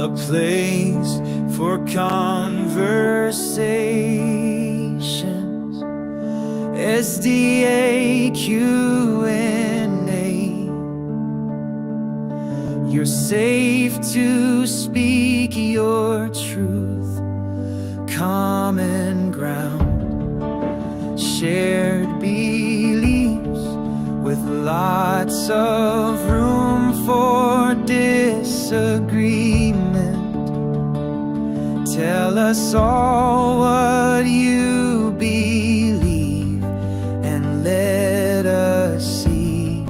a place for conversations. SDAQ&A. You're safe to speak your truth. Common ground, shared beliefs with lots of room for disagreement. Tell us all what you believe and let us see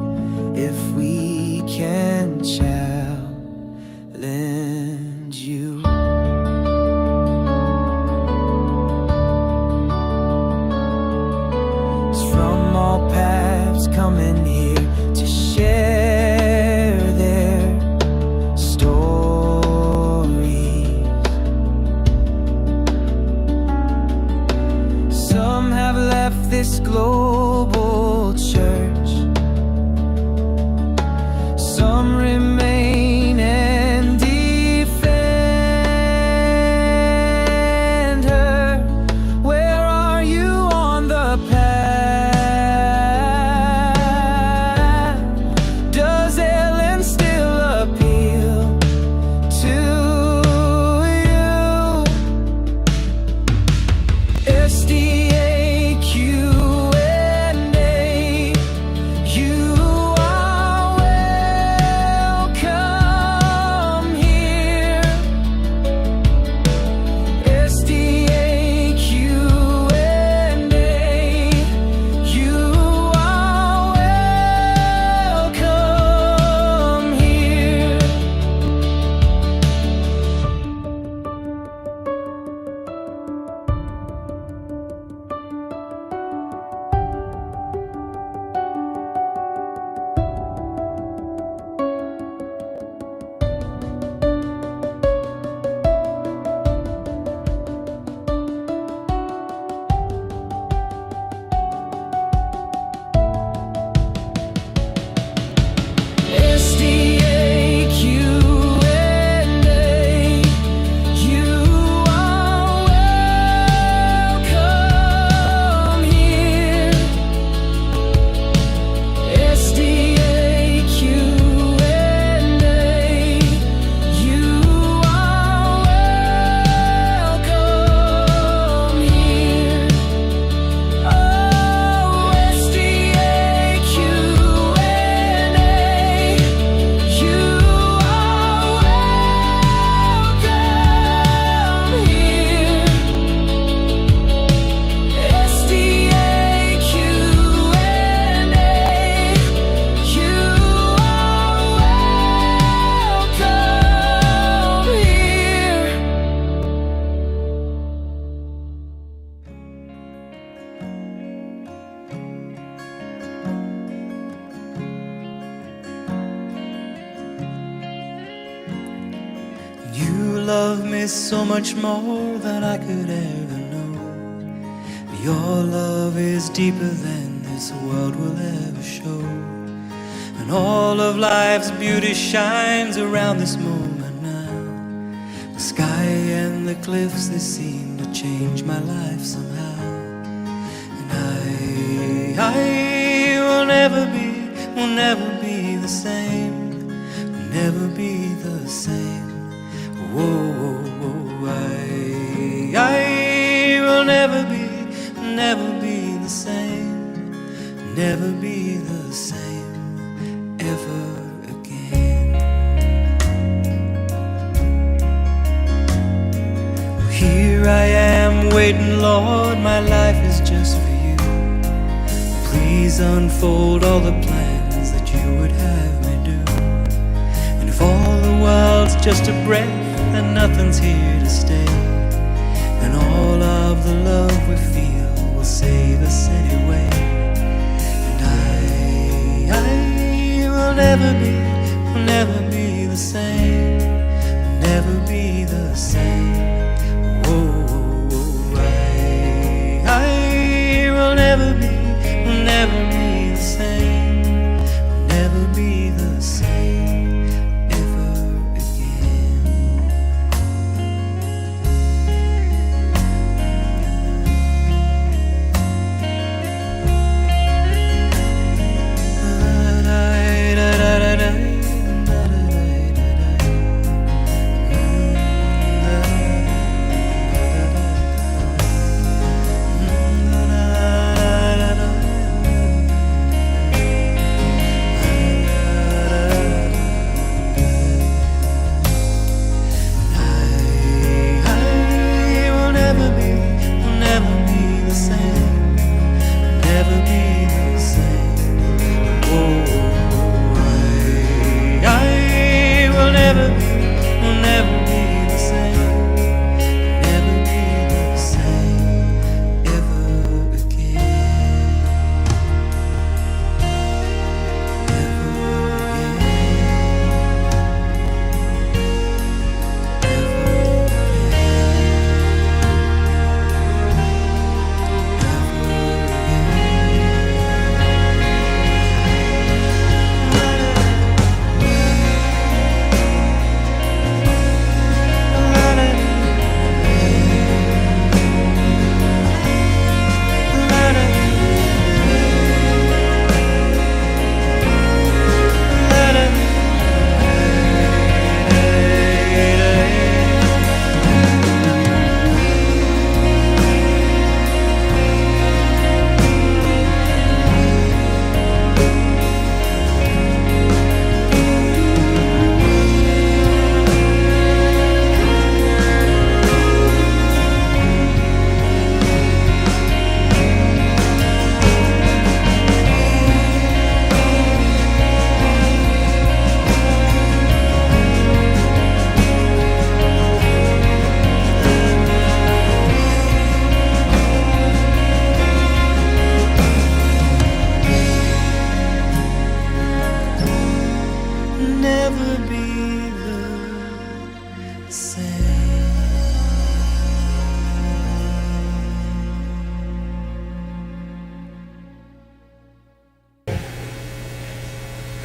if we can challenge you. From all paths coming here to share their stories. Some have left this global church, some remain and defend her. Where are you on the path? Does Ellen still appeal to you? SDAQ&A, you are welcome here. SDAQ&A, you are welcome here. SDAQ&A, you are welcome here. SDAQ&A, you are welcome here. Oh, SDAQ&A, you are welcome here. SDAQ&A, you You love me so much more than I could ever know. Your love is deeper than this world will ever show. And all of life's beauty shines around this moment now. The sky and the cliffs, they seem to change my life somehow. And I will never be the same, will never be the same. Whoa, I will never be the same, never be the same ever again. Here I am waiting, Lord, my life is just for you. Please unfold all the plans that you would have me do. And if all the world's just a breath and nothing's here to stay, then all of the love we feel will save us anyway. And I will never be the same, will never be the same. Whoa, I will never be the same, will never be the same ever again.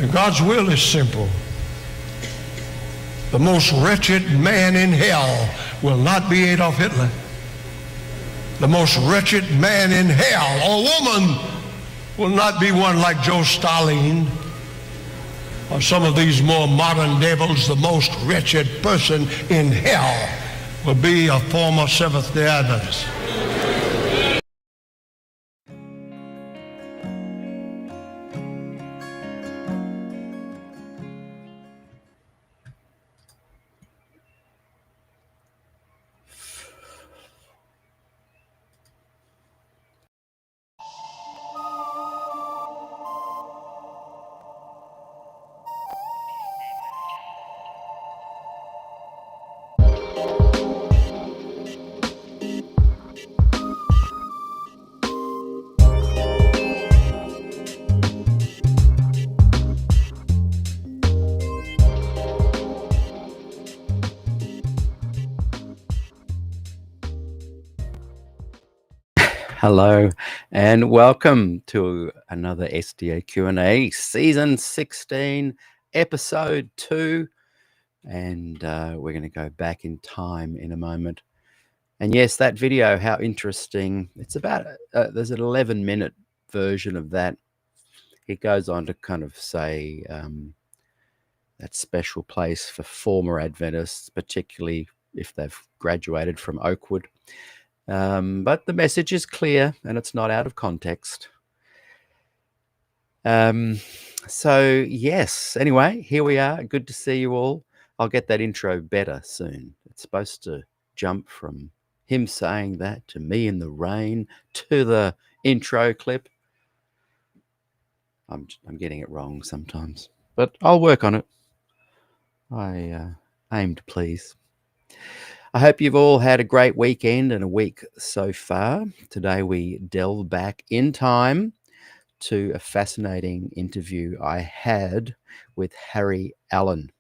And God's will is simple. The most wretched man in hell will not be Adolf Hitler. The most wretched man in hell, or woman, will not be one like Joe Stalin or some of these more modern devils. The most wretched person in hell will be a former Seventh-day Adventist. Hello and welcome to another SDAQ&A, Season 16, Episode 2. And we're going to go back in time in a moment. And yes, that video, how interesting. It's about, there's an 11-minute version of that. It goes on to kind of say that special place for former Adventists, particularly if they've graduated from Oakwood. But the message is clear and it's not out of context. So yes, anyway, here we are. Good to see you all. I'll get that intro better soon. It's supposed to jump from him saying that to me in the rain to the intro clip. I'm getting it wrong sometimes, but I'll work on it. I aim to please. I hope you've all had a great weekend and a week so far. Today we delve back in time to a fascinating interview I had with Harry Allen.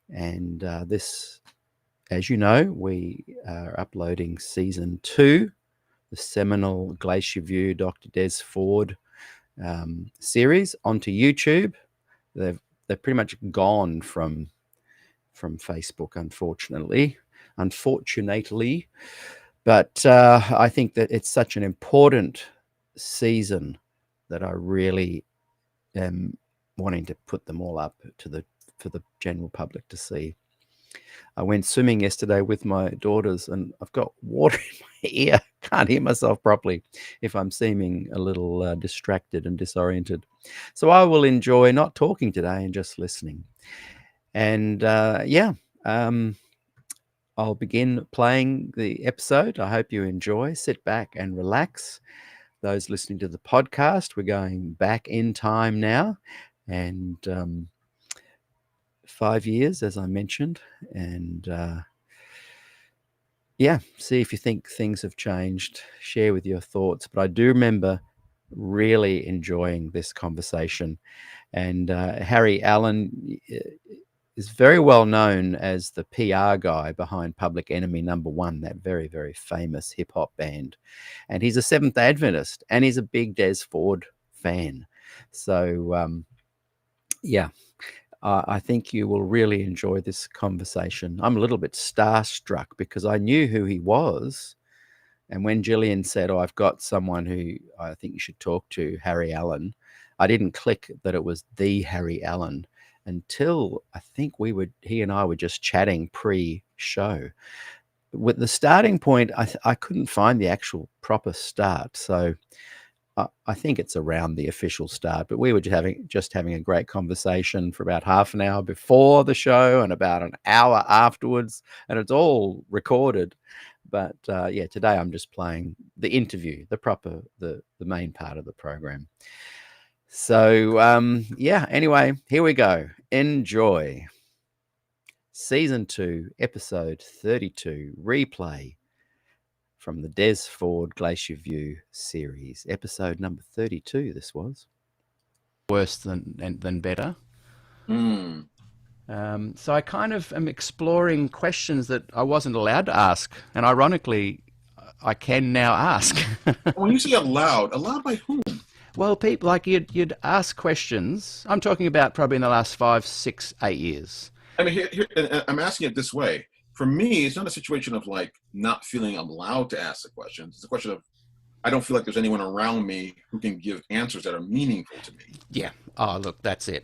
And this, as you know, we are uploading Season 2, the seminal Glacier View Dr. Des Ford series onto YouTube. They're pretty much gone from Facebook, unfortunately, but I think that it's such an important season that I really am wanting to put them all up for the general public to see. I went swimming yesterday with my daughters and I've got water in my ear. Can't hear myself properly if I'm seeming a little distracted and disoriented. So I will enjoy not talking today and just listening. And I'll begin playing the episode. I hope you enjoy. Sit back and relax. Those listening to the podcast, we're going back in time now. And 5 years, as I mentioned. And see if you think things have changed. Share with your thoughts. But I do remember really enjoying this conversation. And Harry Allen is very well known as the PR guy behind Public Enemy No.1, that very, very famous hip-hop band. And he's a Seventh Adventist, and he's a big Des Ford fan. So, I think you will really enjoy this conversation. I'm a little bit starstruck because I knew who he was. And when Gillian said, I've got someone who I think you should talk to, Harry Allen, I didn't click that it was the Harry Allen until I think he and I were just chatting pre-show. With the starting point, I couldn't find the actual proper start. So I think it's around the official start, but we were just having a great conversation for about half an hour before the show and about an hour afterwards, and it's all recorded. But today I'm just playing the interview, the main part of the program. So anyway, here we go. Enjoy. Season 2, Episode 32, replay from the Des Ford Glacier View series. Episode number 32, this was. Worse than better. So I kind of am exploring questions that I wasn't allowed to ask. And ironically, I can now ask. When you say allowed by whom? Well, people like you'd ask questions. I'm talking about probably in the last 5, 6, 8 years. I mean, and I'm asking it this way. For me, it's not a situation of like not feeling allowed to ask the questions. It's a question of I don't feel like there's anyone around me who can give answers that are meaningful to me. Yeah. Oh, look, that's it.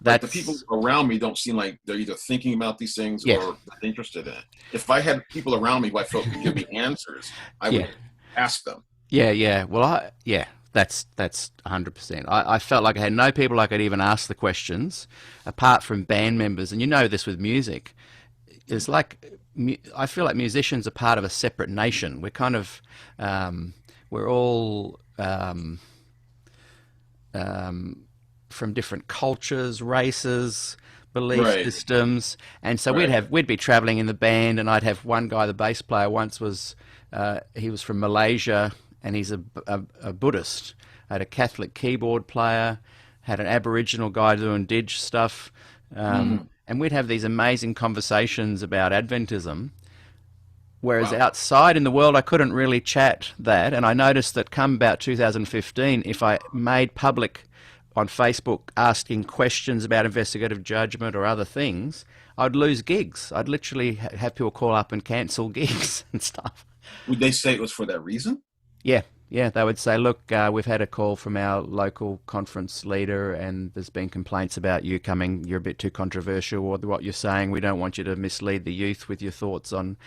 Like the people around me don't seem like they're either thinking about these things or interested in it. If I had people around me who I felt could give me answers, I would ask them. Yeah. Well, that's 100%. I felt like I had no people I could even ask the questions, apart from band members. And you know this with music. It's like I feel like musicians are part of a separate nation. We're kind of we're all from different cultures, races, belief systems, and so we'd be traveling in the band, and I'd have one guy, the bass player, once was he was from Malaysia, and he's a Buddhist. I had a Catholic keyboard player, had an Aboriginal guy doing didge stuff, and we'd have these amazing conversations about Adventism. Whereas outside in the world, I couldn't really chat that, and I noticed that come about 2015, if I made public on Facebook asking questions about investigative judgment or other things, I'd lose gigs. I'd literally have people call up and cancel gigs and stuff. Would they say it was for that reason? Yeah. They would say, look, we've had a call from our local conference leader and there's been complaints about you coming. You're a bit too controversial or what you're saying. We don't want you to mislead the youth with your thoughts on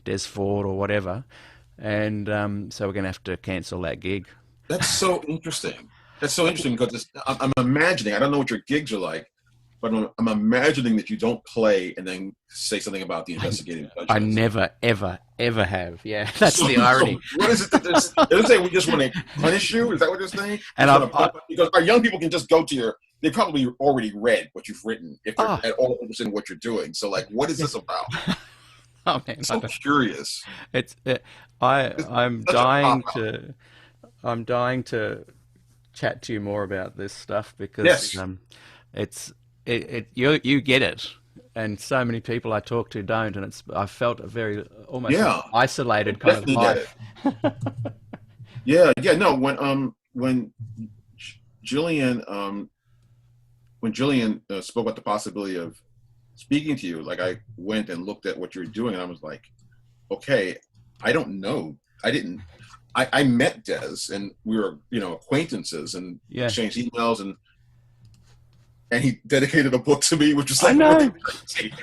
Des Ford or whatever. And so we're going to have to cancel that gig. That's so interesting. That's so interesting because I'm imagining, I don't know what your gigs are like, but I'm imagining that you don't play and then say something about the investigative judgment. I never, ever, ever have. Yeah, that's the irony. So what is it that they're saying we just want to punish you? Is that what they're saying? And because our young people can just go to they probably already read what you've written if they're at all interested in what you're doing. So like, what is this about? Oh man, I'm so curious. I'm dying to chat to you more about this stuff because you get it, and so many people I talk to don't, and I felt a very almost isolated kind of life. No. When Jillian spoke about the possibility of speaking to you, like I went and looked at what you're doing, and I was like, okay, I don't know. I met Des, and we were, acquaintances, and exchanged emails, and he dedicated a book to me, which was like, really crazy.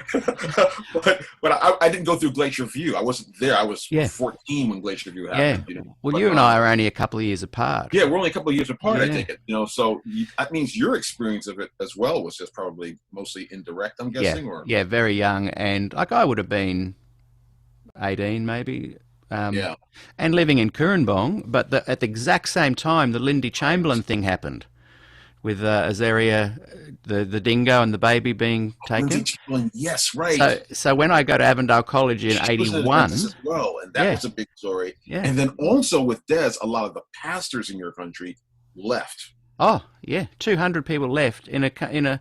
but I didn't go through Glacier View. I wasn't there. I was 14 when Glacier View happened. Yeah. Well, you and I are only a couple of years apart. Yeah, we're only a couple of years apart. I take it. So that means your experience of it as well was just probably mostly indirect. I'm guessing. Yeah, very young, and like I would have been 18 maybe. And living in Kurrambong, but at the exact same time, the Lindy Chamberlain thing happened with Azaria, the dingo and the baby being taken. Yes, right. So when I go to Avondale College in '81, as well, and that was a big story. Yeah. And then also with Des, a lot of the pastors in your country left. Oh yeah, 200 people left in an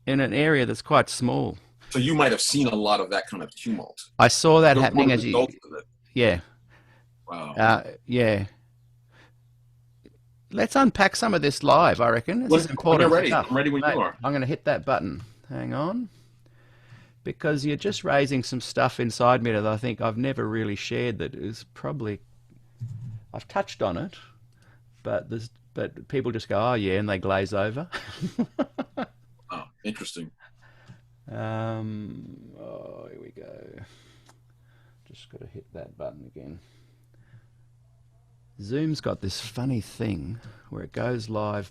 area that's quite small. So you might have seen a lot of that kind of tumult. I saw that happening as you. Yeah. Wow. Let's unpack some of this live, I reckon. This is important stuff. I'm ready when you are. I'm going to hit that button. Hang on. Because you're just raising some stuff inside me that I think I've never really shared that is probably... I've touched on it, but people just go, oh, yeah, and they glaze over. Oh, interesting. Here we go. Just got to hit that button again. Zoom's got this funny thing where it goes live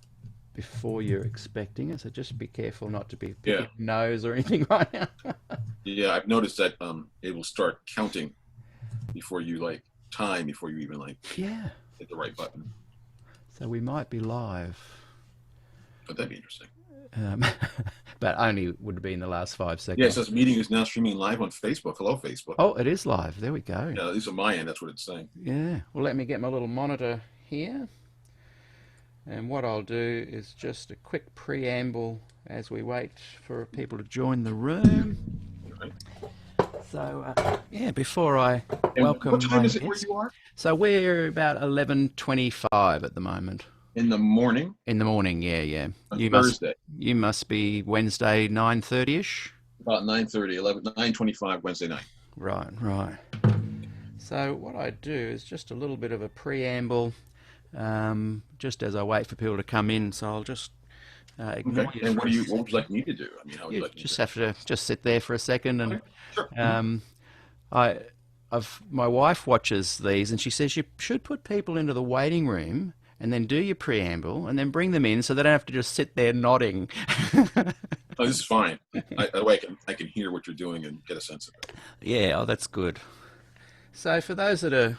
before you're expecting it, so just be careful not to be picking nose or anything right now. Yeah, I've noticed that it will start counting before you even hit the right button. So we might be live. But that'd be interesting. But only would be in the last 5 seconds. Yeah, it says meeting is now streaming live on Facebook. Hello, Facebook. Oh, it is live. There we go. Yeah, at least on my end, that's what it's saying. Yeah. Well, let me get my little monitor here. And what I'll do is just a quick preamble as we wait for people to join the room. Okay. So, before I welcome what time my is it guests, where you are? So we're about 11:25 at the moment. In the morning In the morning, yeah. on You must Thursday, you must be Wednesday 9:30ish. about 9:30, 9:25 Wednesday night. Right. So what I do is just a little bit of a preamble, just as I wait for people to come in. So I'll just Okay. ignore you And for what would you like me to do? I mean, how would you you like me just to? have to just sit there for a second, and Okay. Sure. um, I, my wife watches these, and she says you should put people into the waiting room and then do your preamble and then bring them in so they don't have to just sit there nodding. Oh, this is fine. That way I can hear what you're doing and get a sense of it. Yeah, oh, that's good. So for those that are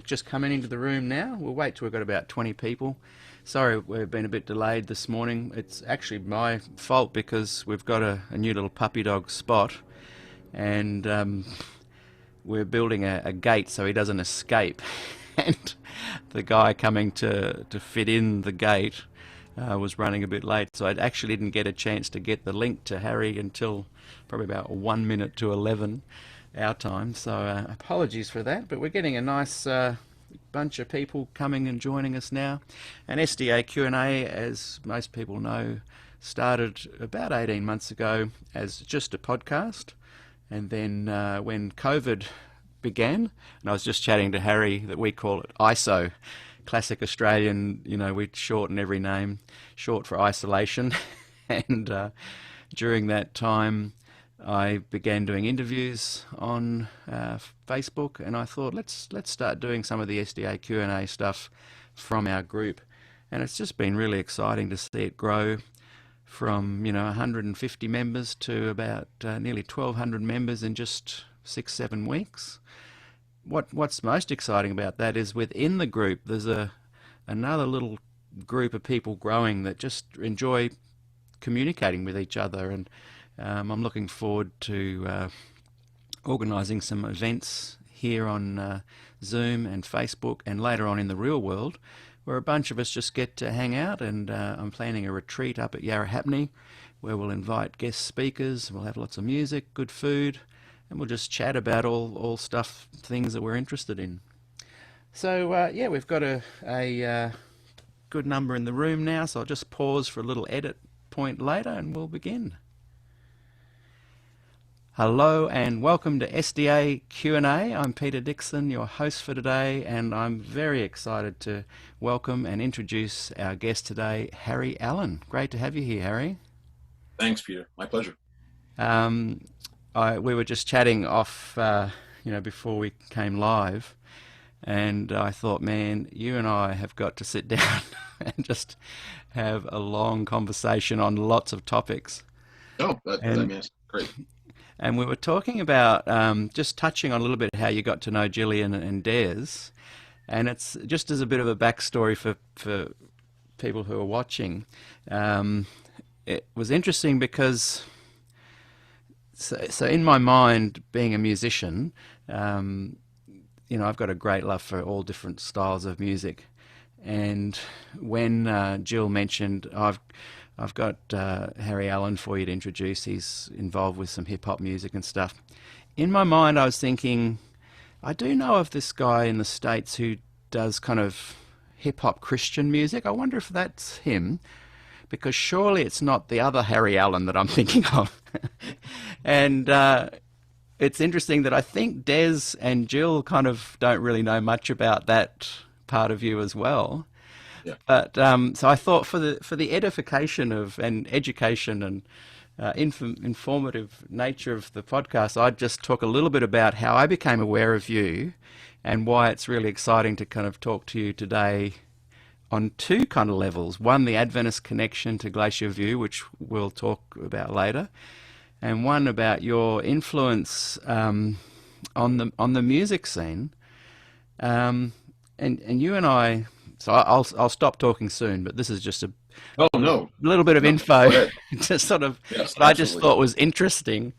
just coming into the room now, we'll wait till we've got about 20 people. Sorry, we've been a bit delayed this morning. It's actually my fault because we've got a new little puppy dog, Spot, and we're building a gate so he doesn't escape. And the guy coming to fit in the gate was running a bit late, so I actually didn't get a chance to get the link to Harry until probably about 1 minute to 11 our time. So apologies for that, but we're getting a nice bunch of people coming and joining us now. And SDAQ&A, as most people know, started about 18 months ago as just a podcast. And then when COVID began, and I was just chatting to Harry that we call it ISO, classic Australian, we'd shorten every name, short for isolation. And during that time, I began doing interviews on Facebook, and I thought let's start doing some of the SDA Q&A stuff from our group, and it's just been really exciting to see it grow from 150 members to about nearly 1,200 members in just 6-7 weeks. What's most exciting about that is within the group there's another little group of people growing that just enjoy communicating with each other, and I'm looking forward to organising some events here on Zoom and Facebook and later on in the real world where a bunch of us just get to hang out, and I'm planning a retreat up at Yarrahapney where we'll invite guest speakers, we'll have lots of music, good food, and we'll just chat about all things that we're interested in. So yeah, we've got a good number in the room now, so I'll just pause for a little edit point later and we'll begin. Hello and welcome to SDA Q&A. I'm Peter Dixon, your host for today, and I'm very excited to welcome and introduce our guest today, Harry Allen. Great to have you here, Harry. Thanks, Peter. My pleasure. We were just chatting off, before we came live, and I thought, man, you and I have got to sit down and just have a long conversation on lots of topics. Oh, that's great. And we were talking about just touching on a little bit how you got to know Gillian and Des, and it's just as a bit of a backstory for people who are watching. It was interesting because, so in my mind, being a musician, I've got a great love for all different styles of music, and when Jill mentioned I've got Harry Allen for you to introduce. He's involved with some hip-hop music and stuff. In my mind, I was thinking, I do know of this guy in the States who does kind of hip-hop Christian music. I wonder if that's him, because surely it's not the other Harry Allen that I'm thinking of. And it's interesting that I think Des and Jill kind of don't really know much about that part of you as well. Yeah. But so I thought for the edification of and education and informative nature of the podcast, I'd just talk a little bit about how I became aware of you and why it's really exciting to kind of talk to you today on two kind of levels. One, the Adventist connection to Glacier View, which we'll talk about later, and one about your influence on the music scene. And you and I. So I'll stop talking soon, but this is just a little bit of info to sort of that I just thought was interesting.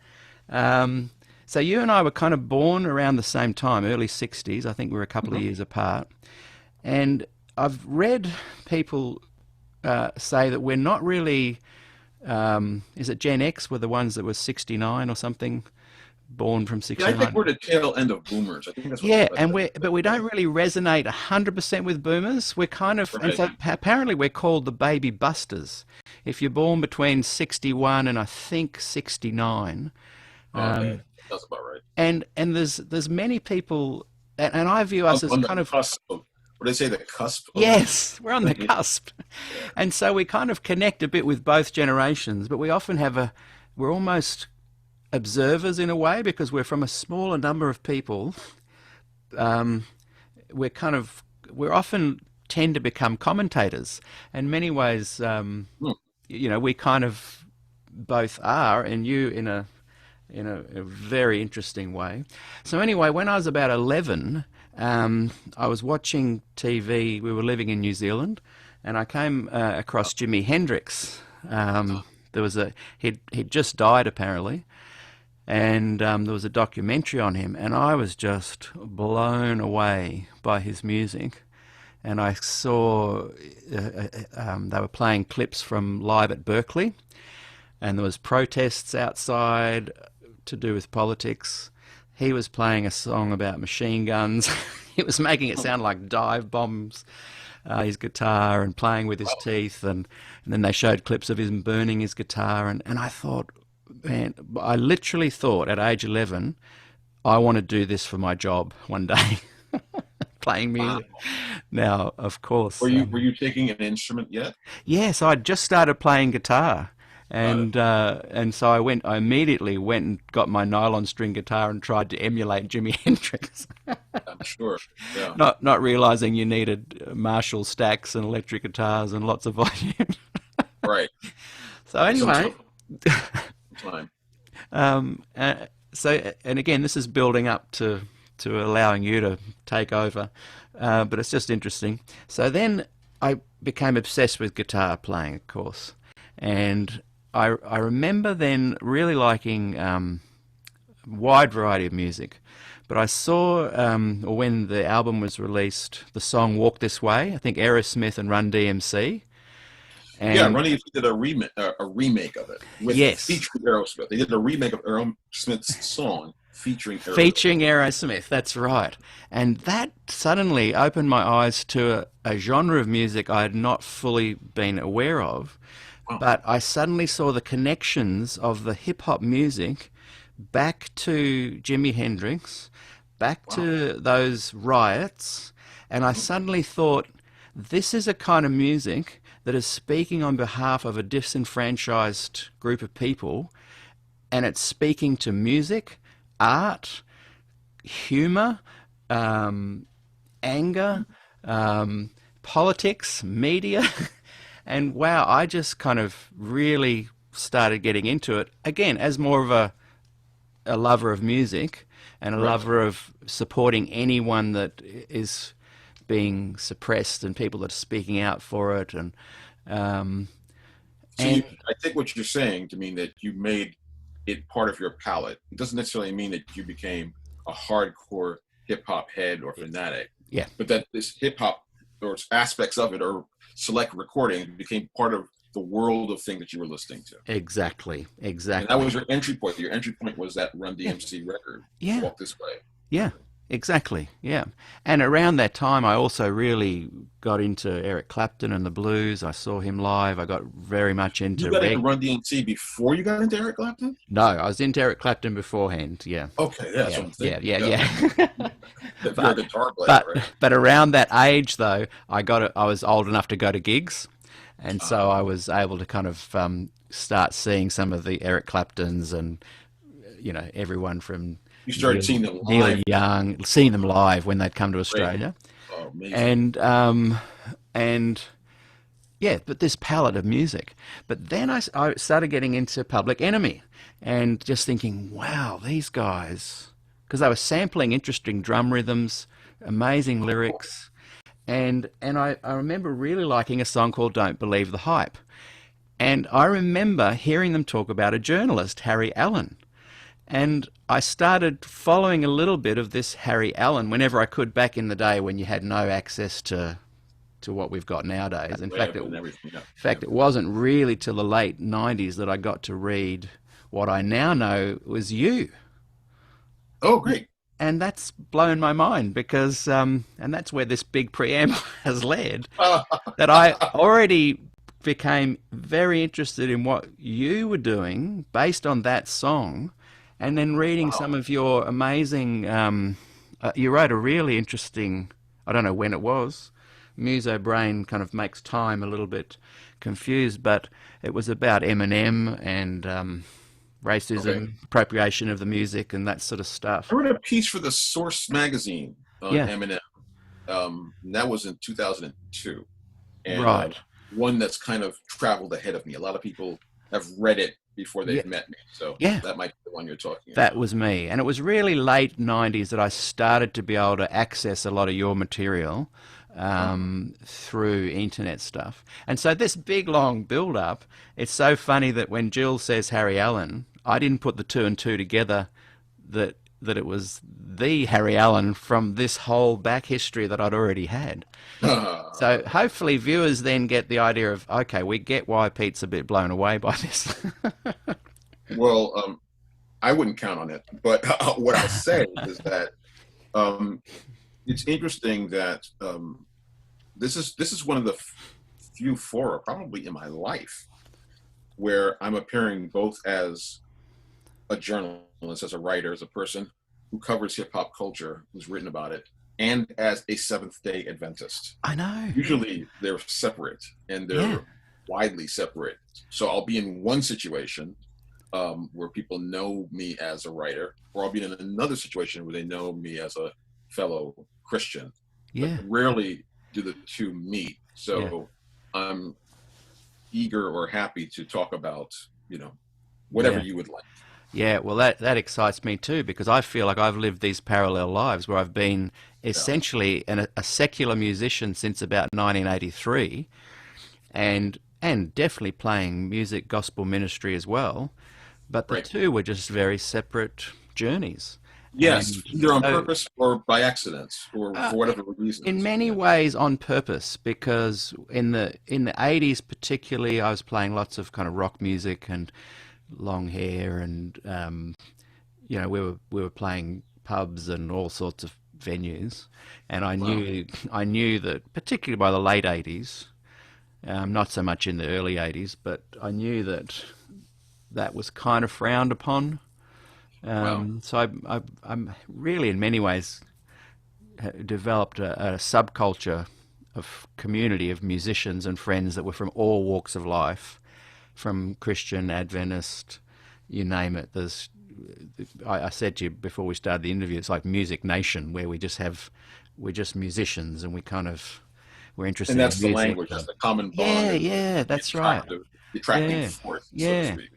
So you and I were kind of born around the same time, early 60s. I think we're a couple of years apart. And I've read people say that we're not really, is it Gen X were the ones that were 69 or something born from Yeah, I think 69. we're the tail end of boomers. I think that's what. Yeah, and we don't really resonate 100% with boomers. We're kind of, and Right. so apparently we're called the baby busters. If you're born between 61 and I think 69, Okay, that's about right. and there's many people, and I view us as On the kind of, cusp of, what do they say, the cusp of. yes, we're on the Yeah. cusp, and so we kind of connect a bit with both generations, but we often we're almost observers in a way because we're from a smaller number of people. um, we're often tend to become commentators. In many ways, Hmm. we kind of both are, and you in a very interesting way. So anyway, when I was about 11, I was watching TV. We were living in New Zealand, and I came across Jimi Hendrix. There was he'd just died apparently, and there was a documentary on him, and I was just blown away by his music. And I saw they were playing clips from live at Berkeley, and there was protests outside to do with politics. He was playing a song about machine guns. He was making it sound like dive bombs. His guitar and playing with his teeth, and then they showed clips of him burning his guitar, and I thought, man, I literally thought at age 11, I want to do this for my job one day, playing music. Now, of course, Were you taking an instrument yet? yes, I'd just started playing guitar, and so I immediately went and got my nylon string guitar and tried to emulate Jimi Hendrix. I'm sure. Yeah. Not realizing you needed Marshall stacks and electric guitars and lots of volume. Right. So anyway, Time. and again, this is building up to allowing you to take over, but it's just interesting. So then I became obsessed with guitar playing, of course, and I remember then really liking wide variety of music. But I saw, or when the album was released, the song "Walk This Way." I think Aerosmith and Run DMC. And Yeah, Ronnie did a remake of it with Yes. featuring Aerosmith. They did a remake of Aerosmith's song featuring Aerosmith. featuring Aerosmith, that's right. And that suddenly opened my eyes to a genre of music I had not fully been aware of. Wow. But I suddenly saw the connections of the hip hop music back to Jimi Hendrix, back to those riots, and I suddenly thought, this is a kind of music that is speaking on behalf of a disenfranchised group of people, and it's speaking to music, art, humor, anger, politics, media. And wow, I just kind of really started getting into it again as more of a lover of music and a lover of supporting anyone that is being suppressed and people that are speaking out for it. And So I think what you're saying to mean that you made it part of your palette. It doesn't necessarily mean that you became a hardcore hip hop head or fanatic. Yeah. But that this hip hop or aspects of it or select recording became part of the world of things that you were listening to. Exactly. And that was your entry point. Your entry point was that Run DMC record, Yeah. Walk This Way. Yeah, exactly. Yeah. And around that time, I also really got into Eric Clapton and the blues. I saw him live. I got very much into You got into Run DMC before you got into Eric Clapton? No, I was into Eric Clapton beforehand. Yeah. Okay, yeah, that's what I'm Yeah, thinking. yeah. If you're a guitar player, right? But around that age, though, I was old enough to go to gigs, and so I was able to kind of start seeing some of the Eric Claptons and everyone from You started seeing them Neil live. Young, seeing them live when they'd come to Australia, Oh, amazing. and yeah, but this palette of music. But then I started getting into Public Enemy and just thinking, wow, these guys, because they were sampling interesting drum rhythms, amazing lyrics. And I remember really liking a song called Don't Believe the Hype. And I remember hearing them talk about a journalist, Harry Allen. And I started following a little bit of this Harry Allen whenever I could back in the day when you had no access to what we've got nowadays. In fact, it wasn't really till the late 90s that I got to read what I now know was You. Oh, great. And that's blown my mind because, and that's where this big preamble has led, Uh, that I already became very interested in what you were doing based on that song, and then reading wow. some of your amazing. You wrote a really interesting. I don't know when it was. Muso brain kind of makes time a little bit confused, but it was about Eminem and Okay. racism, appropriation of the music, and that sort of I stuff. wrote a piece for the Source magazine on Yeah, Eminem. And that was in 2002. And right. one that's kind of traveled ahead of me. A lot of people have read it before Yeah, they've met me. So yeah. that might be the one you're talking That about. was me. And it was really late 90s that I started to be able to access a lot of your material Uh, through internet stuff. And so this big long build up, it's so funny that when Jill says Harry Allen, I didn't put the two and two together that it was the Harry Allen from this whole back history that I'd already had. So hopefully viewers then get the idea of, okay, we get why Pete's a bit blown away by this. well, I wouldn't count on it. But what I'll say is that um, it's interesting that this is one of the few fora probably in my life where I'm appearing both as a journalist, as a writer, as a person who covers hip hop culture, who's written about it, and as a Seventh Day Adventist. I know. Usually they're separate and Yeah. they're widely separate. So I'll be in one situation where people know me as a writer, or I'll be in another situation where they know me as a fellow Christian. But Yeah. rarely do the two meet. Yeah. So I'm eager or happy to talk about, whatever Yeah. you would like. Yeah, well, that excites me too because I feel like I've lived these parallel lives where I've been Yeah. essentially a secular musician since about 1983, and definitely playing music, gospel ministry as well. But the Right. two were just very separate journeys, Yes, and either on so purpose or by accident or uh, for whatever in reasons. many Yeah. ways on purpose because in the 80s particularly I was playing lots of kind of rock music and long hair and we were playing pubs and all sorts of venues, and I Wow. knew I knew that particularly by the late '80s, not so much in the early '80s, but I knew that that was kind of frowned upon. Wow. I'm really in many ways developed a subculture of community of musicians and friends that were from all walks of life, from Christian, Adventist, you name it. I said to you before we started the interview, it's like Music Nation, where we're just musicians and we're And interested in that's the music. language, that's the common bond Yeah, and yeah, the that's right. attracting Yeah, force, so to yeah. speak.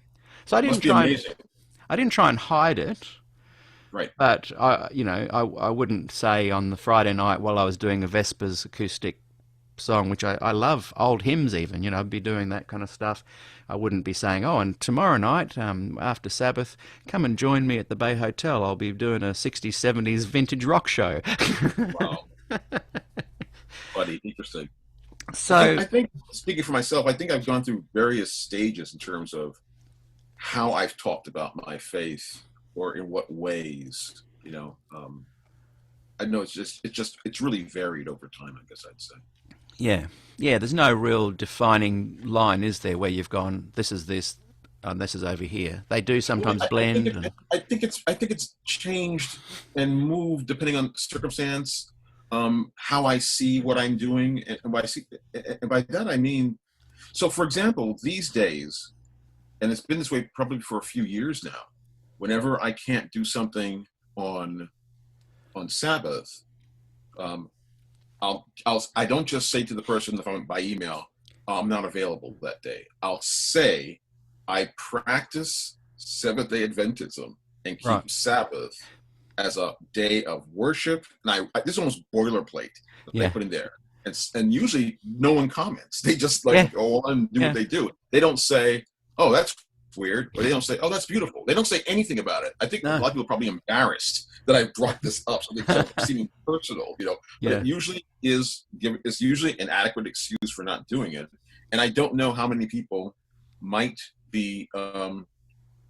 So Must be amazing. I didn't try and hide it, Right. but I wouldn't say on the Friday night while I was doing a Vespers acoustic song, which I love, old hymns even, I'd be doing that kind of stuff. I wouldn't be saying, oh, and tomorrow night, after Sabbath, come and join me at the Bay Hotel. I'll be doing a 60s, 70s vintage rock show. Wow. Buddy, interesting. I So, think, speaking for myself, I think I've gone through various stages in terms of how I've talked about my faith or in what ways, I know it's really varied over time, I guess I'd say. yeah, yeah, there's no real defining line, is there, where you've gone, this is this, and this is over here. They do Well, sometimes I think blend. it, I think it's changed and moved depending on circumstance, how I see what I'm doing, and what I see, and by that I mean, so for example, these days, and it's been this way probably for a few years now. Whenever I can't do something on Sabbath, um, I don't just say to the person if I'm by email, I'm not available that day. I'll say I practice Seventh Day Adventism and Right. keep Sabbath as a day of worship. And this is almost boilerplate that they Yeah. put in there. And usually no one comments. They just like Yeah. go on and do what Yeah. they do. They don't say, oh, that's weird. Or they don't say, oh, that's beautiful. They don't say anything about it. I think a No. lot of people are probably embarrassed that I brought this up. So they start seeming personal, but Yeah. it usually it's usually an adequate excuse for not doing it. And I don't know how many people might be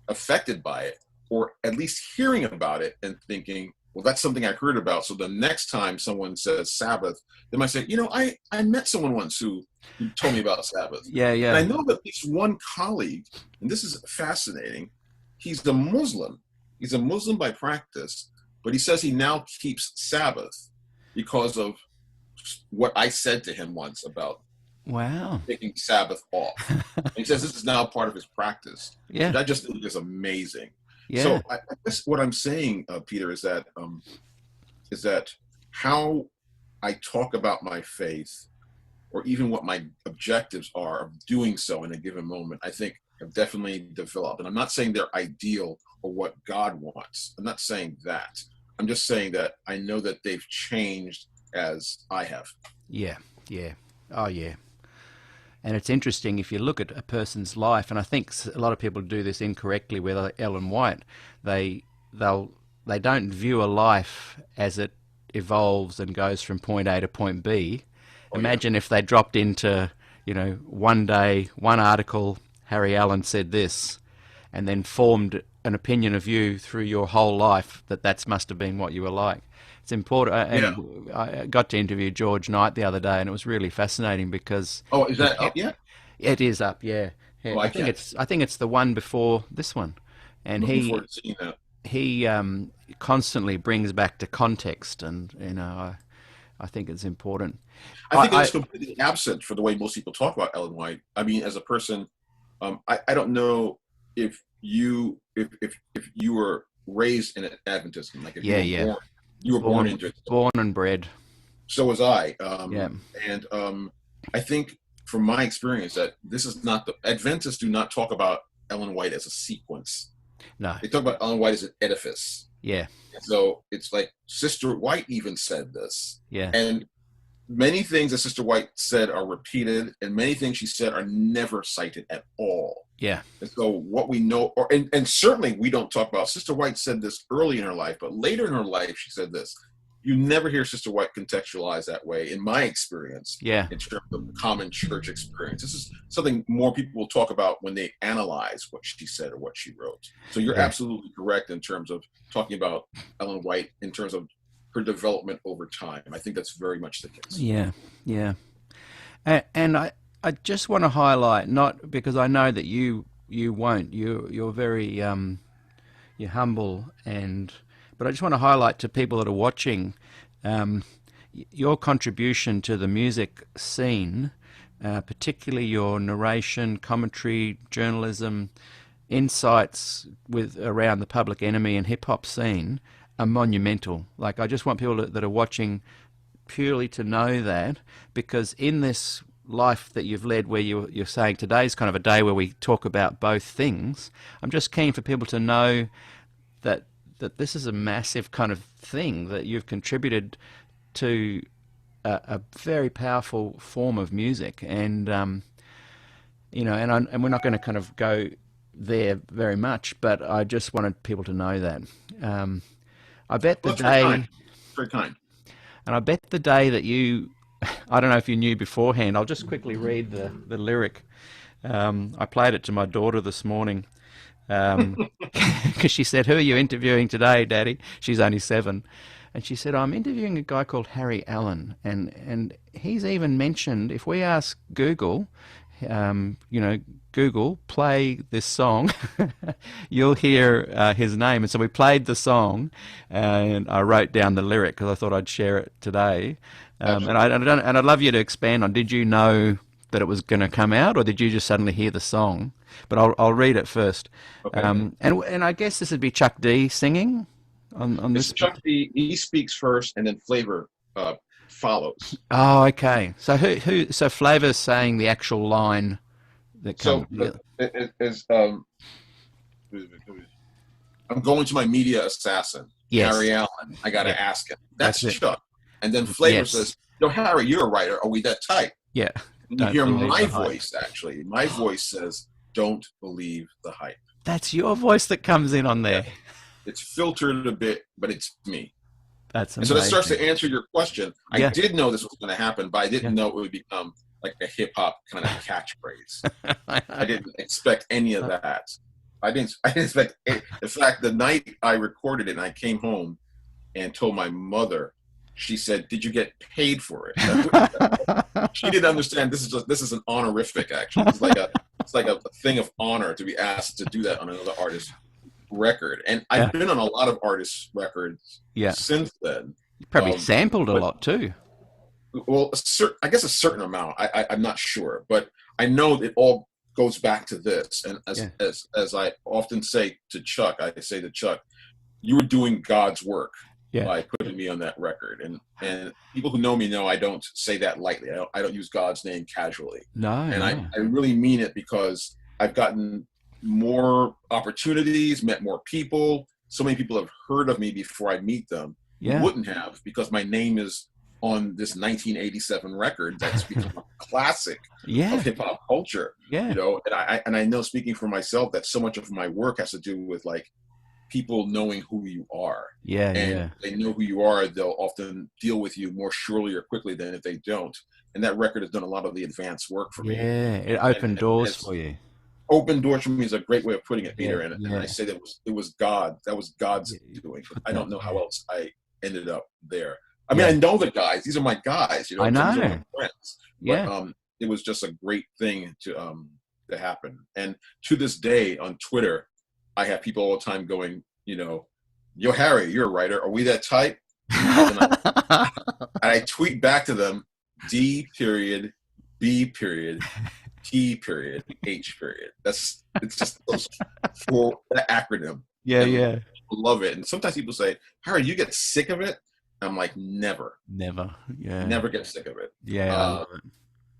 affected by it. or at least hearing about it and thinking, well, that's something I heard about. So the next time someone says Sabbath, they might say, I met someone once who told me about Sabbath. Yeah, And yeah. I know that at least one colleague, and this is fascinating, he's a Muslim. He's a Muslim by practice, but he says he now keeps Sabbath because of what I said to him once about Wow. taking Sabbath off. And he says this is now part of his practice. Yeah. Which I just think is amazing. Yeah. So I guess what I'm saying, Peter, is that how I talk about my faith, or even what my objectives are of doing so in a given moment, I think have definitely developed. And I'm not saying they're ideal or what God wants. I'm not saying that. I'm just saying that I know that they've changed as I have. Yeah, yeah. Oh, yeah. And it's interesting if you look at a person's life, and I think a lot of people do this incorrectly with Ellen White. They don't view a life as it evolves and goes from point A to point B. Imagine if they dropped into, one day, one article, Harry Allen said this, and then formed an opinion of you through your whole life that must have been what you were like. It's important. And I got to interview George Knight the other day, and it was really fascinating because. Oh, is that up yet? It is up, yeah. Oh, I think it's the one before this one, and Looking forward to seeing that. he constantly brings back to context, and I think it's important. I think it's completely absent for the way most people talk about Ellen White. I mean, as a person, I don't know if you were raised in Adventism, like if you were born into it. Born and bred. So was I. And I think from my experience that this is not Adventists do not talk about Ellen White as a sequence. No. They talk about Ellen White as an edifice. Yeah. So it's like Sister White even said this. Yeah. And many things that Sister White said are repeated, and many things she said are never cited at all. Yeah. And so what we know, and certainly we don't talk about, Sister White said this early in her life, but later in her life she said this. You never hear Sister White contextualized that way, in my experience, in terms of the common church experience. This is something more people will talk about when they analyze what she said or what she wrote. So you're absolutely correct in terms of talking about Ellen White in terms of her development over time. I think that's very much the case. Yeah, yeah. And I just want to highlight, not because I know that you won't. You're very you're humble, but I just want to highlight to people that are watching your contribution to the music scene, particularly your narration, commentary, journalism, insights around the Public Enemy and hip hop scene are monumental. Like, I just want people that are watching purely to know that, because in this life that you've led, where you're saying today's kind of a day where we talk about both things, I'm just keen for people to know that this is a massive kind of thing, that you've contributed to a very powerful form of music, and and we're not going to kind of go there very much, but I just wanted people to know that. I bet the day, very kind, and I bet the day that you, I don't know if you knew beforehand. I'll just quickly read the lyric. I played it to my daughter this morning. Because she said, "Who are you interviewing today, Daddy?" She's only 7. And she said, "I'm interviewing a guy called Harry Allen. And he's even mentioned, if we ask Google, Google, play this song, you'll hear his name." And so we played the song, and I wrote down the lyric because I thought I'd share it today. And I'd love you to expand on, did you know that it was going to come out, or did you just suddenly hear the song? But I'll read it first. Okay. And I guess this would be Chuck D singing on this. Chuck D, he speaks first, and then Flavor follows. Oh, okay. So so Flavor's saying the actual line that comes. So I'm going to my media assassin, Harry Allen. I got to ask him. That's Chuck. And then Flavor says, "Yo, Harry, you're a writer. Are we that tight?" Yeah. You hear my voice, actually. My voice says, "Don't believe the hype." That's your voice that comes in on there. It's filtered a bit, but it's me. That's amazing. And so that starts to answer your question. I did know this was going to happen, but I didn't know it would become like a hip-hop kind of catchphrase. I didn't expect any of that. I didn't expect it. In fact, the night I recorded it and I came home and told my mother, she said, "Did you get paid for it?" She didn't understand. This is an honorific. Actually, it's like a thing of honor to be asked to do that on another artist's record. And I've been on a lot of artists' records since then. You probably sampled a lot too. Well, I guess a certain amount. I'm not sure, but I know it all goes back to this. And as I often say to Chuck, you were doing God's work by putting me on that record. And people who know me know I don't say that lightly. I don't use God's name casually. No. I really mean it, because I've gotten more opportunities, met more people. So many people have heard of me before I meet them. Who wouldn't have, because my name is on this 1987 record that's become a classic of hip hop culture. You know, and I know, speaking for myself, that so much of my work has to do with like people knowing who you are. They know who you are, they'll often deal with you more surely or quickly than if they don't. And that record has done a lot of the advanced work for me. It opened doors for you. Open doors for me is a great way of putting it, Peter. And I say that it was God. That was God's doing. I don't know how else I ended up there. I mean, I know the guys. These are my guys. You know, I know. These are my friends. But it was just a great thing to happen. And to this day on Twitter, I have people all the time going, you know, "Yo, Harry, you're a writer. Are we that tight?" And I tweet back to them, D period, B period, T period, H period. It's just those four, that acronym. People love it. And sometimes people say, "Harry, you get sick of it?" I'm like, never. Never get sick of it.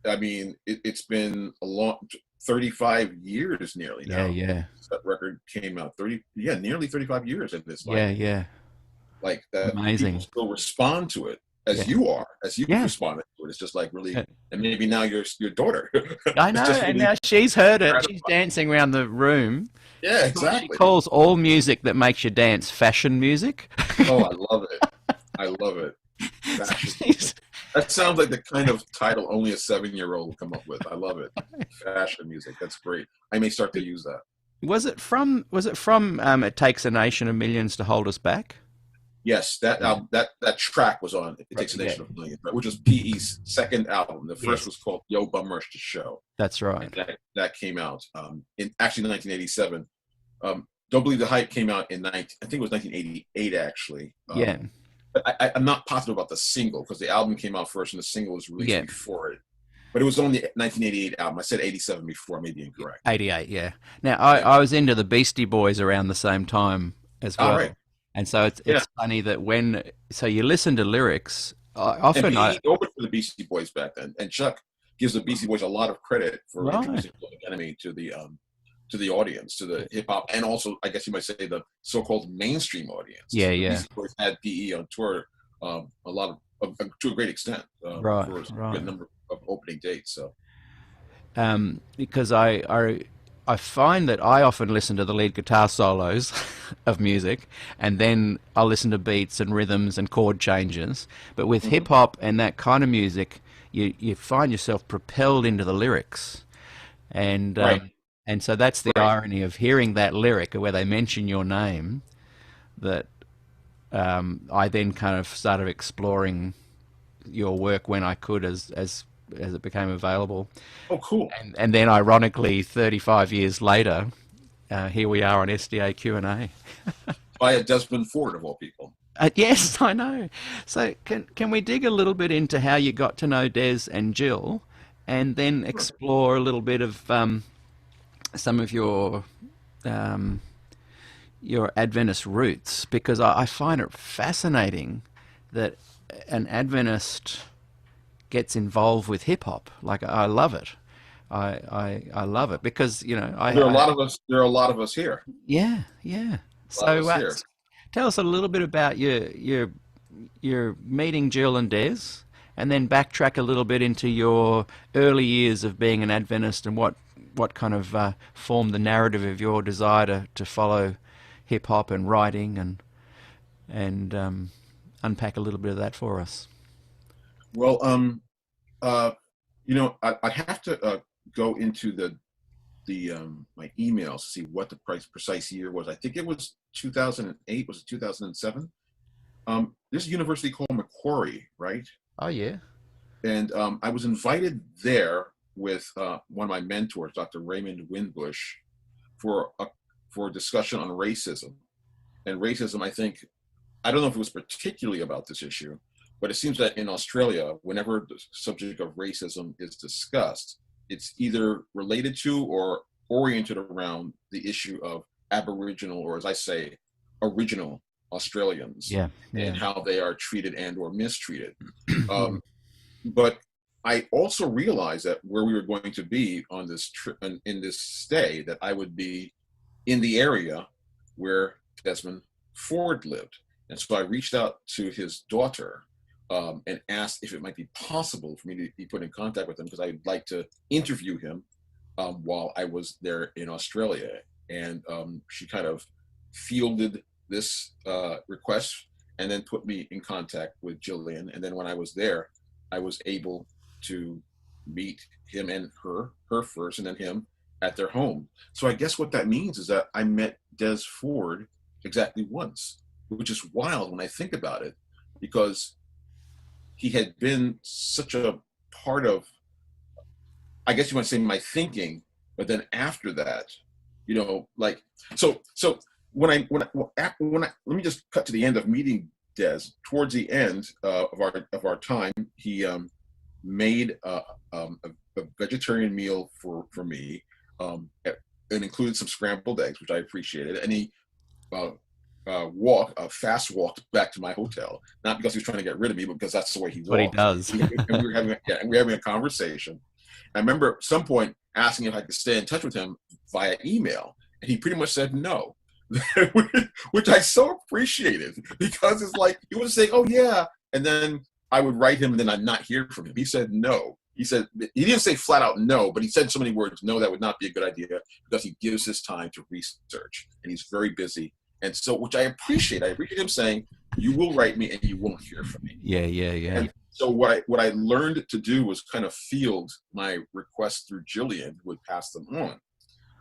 I mean, it's been a long 35 years nearly now. That record came out nearly 35 years at this point. Like that. Amazing. People still respond to it as you responded to it. It's just like really, and maybe now your daughter. I know, and now she's heard it. She's dancing around the room. Yeah, exactly. She calls all music that makes you dance fashion music. Oh, I love it. I love it. That sounds like the kind of title only a 7-year-old will come up with. I love it. Fashion music. That's great. I may start to use that. Was it from It Takes a Nation of Millions to Hold Us Back? Yes, that track was on It Takes a Nation of Millions, which was PE's second album. The first was called Yo Bummers to Show. That's right. And that came out in 1987. Don't Believe the Hype came out in I think it was 1988 actually. But I'm not positive about the single, because the album came out first and the single was released before it. But it was on the 1988 album. I said 87 before, I may be incorrect. 88, yeah. Now, I was into the Beastie Boys around the same time as well. Right. And so it's funny that so you listen to lyrics, often he opened for the Beastie Boys back then. And Chuck gives the Beastie Boys a lot of credit for introducing Public Enemy to the audience, to the hip hop, and also, I guess you might say, the so-called mainstream audience. Beastie Boys had PE on tour a lot of to a great extent for a good number of opening dates. So, because I find that I often listen to the lead guitar solos of music, and then I'll listen to beats and rhythms and chord changes. But with hip hop and that kind of music, you find yourself propelled into the lyrics, and and so that's the irony of hearing that lyric where they mention your name, that I then kind of started exploring your work when I could as it became available. Oh, cool. And then ironically, 35 years later, here we are on SDAQ&A. By Desmond Ford, of all people. Yes, I know. So can we dig a little bit into how you got to know Des and Jill, and then explore a little bit of some of your Adventist roots, because I find it fascinating that an Adventist gets involved with hip hop. Like, I love it. I love it, because there are a lot of us here. Yeah. So tell us a little bit about your meeting Jill and Des, and then backtrack a little bit into your early years of being an Adventist, and what kind of formed the narrative of your desire to follow hip hop and writing, and unpack a little bit of that for us. Well, I have to go into the the my emails to see what the precise year was. I think it was 2008. Was it 2007? There's a university called Macquarie, right? Oh yeah. And I was invited there with one of my mentors, Dr. Raymond Winbush, for a discussion on racism. And racism, I don't know if it was particularly about this issue, but it seems that in Australia, whenever the subject of racism is discussed, it's either related to or oriented around the issue of Aboriginal, or as I say, original Australians, and how they are treated and or mistreated. But I also realized that where we were going to be on this trip, in this stay, that I would be in the area where Desmond Ford lived. And so I reached out to his daughter and asked if it might be possible for me to be put in contact with him, because I'd like to interview him while I was there in Australia. And she kind of fielded this request and then put me in contact with Jillian. And then when I was there, I was able to meet him and her first, and then him at their home. So I guess what that means is that I met Des Ford exactly once, which is wild when I think about it, because he had been such a part of, I guess you might say, my thinking. But then after that, you know, like, so when I let me just cut to the end of meeting Des. Towards the end of our time, he made a vegetarian meal for me, and included some scrambled eggs, which I appreciated. And he fast walked back to my hotel, not because he was trying to get rid of me, but because that's the way he walks. What he does. And we were having a conversation. I remember at some point asking if I could stay in touch with him via email, and he pretty much said no. Which I so appreciated, because it's like he was saying, "Oh yeah," and then I would write him, and then I'd not hear from him. He said no. He didn't say flat out no, but he said so many words, "No, that would not be a good idea," because he gives his time to research, and he's very busy. And so, which I appreciate. I appreciate him saying, "You will write me, and you won't hear from me." Yeah. And so what I learned to do was kind of field my requests through Jillian, who would pass them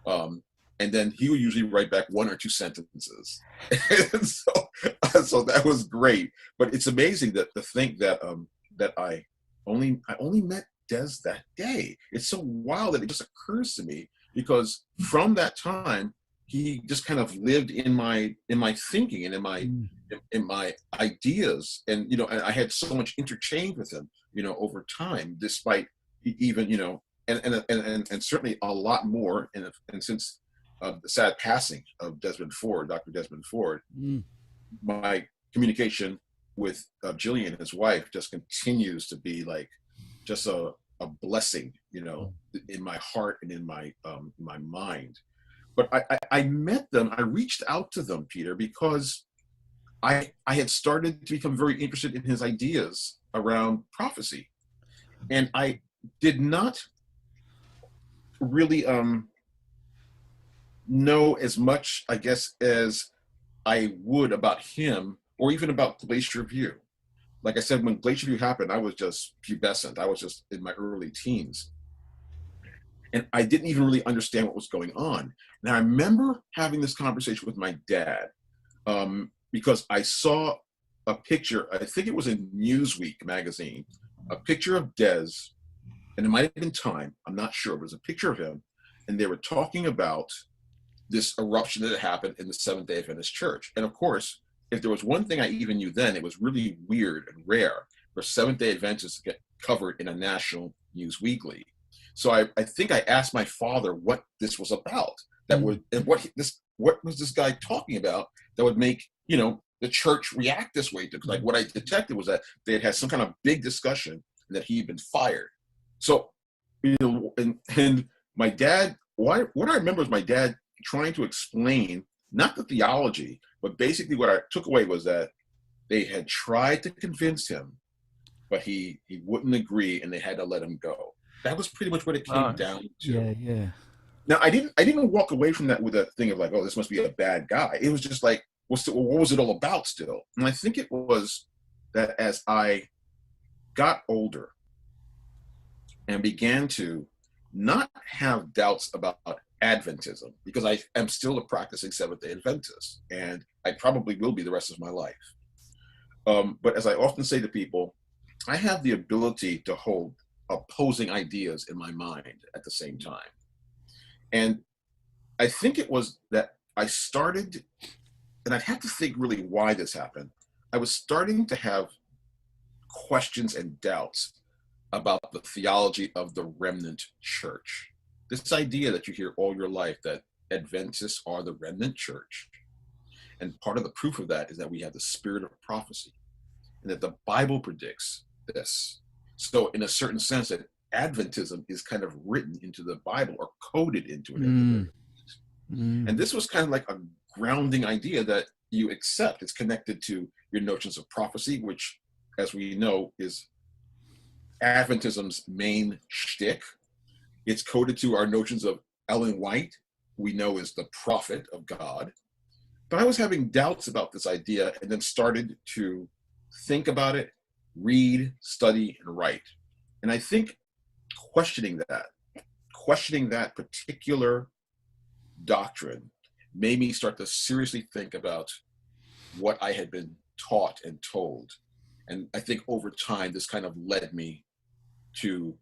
on. And then he would usually write back 1 or 2 sentences. And so that was great. But it's amazing that to think that that I only met Des that day. It's so wild that it just occurs to me, because from that time he just kind of lived in my thinking and in my ideas, and and I had so much interchange with him, over time, despite even and certainly a lot more, and since the sad passing of Desmond Ford, Dr. Desmond Ford, my communication with Jillian, his wife, just continues to be like just a blessing, in my heart and in my mind. But I met them, I reached out to them, Peter, because I had started to become very interested in his ideas around prophecy. And I did not really know as much, I guess, as I would about him, or even about Glacier View. Like I said, when Glacier View happened, I was just pubescent. I was just in my early teens. And I didn't even really understand what was going on. And I remember having this conversation with my dad, because I saw a picture, I think it was in Newsweek magazine, a picture of Des, and it might have been Time, I'm not sure, but it was a picture of him, and they were talking about this eruption that had happened in the Seventh-day Adventist Church. And of course, if there was one thing I even knew then, it was really weird and rare for Seventh-day Adventists to get covered in a national news weekly. So I think I asked my father what this was about, and what was this guy talking about that would make, the church react this way. Like, what I detected was that they had some kind of big discussion and that he had been fired. So, and my dad, what I remember is my dad trying to explain, not the theology, but basically what I took away was that they had tried to convince him, but he wouldn't agree, and they had to let him go. That was pretty much what it came down to. Yeah. Now, I didn't walk away from that with a thing of like, oh, this must be a bad guy. It was just like, what was it all about still? And I think it was that as I got older and began to not have doubts about Adventism, because I am still a practicing Seventh-day Adventist, and I probably will be the rest of my life. But as I often say to people, I have the ability to hold opposing ideas in my mind at the same time. And I think it was that I started, and I'd have to think really why this happened. I was starting to have questions and doubts about the theology of the remnant church. This idea that you hear all your life that Adventists are the remnant church. And part of the proof of that is that we have the spirit of prophecy, and that the Bible predicts this. So in a certain sense, that Adventism is kind of written into the Bible or coded into it. And this was kind of like a grounding idea that you accept. It's connected to your notions of prophecy, which, as we know, is Adventism's main shtick. It's coded to our notions of Ellen White, who we know is the prophet of God. But I was having doubts about this idea, and then started to think about it, read, study, and write. And I think questioning that particular doctrine made me start to seriously think about what I had been taught and told. And I think over time, this kind of led me to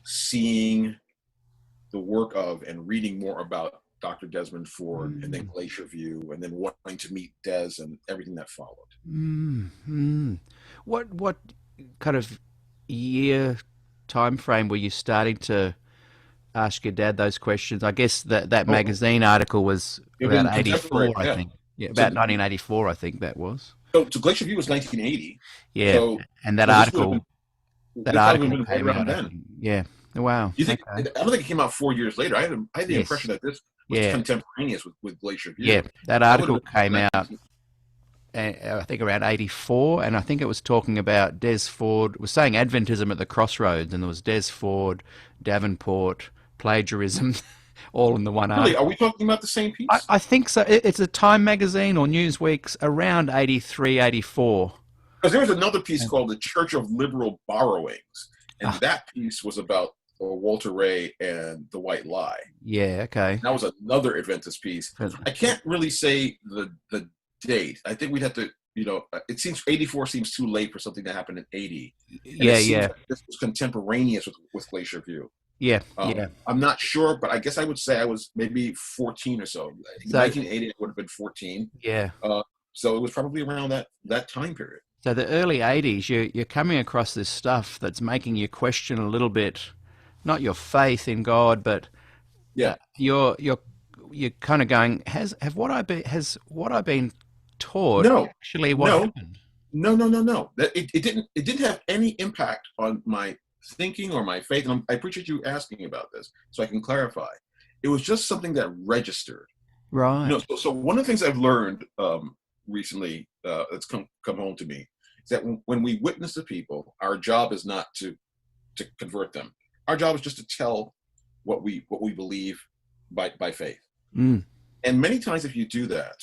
seeing the work of and reading more about Dr. Desmond Ford, and then Glacier View, and then wanting to meet Des and everything that followed. What kind of year time frame were you starting to ask your dad those questions? I guess that magazine article was about 84, I think. Yeah, about 1984, I think that was. So Glacier View was 1980. Yeah, so, and that so article came out then. Yeah. Wow. I don't think it came out 4 years later. I had the impression that this was contemporaneous with Glacier View. Yeah, that article came out, I think, around 84, and I think it was talking about Des Ford, was saying Adventism at the crossroads, and there was Des Ford, Davenport, plagiarism, all in the one article. Really? Are we talking about the same piece? I think so. It's a Time magazine or Newsweek's around 83, 84. Because there was another piece called The Church of Liberal Borrowings, and that piece was about Walter Ray and the White Lie. Yeah, okay. That was another Adventist piece. I can't really say the date. I think we'd have to, it seems 84 seems too late for something that happened in 80. Yeah. Like this was contemporaneous with Glacier View. Yeah, I'm not sure, but I guess I would say I was maybe 14 or so. In 1980, I would have been 14. Yeah. So it was probably around that time period. So the early 80s, you're coming across this stuff that's making you question a little bit, not your faith in God, but you're kind of going, has what I been taught actually happened? No. It didn't have any impact on my thinking or my faith. And I appreciate you asking about this so I can clarify. It was just something that registered. Right. So one of the things I've learned recently that's come home to me is that when we witness to people, our job is not to convert them. Our job is just to tell what we believe by faith. And many times if you do that,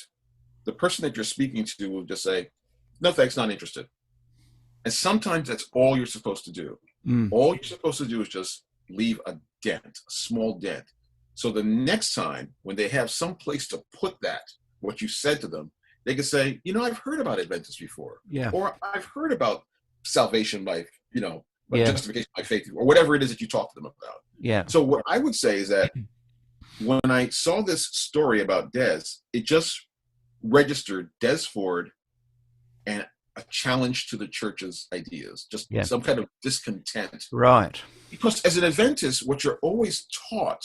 the person that you're speaking to will just say, no thanks, not interested. And sometimes that's all you're supposed to do. All you're supposed to do is just leave a dent, a small dent. So the next time when they have some place to put what you said to them, they can say, I've heard about Adventists before. Yeah. Or I've heard about salvation by, justification by faith, or whatever it is that you talk to them about. Yeah. So what I would say is that when I saw this story about Des, it just registered Des Ford and a challenge to the church's ideas, just some kind of discontent. Right. Because as an Adventist, what you're always taught,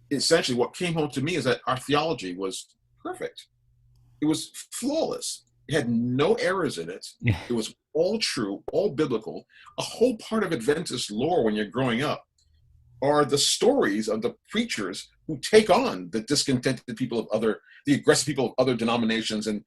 essentially what came home to me is that our theology was perfect. It was flawless. It had no errors in it. Yeah. It was all true, all biblical. A whole part of Adventist lore when you're growing up are the stories of the preachers who take on the discontented people of the aggressive people of other denominations and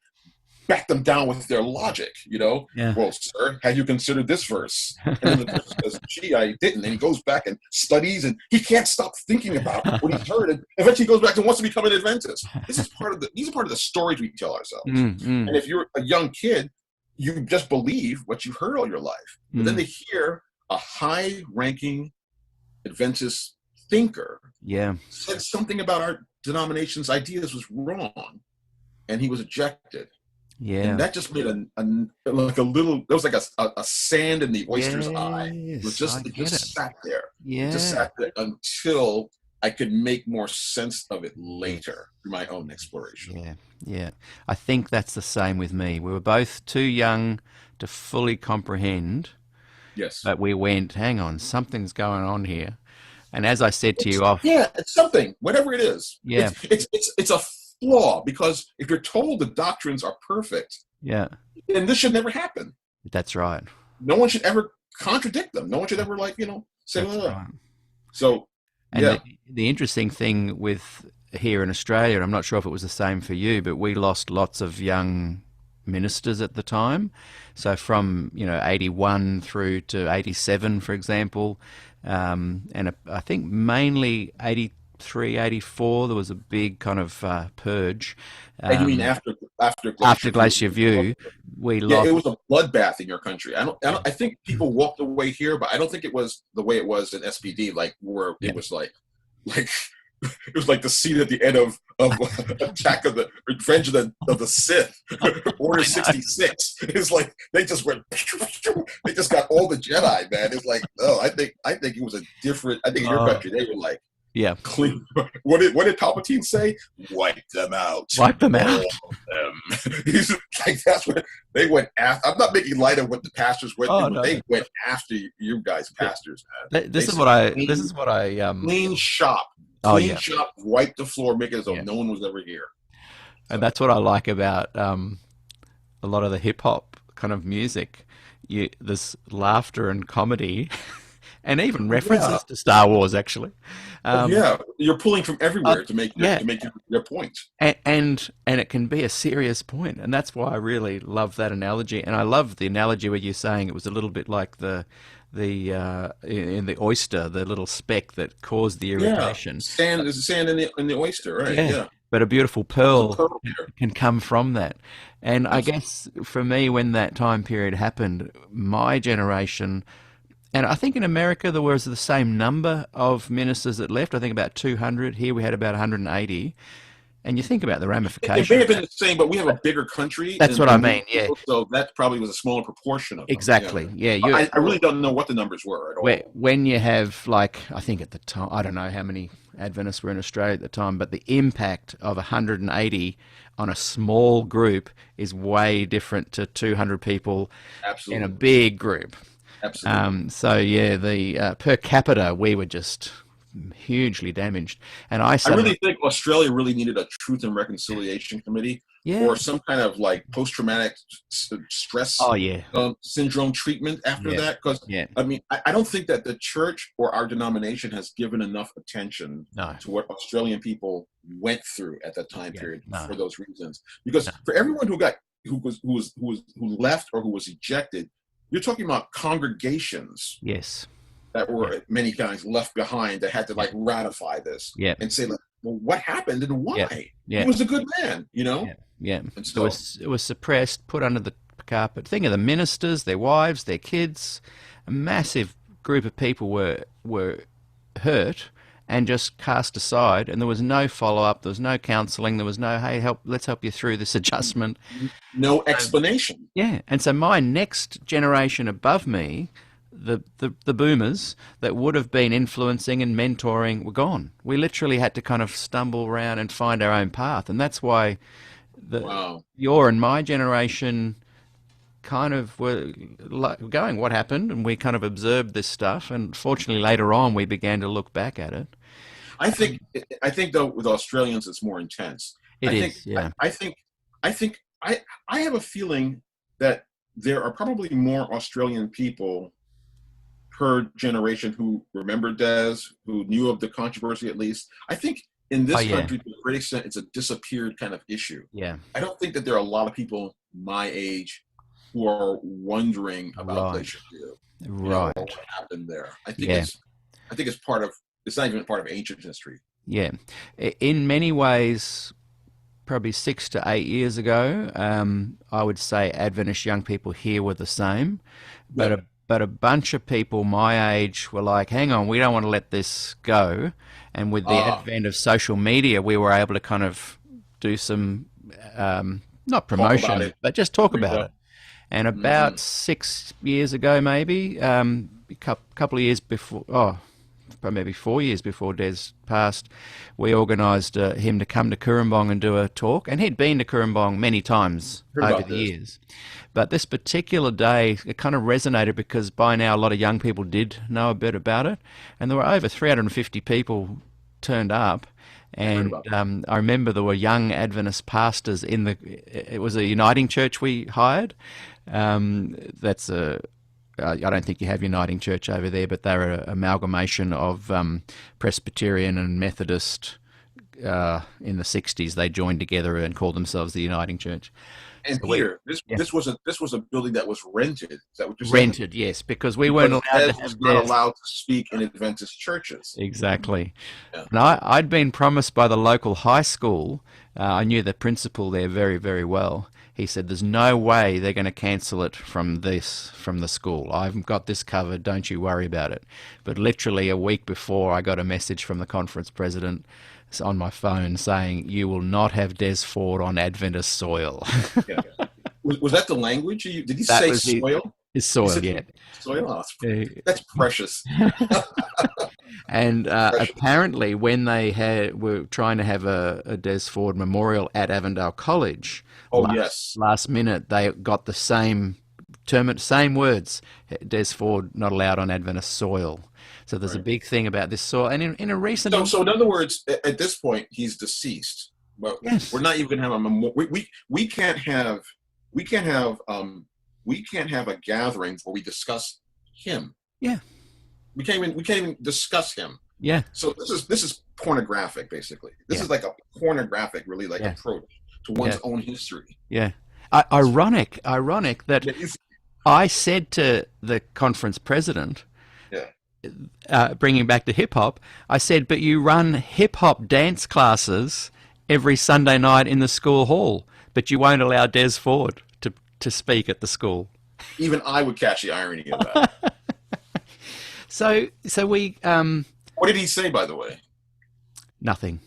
back them down with their logic, Yeah. Well, sir, have you considered this verse? And then the person says, gee, I didn't. And he goes back and studies, and he can't stop thinking about what he's heard. And eventually he goes back and wants to become an Adventist. These are part of the stories we tell ourselves. And if you're a young kid, you just believe what you've heard all your life. But then they hear a high-ranking Adventist thinker, Yeah. said something about our denomination's ideas was wrong, and he was ejected. Yeah. And that just made like a little. There was like a sand in the oyster's eye. It was Yes, I it get just it. sat there. It just Yeah. sat there until I could make more sense of it later through my own exploration. Yeah. Yeah. I think that's the same with me. We were both too young to fully comprehend, Yes. but we went, hang on, something's going on here. And as I said to you off, Yeah, it's something, whatever it is. Yeah. It's a flaw, because if you're told the doctrines are perfect, yeah, then this should never happen. that's right. No one should ever contradict them. No one should ever say That's "Ugh." right. So And yeah, the interesting thing with here in Australia, and I'm not sure if it was the same for you, but we lost lots of young ministers at the time. So from 81 through to 87, for example, and I think mainly 83, 84, there was a big kind of purge. and you mean after After Glacier View, we Yeah, lost. it was a bloodbath in your country. I think people walked away here, but I don't think it was the way it was in SPD, like where Yeah. it was like it was like the scene at the end of Attack of the Revenge of the Sith, Order 66. It's like they just went, they just got all the Jedi, man. It's like, oh, I think it was a different. I think in your country they were like, Yeah, clean. What did Palpatine say? Wipe them out. wipe them out. All of them. He's like, that's what they went after. I'm not making light of what the pastors went through, Oh, but no. they went after you guys, pastors, man. This They is what I. said, This is what I. clean shop. Oh, Clean yeah. shop, wipe the floor, make it as though Yeah. no one was ever here. And that's what I like about a lot of the hip hop kind of music. There's laughter and comedy, and even references Yeah. to Star Wars, actually. Yeah, you're pulling from everywhere to make yeah. your point. And it can be a serious point, and that's why I really love that analogy. And I love the analogy where you're saying it was a little bit like the in the oyster, the little speck that caused the irritation. Yeah, there's sand in the oyster, right? Yeah. But a beautiful There's a pearl pearl there. can come from that. And I guess for me, when that time period happened, my generation, and I think in America there was the same number of ministers that left. I think about 200. Here we had about 180. And you think about the It ramifications. may have been the same, but we have a bigger country. That's what I mean, yeah. So that probably was a smaller proportion of them. Exactly. Yeah. I really don't know what the numbers were at all. When you have, like, I think at the time, I don't know how many Adventists were in Australia at the time, but the impact of 180 on a small group is way different to 200 people Absolutely. in a big group. Absolutely. So yeah, the per capita, we were just hugely damaged. And I really think Australia really needed a Truth and Reconciliation Committee, Yeah. or some kind of like post-traumatic stress Oh yeah. syndrome treatment after Yeah. that. Because Yeah. I mean, I don't think that the church or our denomination has given enough attention No. to what Australian people went through at that time Yeah, period no. for those reasons. Because No. for everyone who left or who was ejected, you're talking about congregations Yes. that were many times left behind that had to like ratify this Yeah. and say, like, well, what happened and why? Yeah. He was a good man, you know? Yeah. Yeah. And So it was suppressed, put under the carpet. Think of the ministers, their wives, their kids. A massive group of people were hurt and just cast aside, and there was no follow up, there was no counselling, there was no, hey, let's help you through this adjustment. No explanation. Yeah. And so my next generation above me, the boomers that would have been influencing and mentoring, were gone. We literally had to kind of stumble around and find our own path. And that's why Wow. your and my generation kind of were going, what happened? And we kind of observed this stuff. And fortunately, later on, we began to look back at it. I think though with Australians it's more intense. It I is, think, yeah. I have a feeling that there are probably more Australian people per generation who remember Des, who knew of the controversy at least. I think in this yeah. country, to a great extent, it's a disappeared kind of issue. Yeah. I don't think that there are a lot of people my age who are wondering about Right. Glacier View. Right. What happened there? I think Yeah. it's part of. It's not even part of ancient history. Yeah. In many ways, probably 6 to 8 years ago, I would say Adventist young people here were the same. But but a bunch of people my age were like, hang on, we don't want to let this go. And with the advent of social media, we were able to kind of do some, not promotion, but just talk about it. And about 6 years ago, maybe, a couple of years before, maybe 4 years before Des passed, we organised him to come to Kurumbong and do a talk. And he'd been to Kurumbong many times over the years. But this particular day, it kind of resonated because by now a lot of young people did know a bit about it. And there were over 350 people turned up. And I remember there were young Adventist pastors it was a Uniting Church we hired. That's I don't think you have Uniting Church over there, but they're an amalgamation of Presbyterian and Methodist in the 60s. They joined together and called themselves the Uniting Church. And so this was a building that was rented. Is that what you're saying? Rented, yes, because we weren't allowed to speak in Adventist churches. Exactly. Yeah. And I'd been promised by the local high school. I knew the principal there very, very well. He said, "There's no way they're going to cancel it from the school. I've got this covered. Don't you worry about it." But literally a week before, I got a message from the conference president on my phone saying, "You will not have Des Ford on Adventist soil." Yeah. Was that the language? Did he say soil? His soil, yeah. Soil? Oh, that's precious. And apparently when they were trying to have a Des Ford memorial at Avondale College, last minute they got the same words, Des Ford not allowed on Adventist soil. So there's a big thing about this soil. And in a recent... So in other words, at this point, he's deceased. But we're not even going to have a memorial. We can't have a gathering where we discuss him. Yeah. We can't even discuss him. Yeah. So this is pornographic, basically. This is like a pornographic, really, approach to one's own history. Yeah. Ironic that I said to the conference president, bringing back to hip hop, I said, "But you run hip hop dance classes every Sunday night in the school hall, but you won't allow Des Ford to speak at the school." Even I would catch the irony of that. So we. What did he say, by the way? Nothing.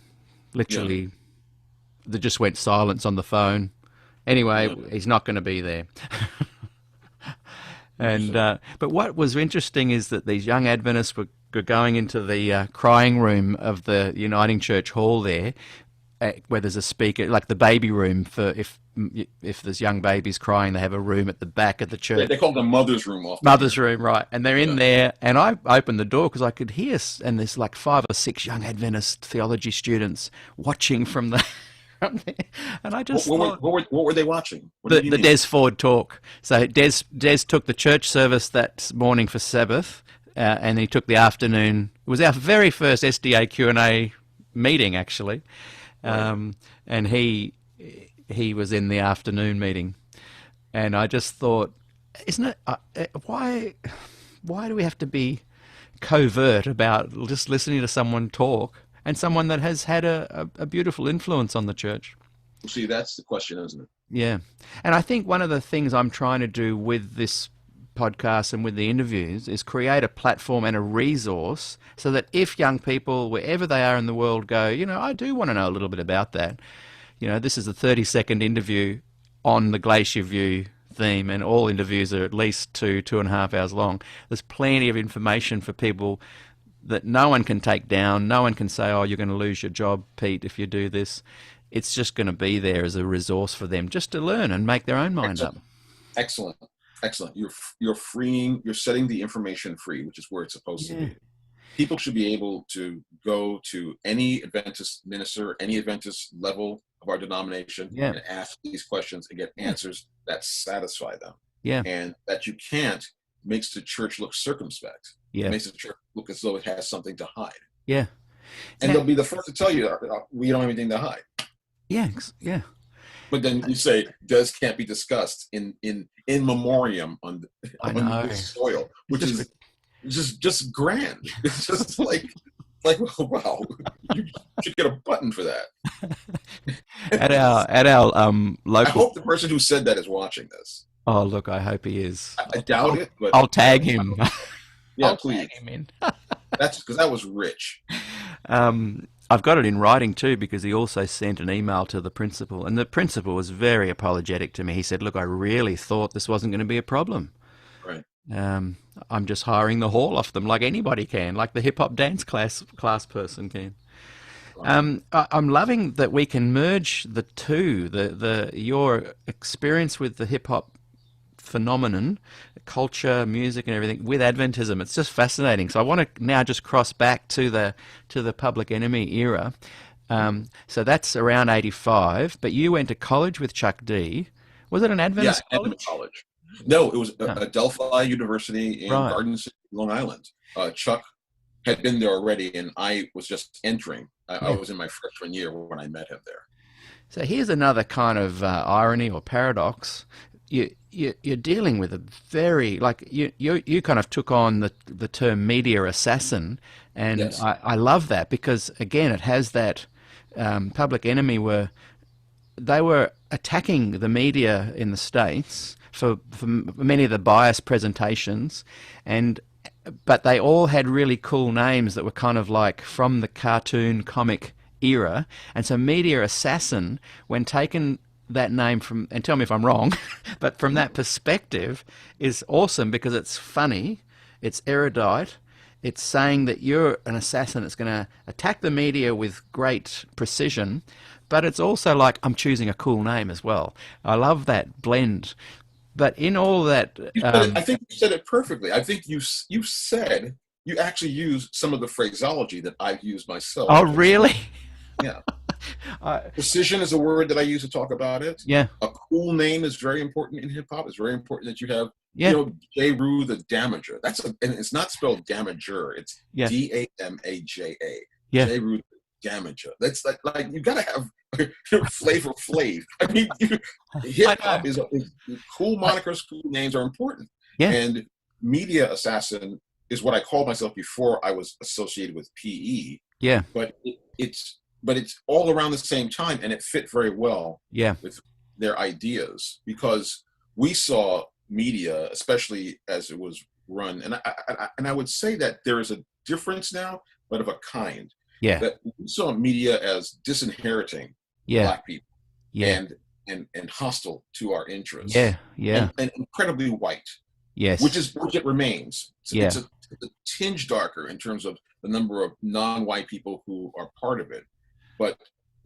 Literally, there just went silence on the phone. Anyway, he's not going to be there. And but what was interesting is that these young Adventists were going into the crying room of the Uniting Church Hall there, where there's a speaker, like the baby room for if there's young babies crying, they have a room at the back of the church. They call it the mother's room. Mother's room, right? And they're in there, and I opened the door because I could hear, and there's like 5 or 6 young Adventist theology students watching from the. And I just what were they watching? The Des Ford talk. So Des took the church service that morning for Sabbath, and he took the afternoon. It was our very first SDAQ&A meeting, actually, and he was in the afternoon meeting, and I just thought, isn't it why do we have to be covert about just listening to someone talk? And someone that has had a beautiful influence on the church. See, that's the question, isn't it? Yeah. And I think one of the things I'm trying to do with this podcast and with the interviews is create a platform and a resource so that if young people, wherever they are in the world, go, I do want to know a little bit about that. This is a 30-second interview on the Glacier View theme, and all interviews are at least 2.5 hours long. There's plenty of information for people that no one can take down. No one can say, "Oh, you're going to lose your job, Pete, if you do this." It's just going to be there as a resource for them just to learn and make their own mind up. Excellent. You're setting the information free, which is where it's supposed to be. People should be able to go to any Adventist minister, any Adventist level of our denomination, and ask these questions and get answers that satisfy them. Yeah. And that you can't makes the church look circumspect. Yeah. It makes the church look as though it has something to hide. Yeah. And they'll be the first to tell you, we don't have anything to hide. Yeah. Yeah. But then you say, Des can't be discussed in memoriam on this soil, which is just grand. It's just like, wow, you should get a button for that. At our local. I hope the person who said that is watching this. Oh, look, I hope he is. I doubt it, but I'll tag him. yeah, I'll please. tag him in. That's because that was rich. I've got it in writing too because he also sent an email to the principal, and the principal was very apologetic to me. He said, "Look, I really thought this wasn't going to be a problem. Right. Um, I'm just hiring the hall off them like anybody can, like the hip hop dance class person can." I'm loving that we can merge the two, the your experience with the hip hop phenomenon, culture, music, and everything with Adventism. It's just fascinating. So I want to now just cross back to the Public Enemy era. So that's around '85. But you went to college with Chuck D. Was it an Yeah, Adventist Edmond college? College. No, it was No. Adelphi University in Right. Garden City, Long Island. Chuck had been there already, and I was just entering. I Yeah. was in my freshman year when I met him there. So here's another kind of irony or paradox. You're dealing with a very like you kind of took on the term media assassin, and Yes. I love that because again it has that Public Enemy they were attacking the media in the States for many of the biased presentations, and but they all had really cool names that were kind of like from the cartoon comic era. And so Media Assassin, when taken that name from, and tell me if I'm wrong, but from that perspective, is awesome because it's funny, it's erudite, it's saying that you're an assassin that's going to attack the media with great precision, but it's also like I'm choosing a cool name as well. I love that blend. But in all that, You said it, I think you said it perfectly. I think you said you actually used some of the phraseology that I've used myself oh to explain. really? Yeah. I Precision is a word that I use to talk about it. yeah, A cool name is very important in hip hop. It's very important that you have, yeah, J. Rue the Damager. And it's not spelled Damager. It's yeah, Damaja. yeah. J. Rue the Damager. That's like you got to have Flavor Flav. I mean, hip I hop know. is cool monikers, cool names are important. Yeah, And Media Assassin is what I called myself before I was associated with PE. yeah, But it's all around the same time, and it fit very well yeah, with their ideas because we saw media, especially as it was run, and I would say that there is a difference now, but of a kind yeah, that we saw media as disinheriting yeah, Black people yeah, and hostile to our interests yeah, yeah. and incredibly white, which Yes. it remains. Yeah, It's a tinge darker in terms of the number of non-white people who are part of it, but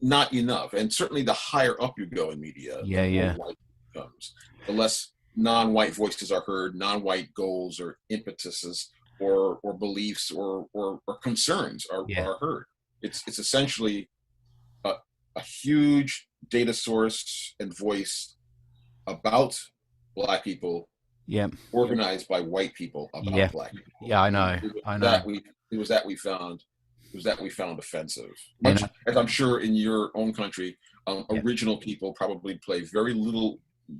not enough. And certainly, the higher up you go in media, the yeah, more yeah, white it becomes. The less non-white voices are heard, non-white goals or impetuses or beliefs or concerns yeah, are heard. It's essentially a, a huge data source and voice about Black people yeah, organized by white people yeah, about Black people. yeah. I know. It was I know. that we it was that we found offensive. And Much as I'm sure in your own country, yeah, original people probably play very little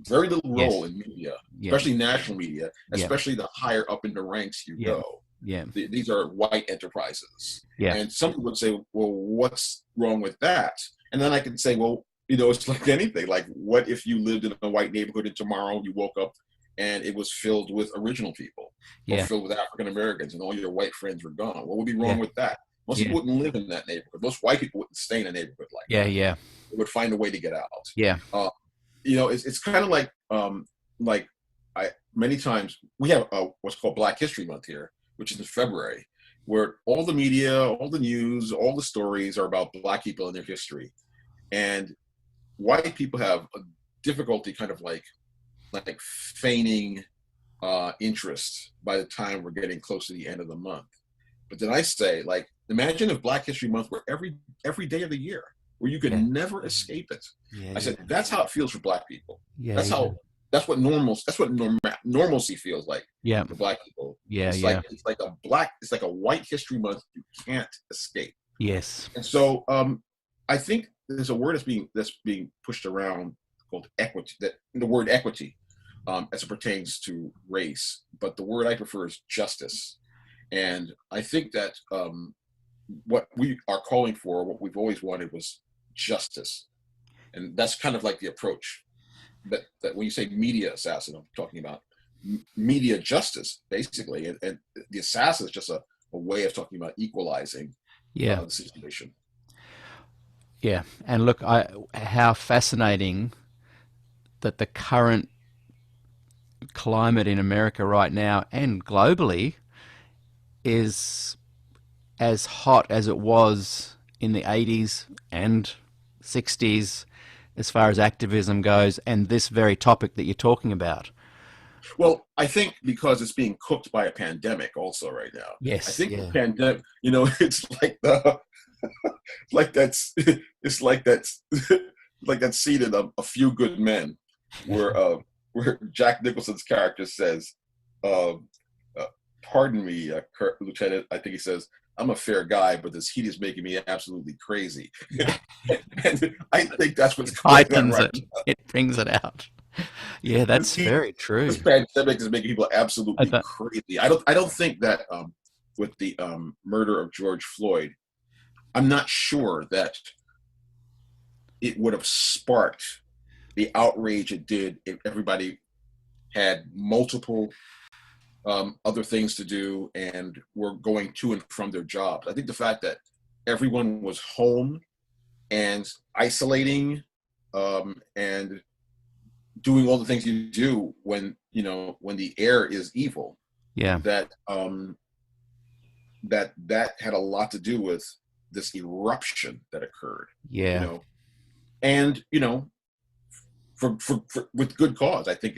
yes, role in media, yeah, especially national media, yeah, especially the higher up in the ranks you yeah, go. yeah, These are white enterprises. yeah, And some people would say, well, what's wrong with that? And then I can say, well, it's like anything. Like, what if you lived in a white neighborhood and tomorrow you woke up and it was filled with original people or yeah, filled with African Americans and all your white friends were gone? What would be wrong yeah, with that? Most yeah, people wouldn't live in that neighborhood. Most white people wouldn't stay in a neighborhood like yeah, that. yeah, They would find a way to get out. yeah, Uh, it's kind of like I many times we have what's called Black History Month here, which is in February, where all the media, all the news, all the stories are about Black people and their history, and white people have a difficulty kind of like feigning interest by the time we're getting close to the end of the month. But then I say, like, imagine if Black History Month were every day of the year, where you could yeah, never escape it. yeah, I said that's how it feels for Black people. yeah, That's yeah, how that's what normalcy feels like yeah, for Black people. yeah, It's yeah, like a White History Month you can't escape. yes, And so I think there's a word that's being pushed around called equity. That the word equity, as it pertains to race, but the word I prefer is justice. And I think that what we are calling for, what we've always wanted, was justice, and that's kind of like the approach. that when you say media assassin, I'm talking about media justice, basically, and the assassin is just a way of talking about equalizing Yeah. the situation. Yeah. And look, how fascinating that the current climate in America right now and globally is as hot as it was in the 80s and 60s as far as activism goes, and this very topic that you're talking about. Well, I think because it's being cooked by a pandemic also right now. I Yes, think the yeah. pandemic, it's like like that's it's like that's like that scene in A Few Good Men where Jack Nicholson's character says, uh, "Pardon me, Lieutenant." I think he says, "I'm a fair guy, but this heat is making me absolutely crazy." And I think that's what's It going on heightens right it. It brings it out. Yeah, that's now. very This true. pandemic is making people I absolutely th- crazy. I don't think that with the murder of George Floyd, I'm not sure that it would have sparked the outrage it did if everybody had multiple other things to do and were going to and from their jobs. I think the fact that everyone was home and isolating and doing all the things you do when the air is evil, yeah, that had a lot to do with this eruption that occurred, yeah, and for with good cause. I think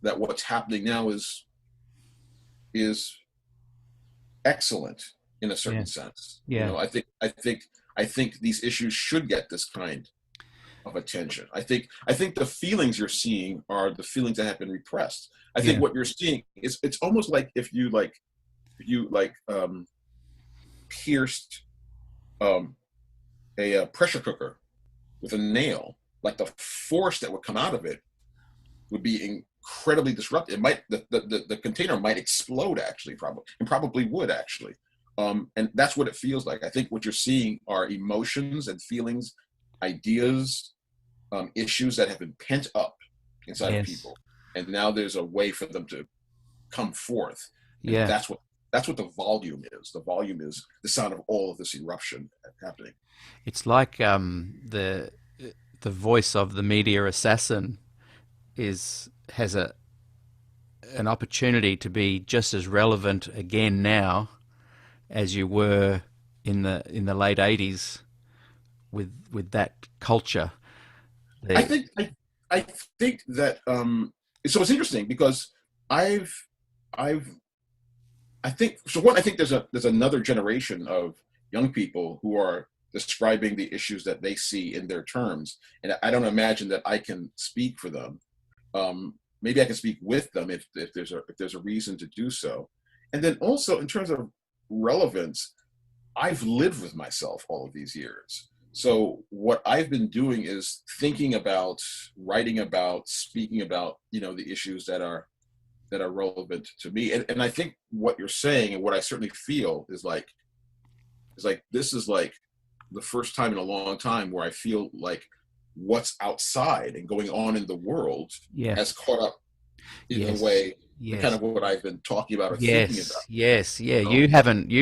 that what's happening now is excellent in a yeah, certain sense. yeah, I think these issues should get this kind of attention. I think the feelings you're seeing are the feelings that have been repressed. I think yeah. what you're seeing is, it's almost like if you pierced a pressure cooker with a nail, like the force that would come out of it would be incredibly disruptive. It might the container might explode, actually, probably would, actually. And that's what it feels like. I think what you're seeing are emotions and feelings, ideas, issues that have been pent up inside of Yes. people, and now there's a way for them to come forth. And Yeah. that's what the volume is. The volume is the sound of all of this eruption happening. It's like the voice of the media assassin has an opportunity to be just as relevant again now as you were in the late 80s with that culture. I The, think I think that so it's interesting because I've I've I think so. One, I think there's another generation of young people who are describing the issues that they see in their terms, and I don't imagine that I can speak for them. Maybe I can speak with them if there's a reason to do so. And then also in terms of relevance, I've lived with myself all of these years. So what I've been doing is thinking about, writing about, speaking about, the issues that are relevant to me. And I think what you're saying and what I certainly feel is like this is like the first time in a long time where I feel like what's outside and going on in the world yeah. has caught up in Yes. a way, kind Yes. of what I've been talking about or thinking Yes. about. Yes. Yeah. So, You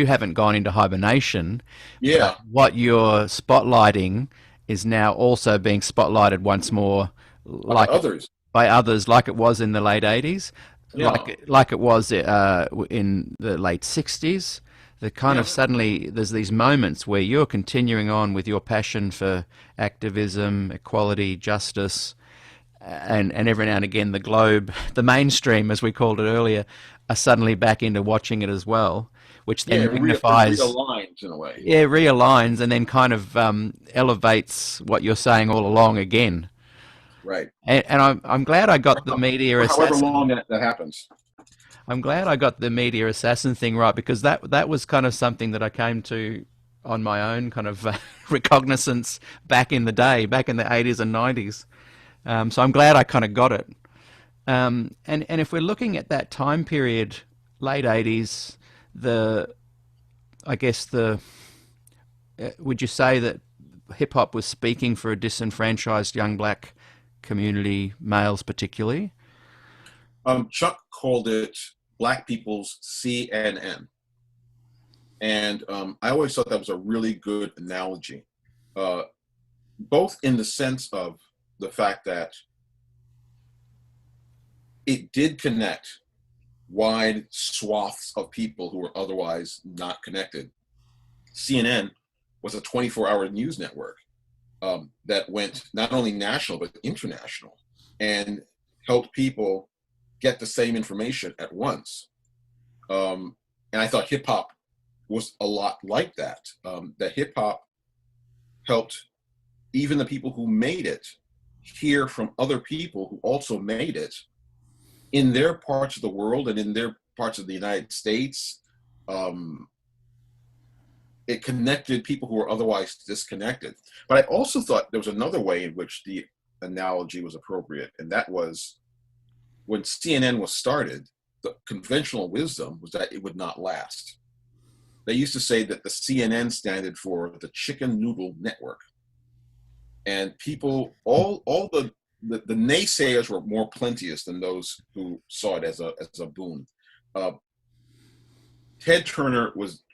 haven't gone into hibernation, but yeah, what you're spotlighting is now also being spotlighted once more, by like others. by others, like it was in the late 80s, Yeah, like it was in the late 60s. The kind yeah, of suddenly there's these moments where you're continuing on with your passion for activism, equality, justice, and every now and again the globe, the mainstream, as we called it earlier, are suddenly back into watching it as well, which yeah. then It magnifies, realigns in a way. yeah, realigns, and then kind of elevates what you're saying all along again. Right. And I'm glad I got the media For however assassin. long that happens. I'm glad I got the media assassin thing right, because that was kind of something that I came to on my own kind of recognizance back in the day, back in the 80s and 90s. So I'm glad I kind of got it. And if we're looking at that time period, late 80s, I guess would you say that hip hop was speaking for a disenfranchised young black community, males particularly? Chuck called it Black People's CNN. And I always thought that was a really good analogy, both in the sense of the fact that it did connect wide swaths of people who were otherwise not connected. CNN was a 24-hour news network that went not only national, but international, and helped people get the same information at once. And I thought hip hop was a lot like that. That hip hop helped even the people who made it hear from other people who also made it in their parts of the world and in their parts of the United States. It connected people who were otherwise disconnected. But I also thought there was another way in which the analogy was appropriate, and that was when CNN was started, the conventional wisdom was that it would not last. They used to say that the CNN stood for the Chicken Noodle Network. And people, all the naysayers were more plenteous than those who saw it as a boon. Ted Turner was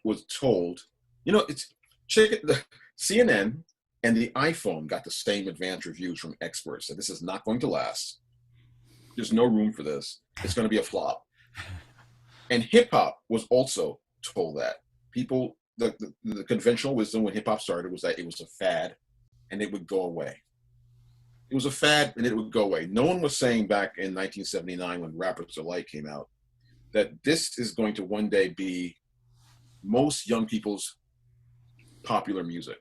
told, it's the CNN and the iPhone got the same advanced reviews from experts. So this is not going to last. There's no room for this. It's going to be a flop. And hip hop was also told that. People, the conventional wisdom when hip hop started was that it was a fad and it would go away. It was a fad and it would go away. No one was saying back in 1979 when Rapper's Delight came out that this is going to one day be most young people's popular music.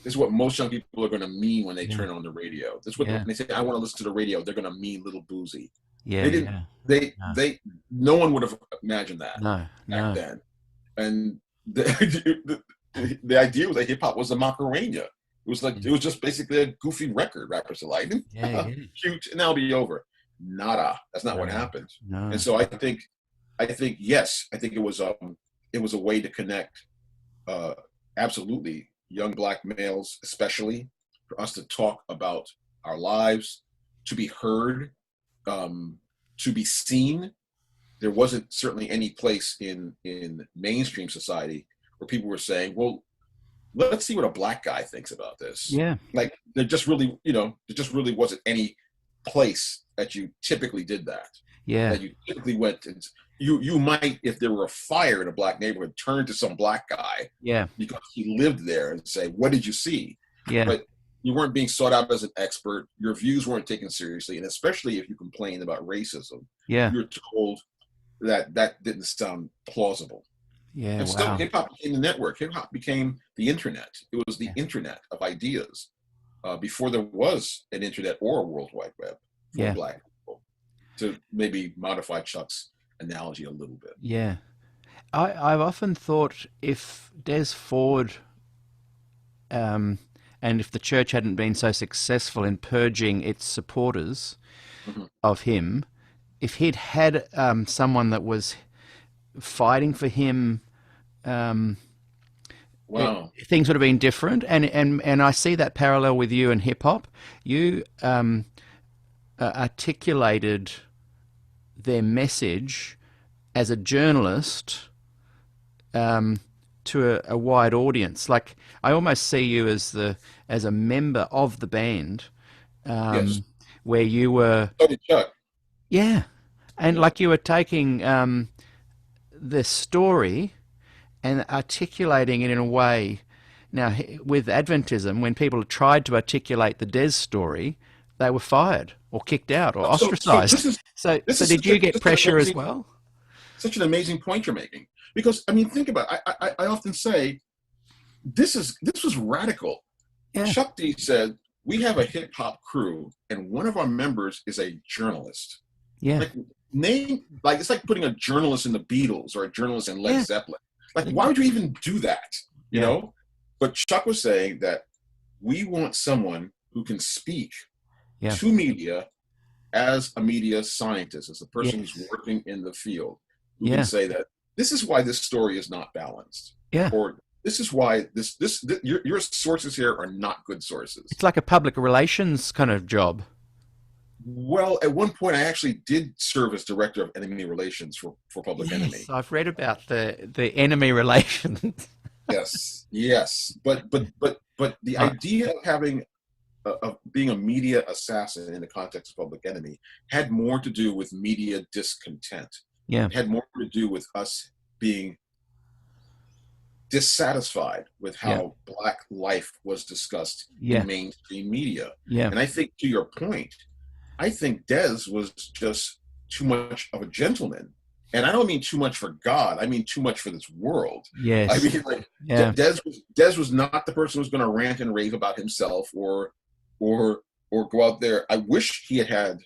This is what most young people are going to mean when they turn on the radio. This is what when they say, I want to listen to the radio, they're going to mean Little Boozy. No one would have imagined that back then. And the idea was that hip hop was a Macarena. It was like, it was just basically a goofy record, Rapper's Delight. Cute, and that'll be over. Nada. That's not what happened. No. And so I think yes, I think it was a way to connect, absolutely, young Black males, especially, for us to talk about our lives, to be heard, to be seen. There wasn't certainly any place in mainstream society where people were saying, well, let's see what a Black guy thinks about this. Yeah. Like there just really wasn't any place that you typically did that. Yeah. That you typically went and you might, if there were a fire in a Black neighborhood, turn to some Black guy. Yeah. Because he lived there and say, what did you see? Yeah. But you weren't being sought out as an expert. Your views weren't taken seriously. And especially if you complained about racism, you're told that didn't sound plausible. Yeah. And so hip hop became the network. Hip hop became the internet. It was the internet of ideas before there was an internet or a World Wide Web for Black people. To maybe modify Chuck's analogy a little bit. Yeah. I've often thought if Des Ford and if the church hadn't been so successful in purging its supporters of him, if he'd had someone that was fighting for him, things would have been different. And I see that parallel with you and hip hop. You articulated their message as a journalist to a wide audience. Like I almost see you as a member of the band, where you were. So did Chuck. Yeah, and like you were taking the story and articulating it in a way. Now, with Adventism, when people tried to articulate the Des story, they were fired or kicked out or ostracized. So did you get pressure as well? Such an amazing point you're making. Because, I mean, think about it. I often say, this was radical. Yeah. Chuck D said, we have a hip hop crew and one of our members is a journalist. Yeah. It's like putting a journalist in the Beatles or a journalist in Led Zeppelin. Like, why would you even do that? You know? But Chuck was saying that we want someone who can speak to media as a media scientist, as a person who's working in the field, who can say that this is why this story is not balanced. Yeah. Or this is why your sources here are not good sources. It's like a public relations kind of job. Well, at one point, I actually did serve as director of enemy relations for Public Enemy. Yes, I've read about the enemy relations. Yes, but the idea of having of being a media assassin in the context of Public Enemy had more to do with media discontent. Yeah, It had more to do with us being dissatisfied with how Black life was discussed in mainstream media. Yeah. And I think, to your point, I think Dez was just too much of a gentleman. And I don't mean too much for God. I mean too much for this world. Yes. I mean, like, Dez was not the person who was going to rant and rave about himself or go out there. I wish he had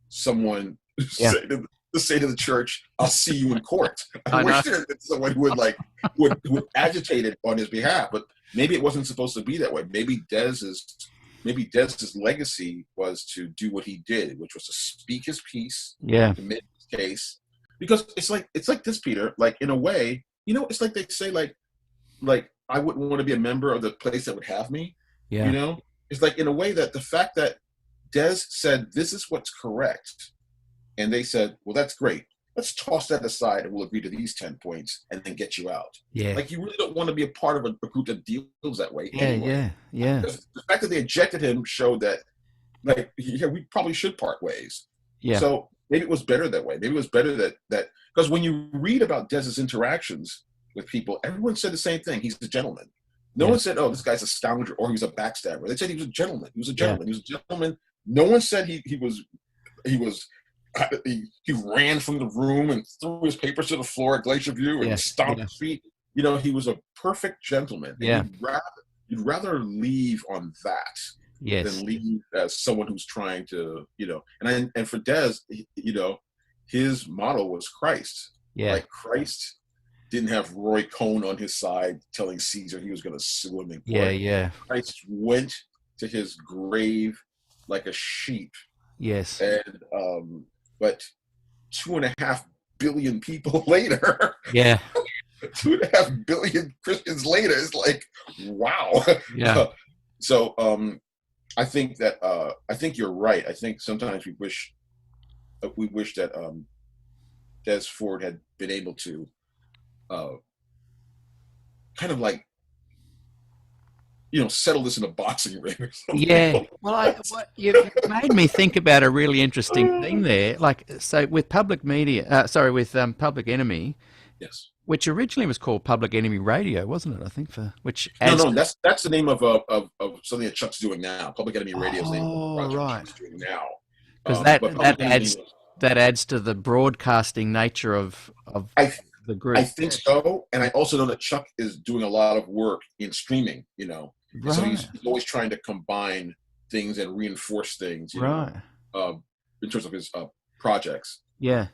someone say to the church, "I'll see you in court." I wish there was someone who would agitate it on his behalf. But maybe it wasn't supposed to be that way. Maybe Dez's legacy was to do what he did, which was to speak his piece, to make his case. Because it's like this, Peter. Like, in a way, it's like they say, like I wouldn't want to be a member of the place that would have me. Yeah. It's like, in a way, that the fact that Dez said this is what's correct, and they said, well, that's great. Let's toss that aside and we'll agree to these 10 points and then get you out. Yeah. Like, you really don't want to be a part of a group that deals that way. Anyway. Yeah. Because the fact that they ejected him showed that, like, we probably should part ways. Yeah. So maybe it was better that way. Maybe it was better that because when you read about Dez's interactions with people, everyone said the same thing. He's a gentleman. No one said, oh, this guy's a scoundrel or he was a backstabber. They said he was a gentleman. He was a gentleman. He was a gentleman. No one said he ran from the room and threw his papers to the floor at Glacier View and stomped his feet. He was a perfect gentleman. Yeah. You'd rather leave on that than leave as someone who's trying to, and for Dez, his model was Christ. Yeah. Like, Christ didn't have Roy Cohn on his side telling Caesar he was going to sue him in court. Yeah. Christ went to his grave like a sheep. Yes. And but 2.5 billion people later. Yeah. 2.5 billion Christians later is like, wow. Yeah. So I think you're right. I think sometimes we wish that Dez Ford had been able to kind of like, settle this in a boxing ring or something. Yeah. Well, you made me think about a really interesting thing there. Like, so with Public Enemy. Yes. Which originally was called Public Enemy Radio, wasn't it? I think that's the name of something that Chuck's doing now. Public Enemy Radio is the name of the project Chuck's doing now. Because that adds to the broadcasting nature of the group. I think so, and I also know that Chuck is doing a lot of work in streaming. Right. So he's always trying to combine things and reinforce things. In terms of his projects. Yeah.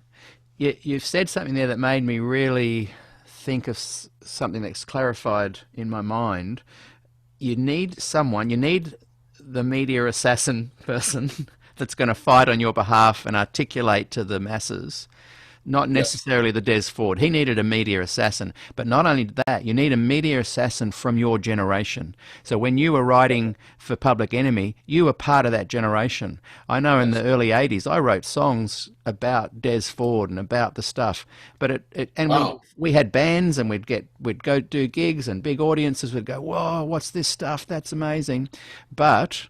You've said something there that made me really think of something that's clarified in my mind. You need the media assassin person that's going to fight on your behalf and articulate to the masses, not necessarily the Dez Ford. He needed a media assassin, but not only that, you need a media assassin from your generation. So when you were writing for Public Enemy, you were part of that generation. I know in the early 80s, I wrote songs about Dez Ford and about the stuff, but we had bands and we'd go do gigs and big audiences would go, whoa, what's this stuff? That's amazing. But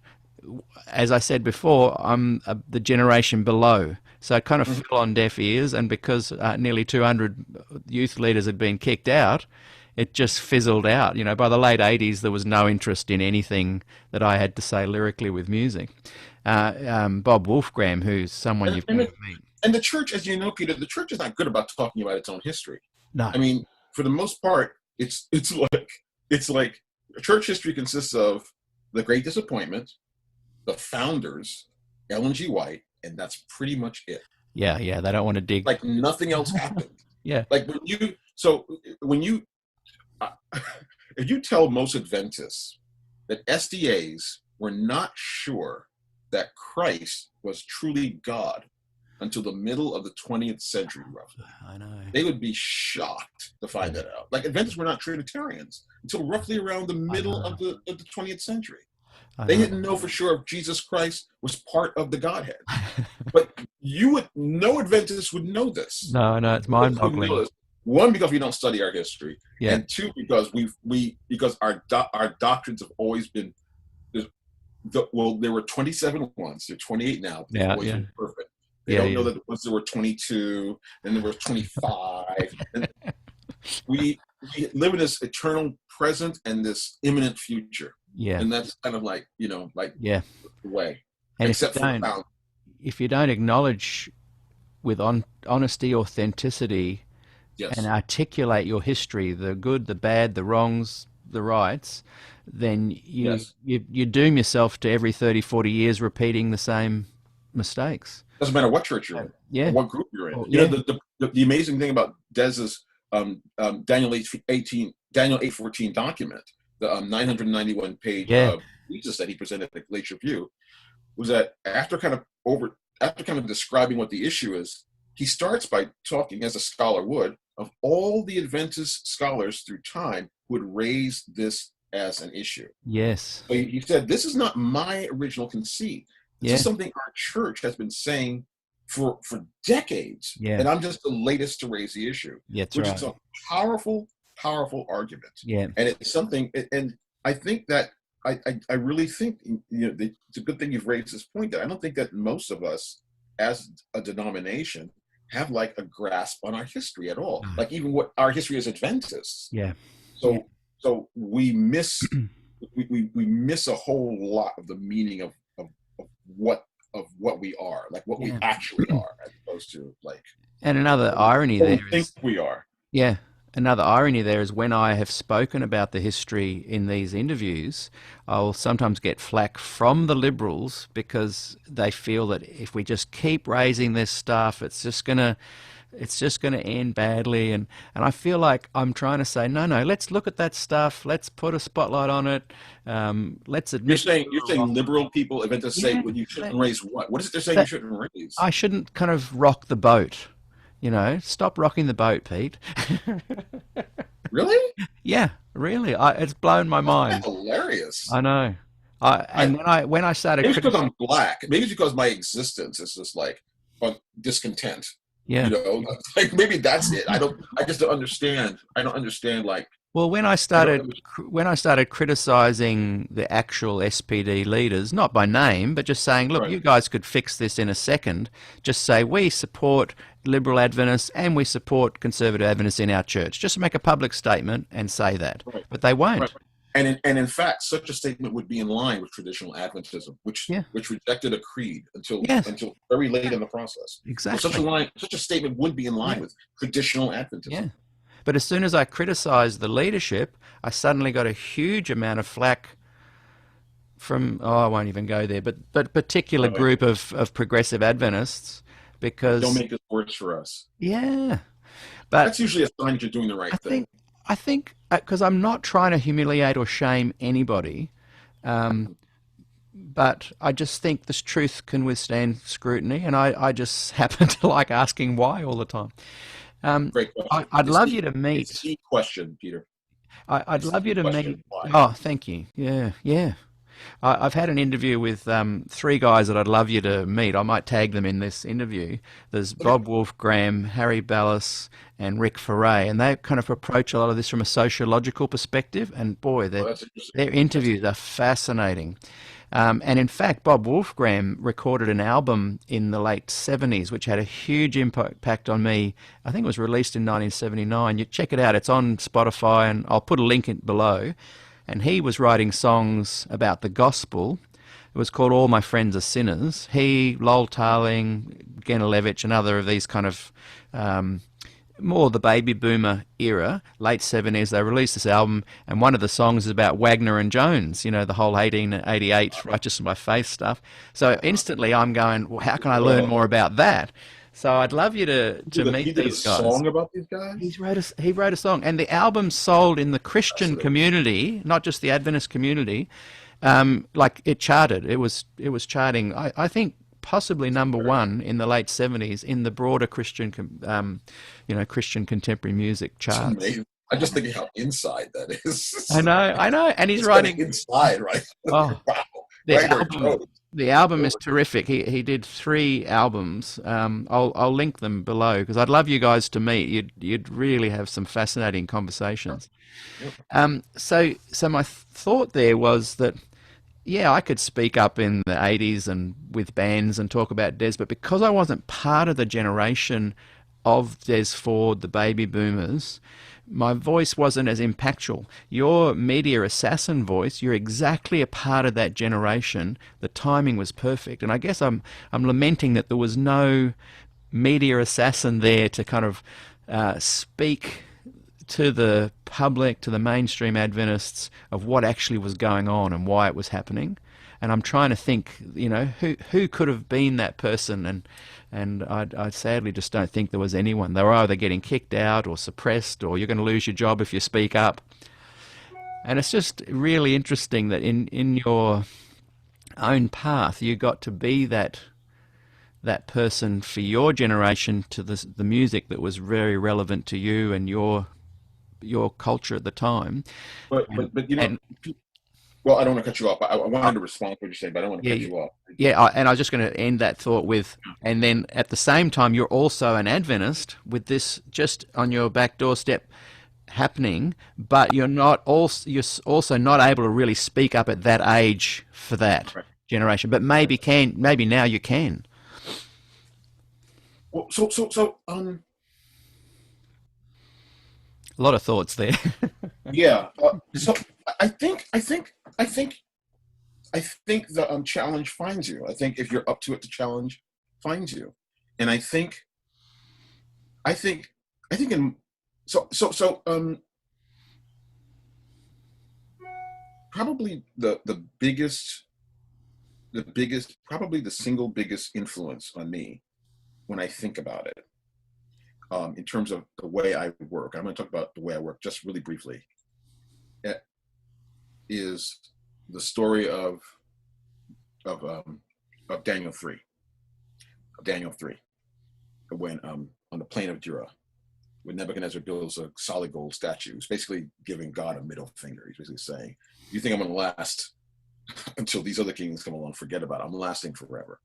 as I said before, I'm the generation below. So it kind of fell on deaf ears, and because nearly 200 youth leaders had been kicked out, it just fizzled out. By the late 80s, there was no interest in anything that I had to say lyrically with music. Bob Wolfgram, who's someone you've met. And the church, as you know, Peter, the church is not good about talking about its own history. No. I mean, for the most part, it's like church history consists of the Great Disappointment, the founders, Ellen G. White, and that's pretty much it. Yeah, they don't want to dig. Like, nothing else happened. Yeah. Like, if you tell most Adventists that SDAs were not sure that Christ was truly God until the middle of the 20th century, roughly. I know. They would be shocked to find that out. Like Adventists were not Trinitarians until roughly around the middle of the 20th century. They didn't know for sure if Jesus Christ was part of the Godhead. But no Adventist would know this. No, it's mind-boggling. One, because we don't study our history, yeah. and two, because because our doctrines have always been there were 27 once, there are 28 now. They've always been perfect. They don't know that once there were 22, then there were 25. And we live in this eternal present and this imminent future. Yeah. And that's kind of like, the way. And except if you don't acknowledge with honesty, authenticity, and articulate your history, the good, the bad, the wrongs, the rights, then you doom yourself to every 30, 40 years repeating the same mistakes. Doesn't matter what church you're in, or what group you're in. The amazing thing about Dez's Daniel 8:14 document, the 991-page thesis that he presented at the Glacier View, was that after kind of describing what the issue is, he starts by talking, as a scholar would, of all the Adventist scholars through time who would raise this as an issue. Yes. So he said, this is not my original conceit. This is something our church has been saying for decades. Yeah. And I'm just the latest to raise the issue. Yeah, which is a powerful, powerful argument. Yeah. And it's something, and I think that, I really think, it's a good thing you've raised this point, that I don't think that most of us as a denomination have like a grasp on our history at all. Like even what our history as Adventists. Yeah. So we miss we miss a whole lot of the meaning of what we are, like what we actually are, as opposed to like. And another irony there is we are. Yeah. Another irony there is when I have spoken about the history in these interviews, I'll sometimes get flack from the Liberals because they feel that if we just keep raising this stuff, it's just gonna end badly. And I feel like I'm trying to say, no, let's look at that stuff. Let's put a spotlight on it. Let's admit. You're saying liberal people, Adventists say you shouldn't raise what? What is it they're saying you shouldn't raise? I shouldn't kind of rock the boat. Stop rocking the boat, Pete. Really? Yeah, really. It's blown my mind. That's hilarious. I know. When I started, maybe it's because I'm black. Maybe it's because my existence is just like discontent. Yeah. Like maybe that's it. I just don't understand. I don't understand like. Well, when I started criticizing the actual SPD leaders, not by name, but just saying, look, you guys could fix this in a second. Just say we support liberal Adventists and we support conservative Adventists in our church. Just make a public statement and say that, but they won't. Right. And in fact, such a statement would be in line with traditional Adventism, which rejected a creed until very late in the process. Exactly. So such a statement would be in line with traditional Adventism. Yeah. But as soon as I criticized the leadership, I suddenly got a huge amount of flack from, I won't even go there, but particular group of progressive Adventists because... Don't make this worse for us. Yeah. But that's usually a sign that you're doing the right thing. I think, because I'm not trying to humiliate or shame anybody, but I just think this truth can withstand scrutiny, and I just happen to like asking why all the time. Great question. I'd love you to meet. It's a question, Peter. I'd love you to meet. Oh, thank you. Yeah. I've had an interview with 3 guys that I'd love you to meet. I might tag them in this interview. There's Bob Wolfgram, Harry Ballas, and Rick Ferre, and they kind of approach a lot of this from a sociological perspective. And boy, their interviews are fascinating. And in fact, Bob Wolfgram recorded an album in the late 70s, which had a huge impact on me. I think it was released in 1979. You check it out. It's on Spotify, and I'll put a link in below. And he was writing songs about the gospel. It was called All My Friends Are Sinners. He, Lol Tarling, Genelevich, and other of these kind of more the baby boomer era, late 70s, they released this album, and one of the songs is about Wagner and Jones, the whole 1888 Righteousness by Faith stuff. So instantly I'm going, well, how can I learn more about that? So I'd love you to meet these guys. He did a song about these guys? He wrote a song, and the album sold in the Christian community, not just the Adventist community. Like it charted. It was charting. I think possibly #1 in the late 70s in the broader Christian, Christian contemporary music It's charts. amazing. I'm just thinking how inside that is. I know, and he's It's writing. kind of inside, right? Oh, Wow. the Right there, album, the album is terrific. He did 3 albums. I'll link them below because I'd love you guys to meet. You'd really have some fascinating conversations. Yep. So my thought there was that, yeah, I could speak up in the 80s and with bands and talk about Des, but because I wasn't part of the generation of Des Ford, the baby boomers, my voice wasn't as impactful. Your media assassin voice, you're exactly a part of that generation. The timing was perfect. And I guess I'm lamenting that there was no media assassin there to kind of speak to the public, to the mainstream Adventists, of what actually was going on and why it was happening. And I'm trying to think, who could have been that person, and I sadly just don't think there was anyone. They were either getting kicked out or suppressed, or you're going to lose your job if you speak up. And it's just really interesting that in your own path, you got to be that person for your generation, to the music that was very relevant to you and your culture at the time. But well, I don't want to cut you off. I wanted to respond to what you're saying, but I don't want to cut you off. Yeah, and I was just going to end that thought with, and then at the same time, you're also an Adventist with this just on your back doorstep happening, but you're also not able to really speak up at that age for that generation. But maybe now you can. Well, a lot of thoughts there. Yeah. So I think the challenge finds you. I think if you're up to it, the challenge finds you. And I think probably the biggest, probably the single biggest influence on me when I think about it, in terms of the way I work. I'm going to talk about the way I work just really briefly. It is the story of Daniel 3. When on the plain of Dura, when Nebuchadnezzar builds a solid gold statue, he's basically giving God a middle finger. He's basically saying, "You think I'm going to last until these other kings come along? Forget about it. I'm lasting forever."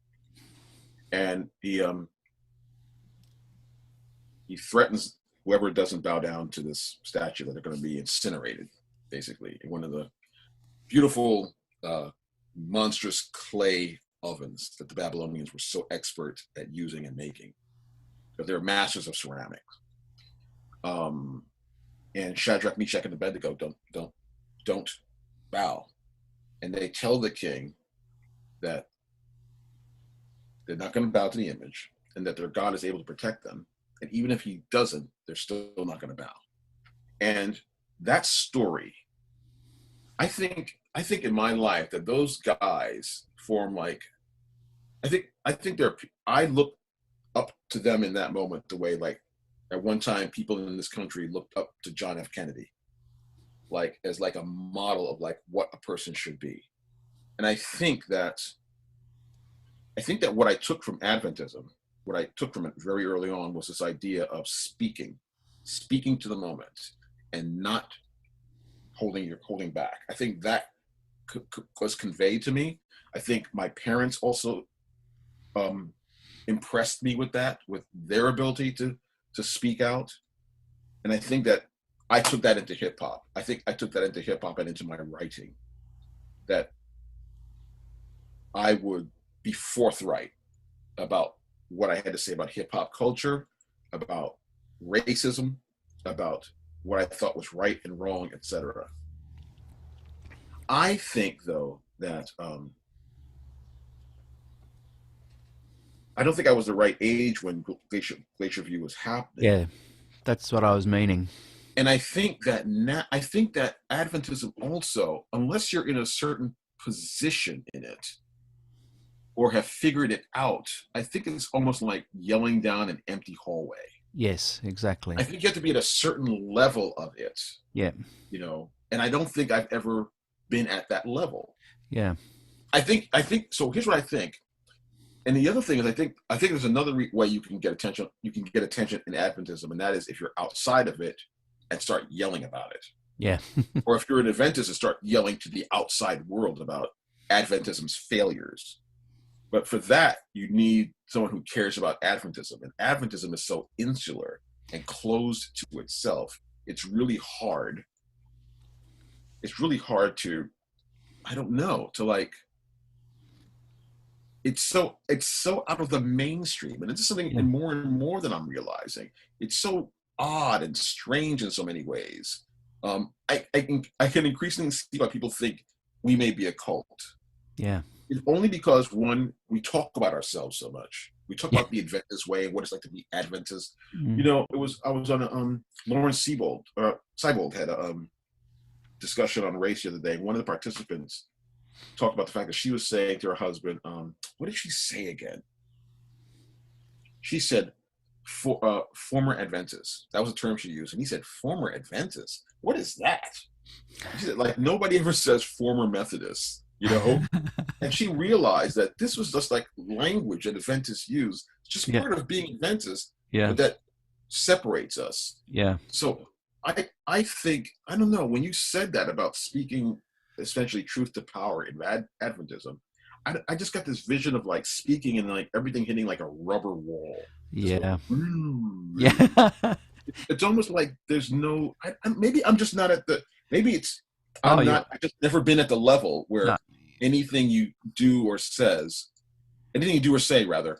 And he threatens whoever doesn't bow down to this statue that they're going to be incinerated, basically, in one of the beautiful, monstrous clay ovens that the Babylonians were so expert at using and making. Because they're masters of ceramics. And Shadrach, Meshach, and Abednego don't bow. And they tell the king that they're not going to bow to the image, and that their God is able to protect them. And even if he doesn't, they're still not going to bow. And that story, I think in my life that those guys form like, I look up to them in that moment the way, like, at one time people in this country looked up to John F. Kennedy, like as like a model of like what a person should be. And I think that what I took from Adventism, what I took from it very early on, was this idea of speaking to the moment and not holding back. I think that was conveyed to me. I think my parents also impressed me with that, with their ability to speak out. And I think that I took that into hip hop. I think I took that into hip hop and into my writing, that I would be forthright about what I had to say about hip hop culture, about racism, about what I thought was right and wrong, etc. I think, though, that I don't think I was the right age when Glacier View was happening. Yeah, that's what I was meaning. And I think that Adventism also, unless you're in a certain position in it or have figured it out, I think it's almost like yelling down an empty hallway. Yes, exactly. I think you have to be at a certain level of it. Yeah. And I don't think I've ever been at that level. Yeah. I think so. Here's what I think. And the other thing is, I think there's another way you can get attention. You can get attention in Adventism, and that is if you're outside of it and start yelling about it, Yeah. or if you're an Adventist and start yelling to the outside world about Adventism's failures. But for that, you need someone who cares about Adventism, and Adventism is so insular and closed to itself. It's really hard. It's really hard to, I don't know, to like. It's so out of the mainstream, and it's something Yeah. more and more that I'm realizing. It's so odd and strange in so many ways. I can increasingly see why people think we may be a cult. Yeah. It's only because, one, we talk about ourselves so much. We talk Yeah. about the Adventist way and what it's like to be Adventist. Mm. You know, I was on a Lauren Seibold had a discussion on race the other day. One of the participants talked about the fact that she was saying to her husband, what did she say again? She said, former Adventist. That was a term she used. And he said, former Adventist? What is that? She said, like, nobody ever says former Methodist, you know? And she realized that this was just like language that Adventists use. It's just Yeah. part of being Adventist, Yeah. but that separates us. Yeah. So I think, I don't know, when you said that about speaking essentially truth to power in Adventism, I just got this vision of like speaking and like everything hitting like a rubber wall. Yeah. Like, Yeah. it's almost like there's no, maybe I'm just not at the, maybe it's, Oh, I've just never been at the level where No. anything you do or say rather,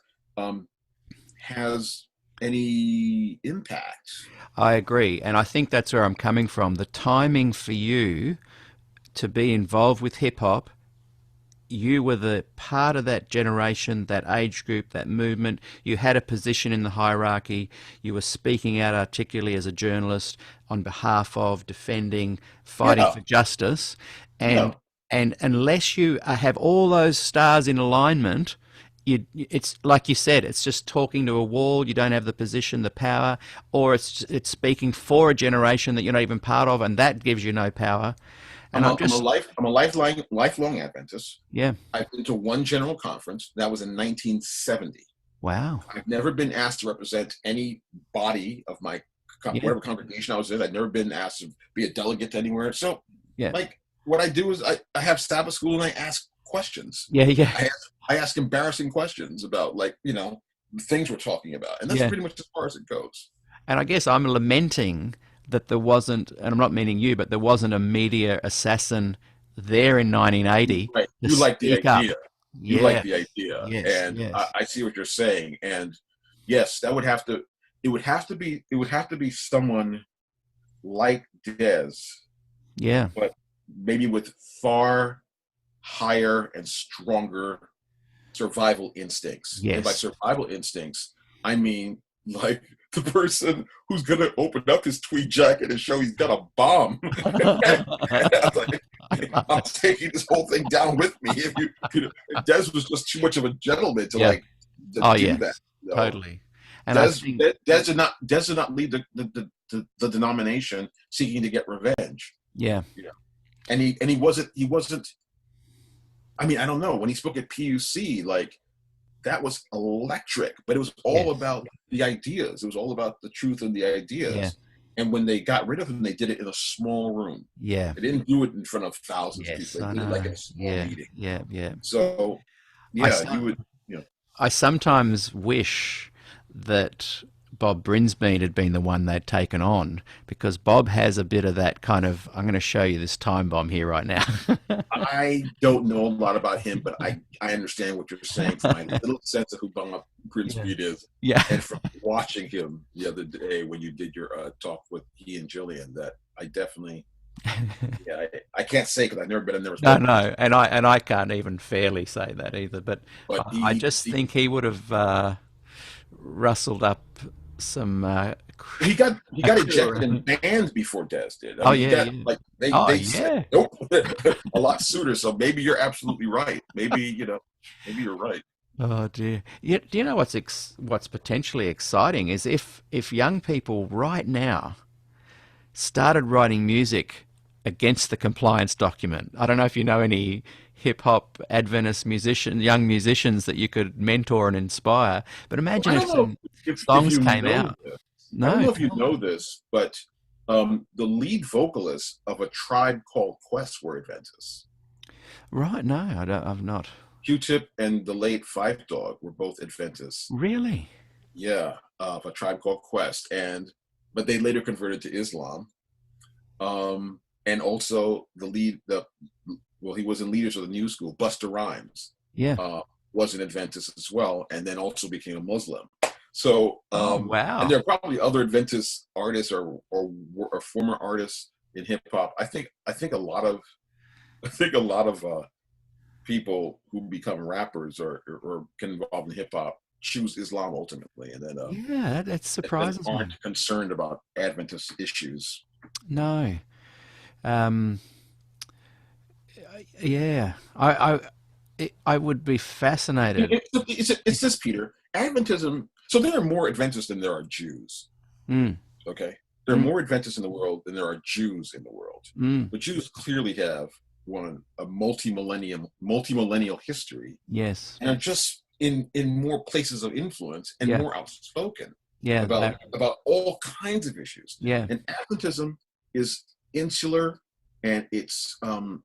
has any impact. I agree. And I think that's where I'm coming from. The timing for you to be involved with hip hop, you were the part of that generation, that age group, that movement. You had a position in the hierarchy. You were speaking out articulately as a journalist on behalf of defending, fighting Yeah. for justice. And Yeah. and unless you have all those stars in alignment, it's like you said, it's just talking to a wall. You don't have the position, the power, or it's speaking for a generation that you're not even part of, and that gives you no power. And I'm a lifelong Adventist. Yeah. I've been to one general conference. That was in 1970. Wow. I've never been asked to represent any body of my whatever congregation I was in. I've never been asked to be a delegate to anywhere. So, Yeah. like, what I do is I have Sabbath school and I ask questions. Yeah. Yeah. I ask embarrassing questions about, like, you know, the things we're talking about, and that's Yeah. pretty much as far as it goes. And I guess I'm lamenting that there wasn't, and I'm not meaning you, but there wasn't a media assassin there in 1980. Right. to You like the speak up. idea. You Yeah. like the idea, Yes, and yes. I see what you're saying. And yes, it would have to be someone like Des, Yeah. but maybe with far higher and stronger survival instincts. And by Yes. survival instincts, I mean like the person who's gonna open up his tweed jacket and show he's got a bomb. I'm taking this whole thing down with me. If Des was just too much of a gentleman to Yeah. to Oh, do yes. that. You know? Totally. And I think, Des did not lead the denomination seeking to get revenge. yeah. And he wasn't. I mean, I don't know, when he spoke at PUC, like, that was electric, but it was all Yes. about the ideas. It was all about the truth and the ideas. Yeah. And when they got rid of him, they did it in a small room. Yeah. They didn't do it in front of thousands of Yes. people. I They did it like know. in a small Yeah. meeting. Yeah. Yeah. So, I yeah, saw- you would. I sometimes wish that Bob Brinsmead had been the one they'd taken on, because Bob has a bit of that kind of, I'm going to show you this time bomb here right now. I don't know a lot about him, but I understand what you're saying from my little sense of who Bob Brinsmead is. Yeah. And from watching him the other day when you did your talk with he and Jillian, that I definitely, I can't say because I've never No, spoken. no, and I can't even fairly say that either. But But I just think he would have rustled up some. he got ejected and banned before Des did. Oh, He yeah, got, yeah. like they Oh, said nope a lot sooner. So maybe you're absolutely right. Maybe maybe you're right. Oh dear. Yeah, do you know what's potentially exciting is if young people right now started writing music against the compliance document. I don't know if you know any hip hop Adventist young musicians that you could mentor and inspire. But I imagine if don't know some if songs you came know out. this. I don't No, know if you know this, but the lead vocalists of A Tribe Called Quest were Adventists. right? No, I've not. Q-Tip and the late Five Dog were both Adventists. Really? Yeah, of A Tribe Called Quest, but they later converted to Islam. And also he was in Leaders of the New School. Busta Rhymes Yeah. was an Adventist as well, and then also became a Muslim. So, Oh, and wow. there are probably other Adventist artists or former artists in hip hop. I think a lot of people who become rappers or get involved in hip hop choose Islam ultimately, and then Yeah, that and surprises me. aren't concerned about Adventist issues. No. Um, yeah, I would be fascinated. It's this, Peter. Adventism. So there are more Adventists than there are Jews. Mm, Okay, there are mm, more Adventists in the world than there are Jews in the world. mm, The Jews clearly have a multi-millennial history, yes. and are just in more places of influence and Yeah. more outspoken Yeah. about all kinds of issues. Yeah. And Adventism is insular, and it's I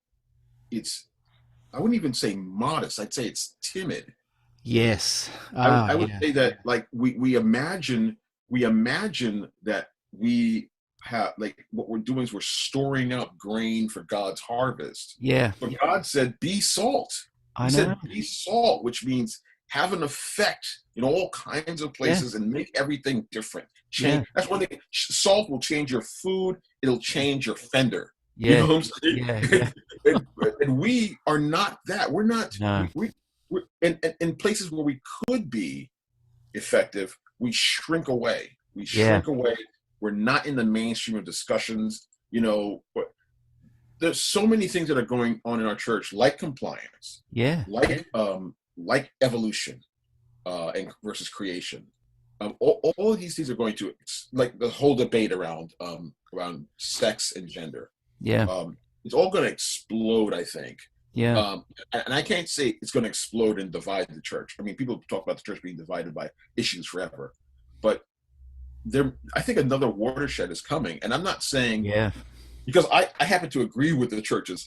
wouldn't even say modest. I'd say it's timid. Yes. I would Yeah. say that, like, we imagine that we have, like, what we're doing is we're storing up grain for God's harvest. Yeah. But God said, "Be salt." I He know. said, "Be salt," which means have an effect in all kinds of Yeah. places and make everything different. Yeah. That's one thing. Salt will change your food. It'll change your fender. You Yeah. know what I'm saying? Yeah. Yeah. And we are not that. We're not. No. We're in places where we could be effective. We shrink away. We Yeah. shrink away. We're not in the mainstream of discussions. There's so many things that are going on in our church, like compliance, Yeah. like evolution, and versus creation. All of these things are going to, like, the whole debate around sex and gender. Yeah. It's all going to explode, I think. Yeah. And I can't say it's going to explode and divide the church. I mean, people talk about the church being divided by issues forever, but I think another watershed is coming. And I'm not saying, Yeah. because I happen to agree with the church's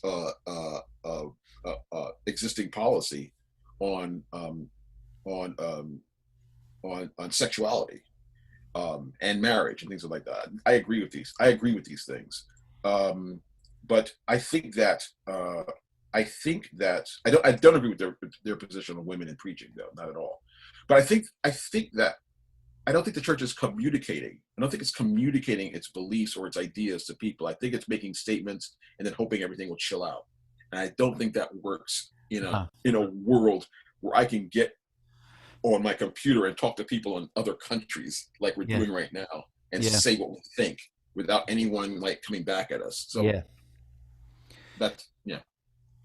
existing policy on sexuality and marriage and things like that. I agree with these things. But I think that I don't agree with their position on women in preaching, though, not at all. But I think that I don't think the church is communicating. I don't think it's communicating its beliefs or its ideas to people. I think it's making statements and then hoping everything will chill out. And I don't think that works in a world where I can get on my computer and talk to people in other countries like we're doing right now and say what we think without anyone, like, coming back at us. So that's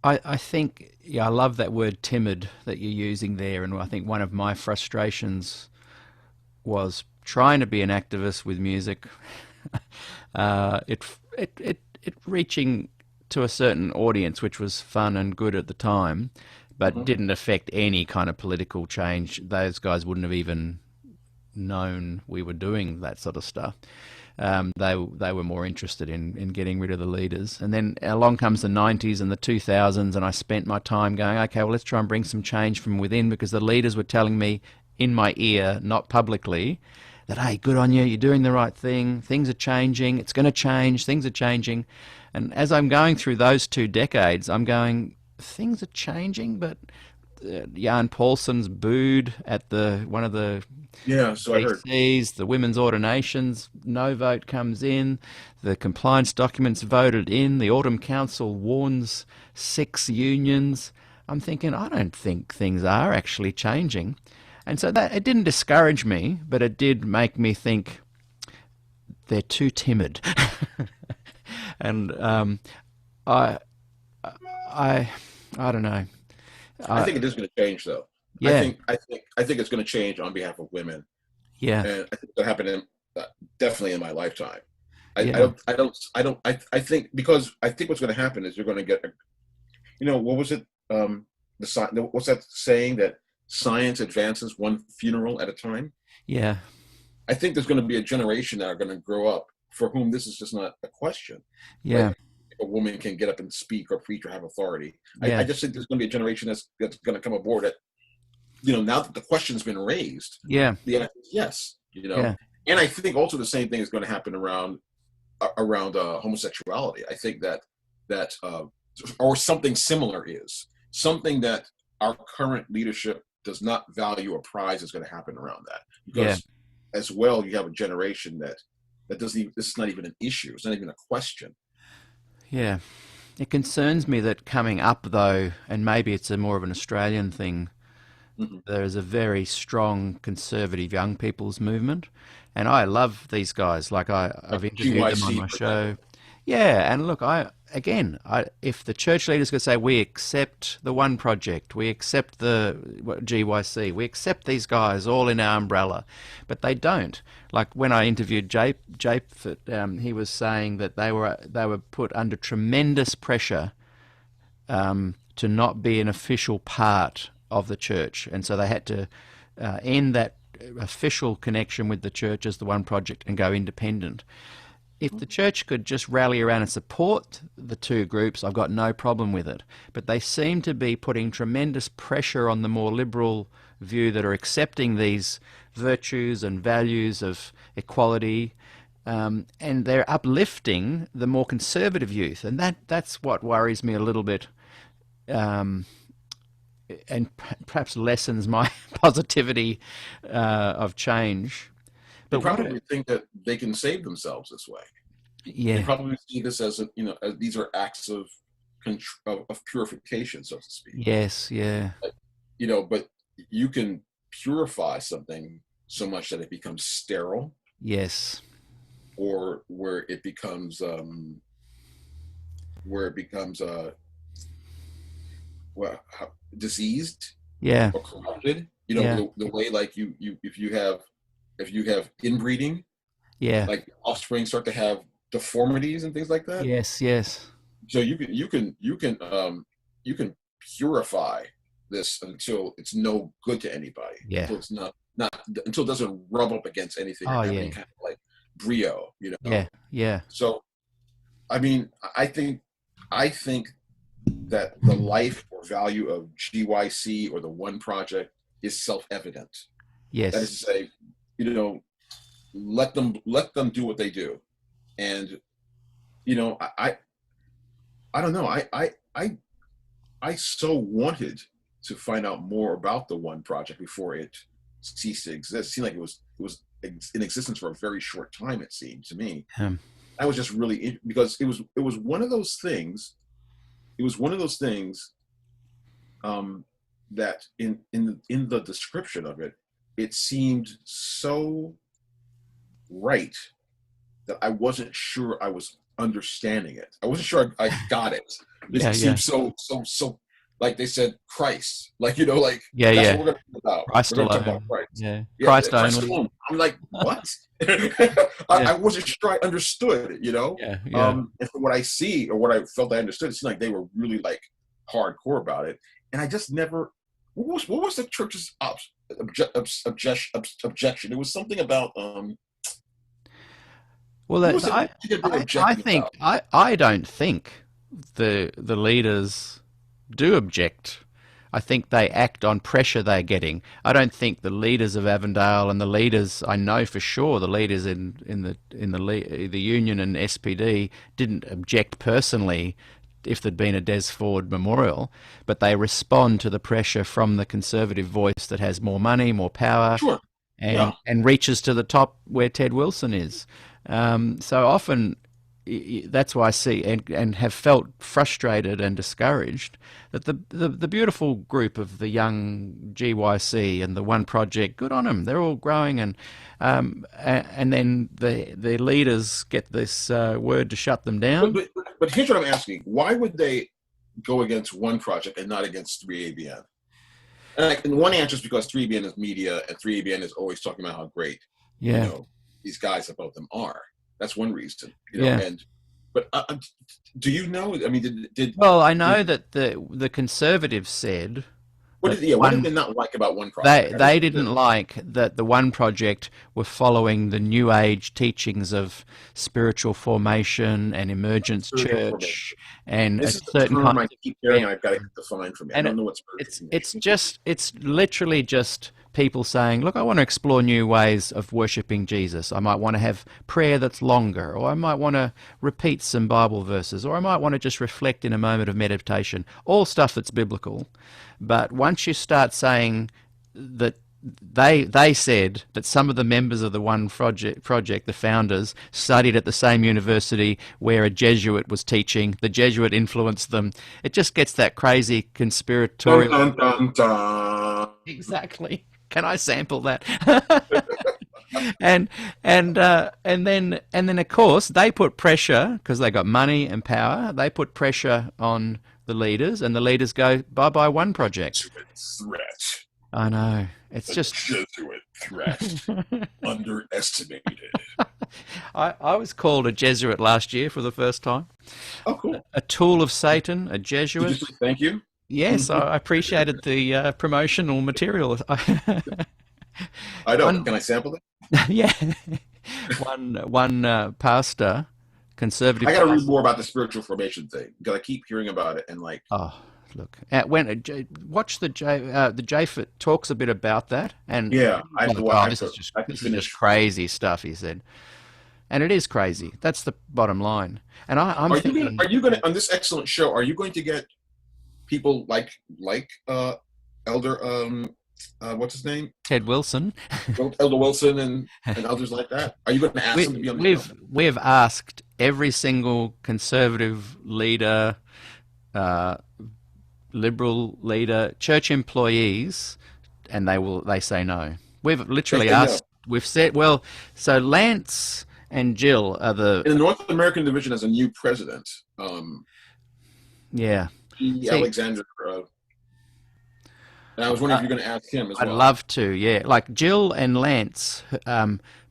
I think, I love that word timid that you're using there. And I think one of my frustrations was trying to be an activist with music. It reaching to a certain audience, which was fun and good at the time, but didn't affect any kind of political change. Those guys wouldn't have even known we were doing that sort of stuff. They were more interested in getting rid of the leaders. And then along comes the 90s and the 2000s, and I spent my time going, okay, well, let's try and bring some change from within, because the leaders were telling me in my ear, not publicly, that, hey, good on you, you're doing the right thing, things are changing, it's going to change, things are changing. And as I'm going through those 2 decades, I'm going, things are changing, but Jan Paulson's booed at one of the so I heard. PCs, the women's ordinations, no vote comes in, the compliance documents voted in, the Autumn Council warns 6 unions. I'm thinking, I don't think things are actually changing. And so that, it didn't discourage me, but it did make me think they're too timid. And I don't know. I think it is going to change, though. Yeah. I think it's going to change on behalf of women. Yeah. And I think that happened definitely in my lifetime. I think because I think what's going to happen is you're going to get, what was it? what's that saying, that science advances one funeral at a time? Yeah. I think there's going to be a generation that are going to grow up for whom this is just not a question. Yeah. Like, a woman can get up and speak or preach or have authority. Yeah. I just think there's going to be a generation that's going to come aboard that, now that the question's been raised, Yeah. the answer is yes, Yeah. And I think also the same thing is going to happen around homosexuality. I think that or something similar is something that our current leadership does not value or prize is going to happen around that, because as well, you have a generation that doesn't even, this is not even an issue. It's not even a question. Yeah. It concerns me that coming up, though, and maybe it's a more of an Australian thing, there is a very strong conservative young people's movement. And I love these guys. Like I've interviewed them on my show. Yeah, and look, if the church leaders could say, we accept the One Project, we accept the GYC, we accept these guys all in our umbrella, but they don't. Like when I interviewed Jape, he was saying that they were put under tremendous pressure to not be an official part of the church, and so they had to end that official connection with the church as the One Project and go independent. If the church could just rally around and support the two groups, I've got no problem with it. But they seem to be putting tremendous pressure on the more liberal view that are accepting these virtues and values of equality, and they're uplifting the more conservative youth. And that's what worries me a little bit, and perhaps lessens my positivity of change. They probably think that they can save themselves this way. Yeah. They probably see this as as these are acts of purification, so to speak. Yes, yeah. But you can purify something so much that it becomes sterile. Yes. Or where it becomes diseased. Yeah. Or corrupted. The way, like if you have inbreeding, like offspring start to have deformities and things like that. Yes. So you can purify this until it's no good to anybody. Yeah. Until it's not until it doesn't rub up against anything or have any kind of like brio. Yeah. So, I mean, I think that the life or value of GYC or the One Project is self-evident. Yes. That is to say, let them do what they do. And I don't know, I so wanted to find out more about the One Project before it ceased to exist. It seemed like it was in existence for a very short time, it seemed to me. I was just really because it was one of those things. It was one of those things that in the description of it, it seemed so right that I wasn't sure I was understanding it. I wasn't sure I got it. It seemed so like they said Christ, that's what we're gonna talk about. Christ we're gonna alone. Talk about Christ. Yeah. Christ only. alone. I'm like, what? I wasn't sure I understood, And from what I see or what I felt I understood, it seemed like they were really like hardcore about it. And I just never. What was the church's objection? It was something about. Well, I don't think the leaders do object. I think they act on pressure they're getting. I don't think the leaders of Avondale and the leaders, I know for sure, the leaders in the union and SPD didn't object personally if there'd been a Des Ford memorial, but they respond to the pressure from the conservative voice that has more money, more power, and reaches to the top where Ted Wilson is. So often, that's why I see and have felt frustrated and discouraged that the beautiful group of the young GYC and the One Project, good on them, they're all growing, and then the leaders get this word to shut them down. But here's what I'm asking: why would they go against One Project and not against 3ABN? And one answer is because 3ABN is media, and 3ABN is always talking about how great these guys above them are. That's one reason, But do you know? I mean, did Well, I know that the conservatives said what that did what did they not like about one they project? they didn't like that the One Project were following the New Age teachings of spiritual formation and emergence Spiritual formation. church and a This is the certain term kind I of keep hearing. I've got to define for me. I and don't know what spiritual it's formation. just it's literally just people saying, look, I want to explore new ways of worshiping Jesus. I might want to have prayer that's longer, or I might want to repeat some Bible verses, or I might want to just reflect in a moment of meditation. All stuff that's biblical. But once you start saying that they said that some of the members of the One project, the founders, studied at the same university where a Jesuit was teaching. The Jesuit influenced them. It just gets that crazy conspiratorial. Dun, dun, dun, dun. Exactly. Can I sample that? and then of course they put pressure because they got money and power. They put pressure on the leaders, and the leaders go, bye bye One Project. Threat. I know. It's The just Jesuit threat underestimated. I was called a Jesuit last year for the first time. Oh, cool. A tool of Satan, a Did you Jesuit. say thank you? Yes, I appreciated the promotional material. I don't. One- Can I sample it? Yeah, one pastor, conservative. I got to read pastor. more about the spiritual formation thing because I keep hearing about it and like. Oh, look! Watch the Japheth talks a bit about that, and Yeah, I have to like, watch. oh, I have to this is finish. just crazy stuff. He said, and it is crazy. That's the bottom line. And I'm thinking, Are you gonna on this excellent show? Are you going to get people like Elder what's his name? Ted Wilson. Elder Wilson and others like that? Are you going to ask them to be on the show? We've asked every single conservative leader, liberal leader, church employees, and they say no. We've literally They say no. asked. We've said, well, so Lance and Jill are And the North American division has a new president, yeah. Alexander. And I was wondering if you're going to ask him as I'd well. love to, yeah. Like Jill and Lance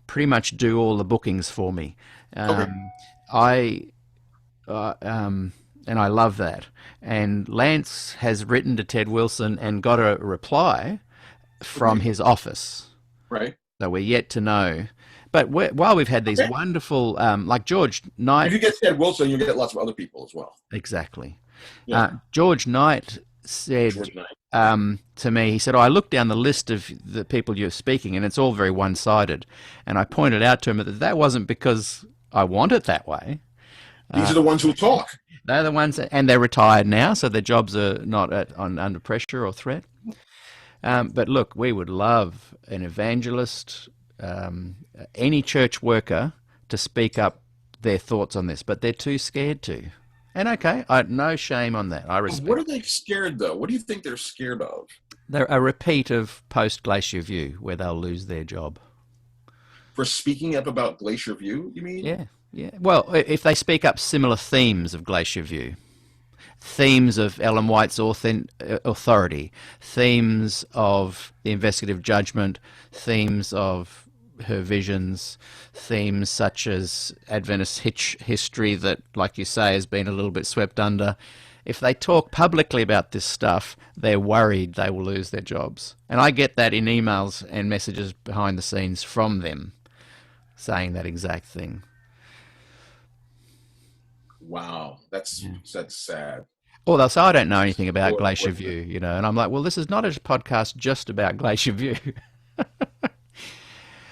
pretty much do all the bookings for me. Okay. And I love that. And Lance has written to Ted Wilson and got a reply from his office. Right. So we're yet to know. But while we've had these wonderful, like George Knight. If you get Ted Wilson, you get lots of other people as well. Exactly. Yeah. George Knight said George Knight. to me, he said, I looked down the list of the people you're speaking, and it's all very one-sided. And I pointed out to him that that wasn't because I want it that way. These are the ones who talk. They're the ones, and they're retired now, so their jobs are not under pressure or threat. But look, we would love an evangelist, any church worker to speak up their thoughts on this, but they're too scared to. And okay, no shame on that. I respect. What are they scared though? What do you think they're scared of? They're a repeat of post-Glacier View, where they'll lose their job. For speaking up about Glacier View, you mean? Yeah, yeah. Well, if they speak up similar themes of Glacier View, themes of Ellen White's authority, themes of the investigative judgment, themes of her visions, themes such as Adventist history that, like you say, has been a little bit swept under. If they talk publicly about this stuff, they're worried they will lose their jobs. And I get that in emails and messages behind the scenes from them saying that exact thing. Wow, that's sad. Or they'll say, I don't know anything about Glacier View, you know. And I'm like, well, this is not a podcast just about Glacier View.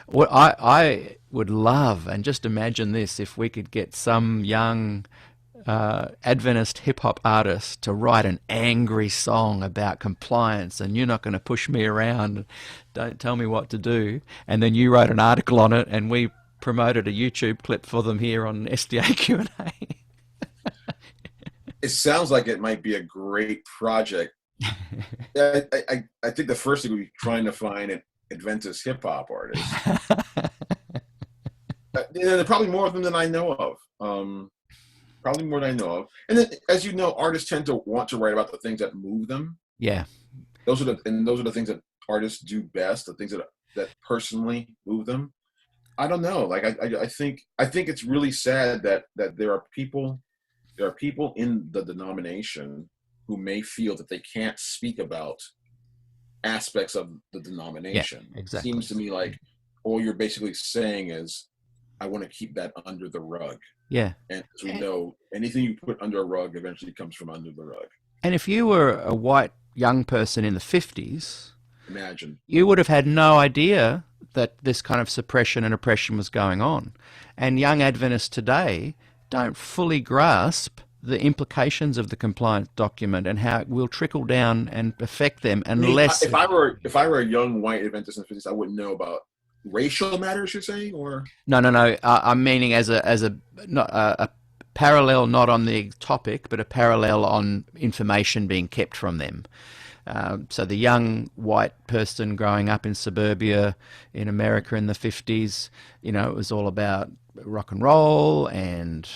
What I would love, and just imagine this, if we could get some young Adventist hip-hop artist to write an angry song about compliance, and you're not going to push me around, don't tell me what to do, and then you wrote an article on it, and we promoted a YouTube clip for them here on SDAQ&A. It sounds like it might be a great project. I think the first thing would be trying to find an Adventist hip-hop artist. There are probably more of them than I know of. Probably more than I know of. And then, as you know, artists tend to want to write about the things that move them. Yeah. Those are the things that artists do best. The things that personally move them. I don't know. Like I think it's really sad that there are people in the denomination who may feel that they can't speak about aspects of the Yeah, denomination. exactly. Seems to me like all you're basically saying is, I want to keep that under the rug. Yeah. And as we know, anything you put under a rug eventually comes from under the rug. And if you were a white young person in the 50s, Imagine. you would have had no idea that this kind of suppression and oppression was going on. And young Adventists today don't fully grasp the implications of the compliance document and how it will trickle down and affect them I mean, unless... if I were a young white Adventist in the 50s, I wouldn't know about racial matters. You're saying, or No, no, no. I'm meaning as not a parallel, not on the topic, but a parallel on information being kept from them. So the young white person growing up in suburbia in America in the 50s, you know, it was all about rock and roll and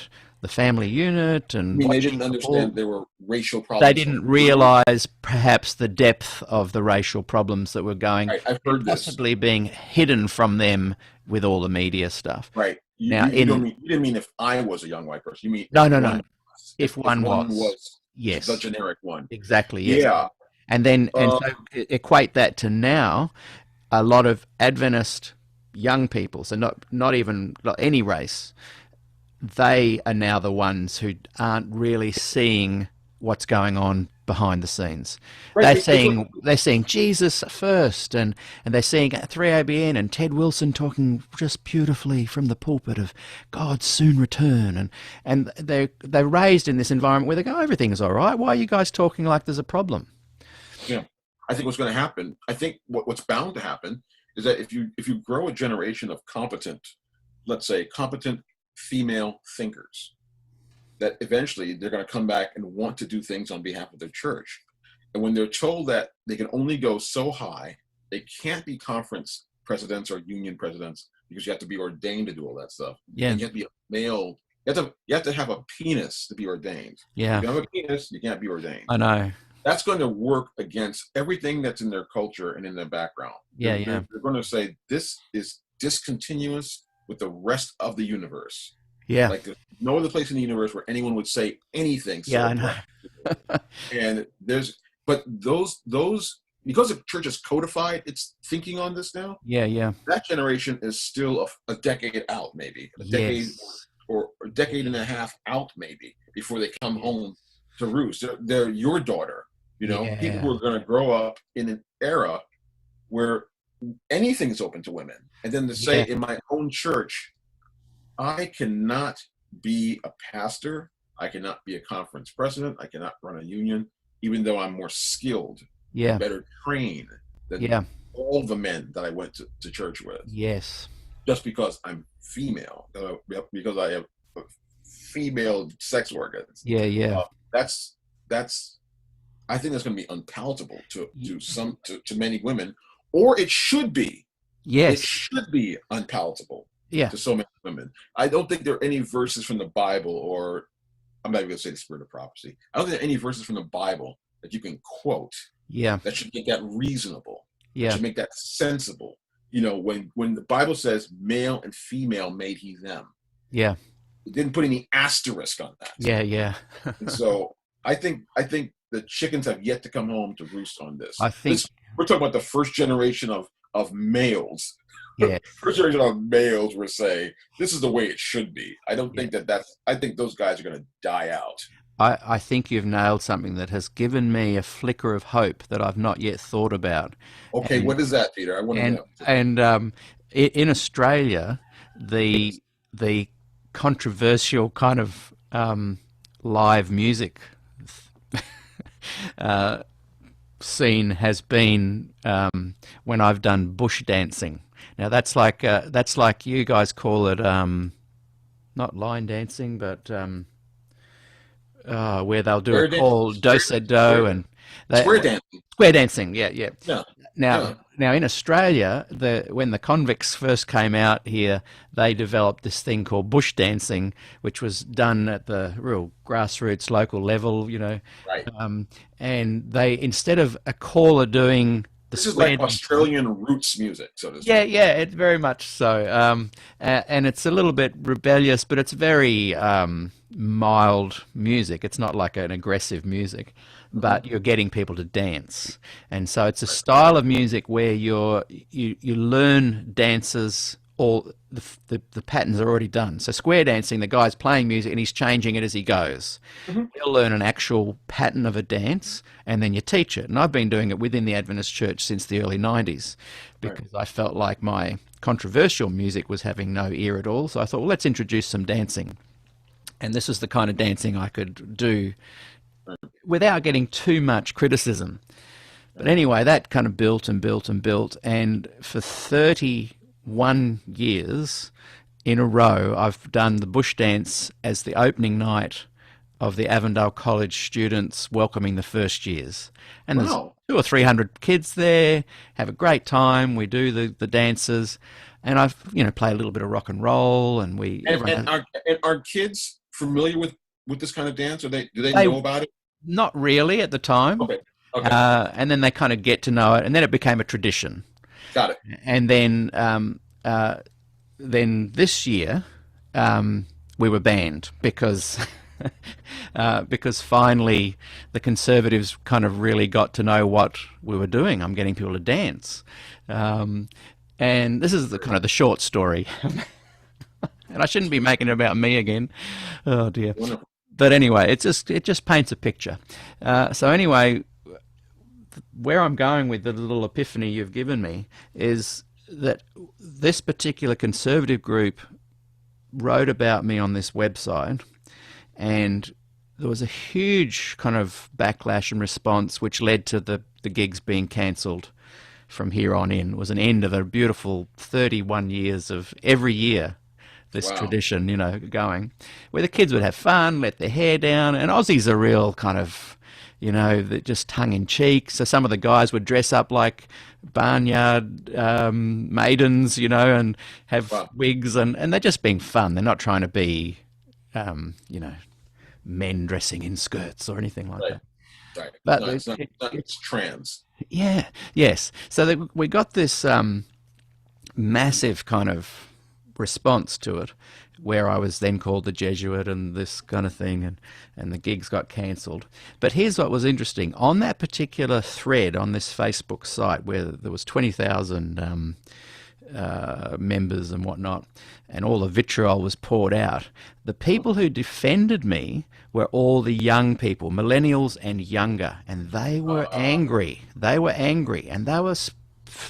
the family unit and I mean, they watching didn't football. understand there were racial problems. They didn't realize perhaps the depth of the racial problems that were going, Right, I've heard this. possibly being hidden from them with all the media stuff. Right. Now, You didn't mean if I was a young white person. You mean No, if no, one no. was- If one was. Yes, the generic one. exactly. Yes. Yeah. And so equate that to now, a lot of Adventist young people, so not even any race, they are now the ones who aren't really seeing what's going on behind the scenes. Right, They're seeing Jesus first, and they're seeing 3ABN and Ted Wilson talking just beautifully from the pulpit of God's soon return, and they're raised in this environment where they go, everything's all right. Why are you guys talking like there's a problem? Yeah. I think what's going to happen, I think what's bound to happen is that if you grow a generation of competent, let's say competent female thinkers, that eventually they're going to come back and want to do things on behalf of their church. And when they're told that they can only go so high, they can't be conference presidents or union presidents because you have to be ordained to do all that stuff. Yeah. And you have to be a male. You have to have a penis to be ordained. Yeah. If you have a penis, you can't be ordained. I know. That's going to work against everything that's in their culture and in their background. Yeah, They're going to say this is discontinuous with the rest of the universe. Yeah. Like there's no other place in the universe where anyone would say anything. Yeah, I know. And those because the church is codified its thinking on this now. Yeah. That generation is still a decade out, maybe a decade or a decade and a half out, maybe before they come home to roost. They're your daughter. You know, people who are going to grow up in an era where anything is open to women, and then to say in my own church, I cannot be a pastor, I cannot be a conference president, I cannot run a union, even though I'm more skilled, better trained than all the men that I went to church with. Yes. Just because I'm female, because I have female sex organs. Yeah. That's I think that's going to be unpalatable to many women, or it should be. Yes. It should be unpalatable. Yeah. To so many women. I don't think there are any verses from the Bible, or I'm not even going to say the spirit of prophecy. I don't think there are any verses from the Bible that you can quote that should make that reasonable. That should make that sensible. You know, when the Bible says male and female made he them. Yeah. It didn't put any asterisk on that. Yeah. And so I think the chickens have yet to come home to roost on this. We're talking about the first generation of males. Yeah. First generation of males were saying this is the way it should be. I don't think I think those guys are going to die out. I think you've nailed something that has given me a flicker of hope that I've not yet thought about. Okay, what is that, Peter? I want to know. And in Australia, the controversial kind of live music scene has been when I've done bush dancing. Now that's like you guys call it not line dancing, but where they'll do a call do said do and square dancing. Yeah. Now in Australia, when the convicts first came out here, they developed this thing called bush dancing, which was done at the real grassroots local level, you know. Right. And they, instead of a caller doing the This is square like dancing. Australian roots music, so to Yeah, speak. yeah, it's very much so. And it's a little bit rebellious, but it's very mild music. It's not like an aggressive music, Hmm. but you're getting people to dance. And so it's a style of music where you learn dances. All the patterns are already done. So square dancing, the guy's playing music and he's changing it as he goes. Hmm. You'll learn an actual pattern of a dance and then you teach it. And I've been doing it within the Adventist church since the early 90s Right. because I felt like my controversial music was having no ear at all. So I thought, well, let's introduce some dancing. And this was the kind of dancing I could do without getting too much criticism. But anyway, that kind of built and built and built. And for 31 years in a row, I've done the bush dance as the opening night of the Avondale College students welcoming the first years. And there's Wow. 200 or 300 kids there, have a great time. We do the dances. And I've, play a little bit of rock and roll and And, everyone and has, are kids familiar with this kind of dance, or do they they, know about it? not really at the time. Okay. Okay. And then they kind of get to know it. And then it became a tradition. Got it. And then this year we were banned because because finally the Conservatives kind of really got to know what we were doing. I'm getting people to dance, and this is the kind of the short story. And I shouldn't be making it about me again. Oh dear. Wonderful. But anyway, it just paints a picture. So anyway, where I'm going with the little epiphany you've given me is that this particular conservative group wrote about me on this website, and there was a huge kind of backlash and response, which led to the gigs being cancelled from here on in. It was an end of a beautiful 31 years of every year this Wow. tradition, going, where the kids would have fun, let their hair down, and Aussies are real kind of, just tongue in cheek. So some of the guys would dress up like barnyard maidens, and have Wow. wigs, and they're just being fun. They're not trying to be, men dressing in skirts or anything like Right. that. Right. But No, it's trans. yeah, yes. So we got this massive kind of response to it, where I was then called the Jesuit and this kind of thing, and the gigs got cancelled. But here's what was interesting. On that particular thread on this Facebook site, where there was 20,000 members and whatnot, and all the vitriol was poured out, the people who defended me were all the young people, millennials and younger, and they were angry. They were angry, and they were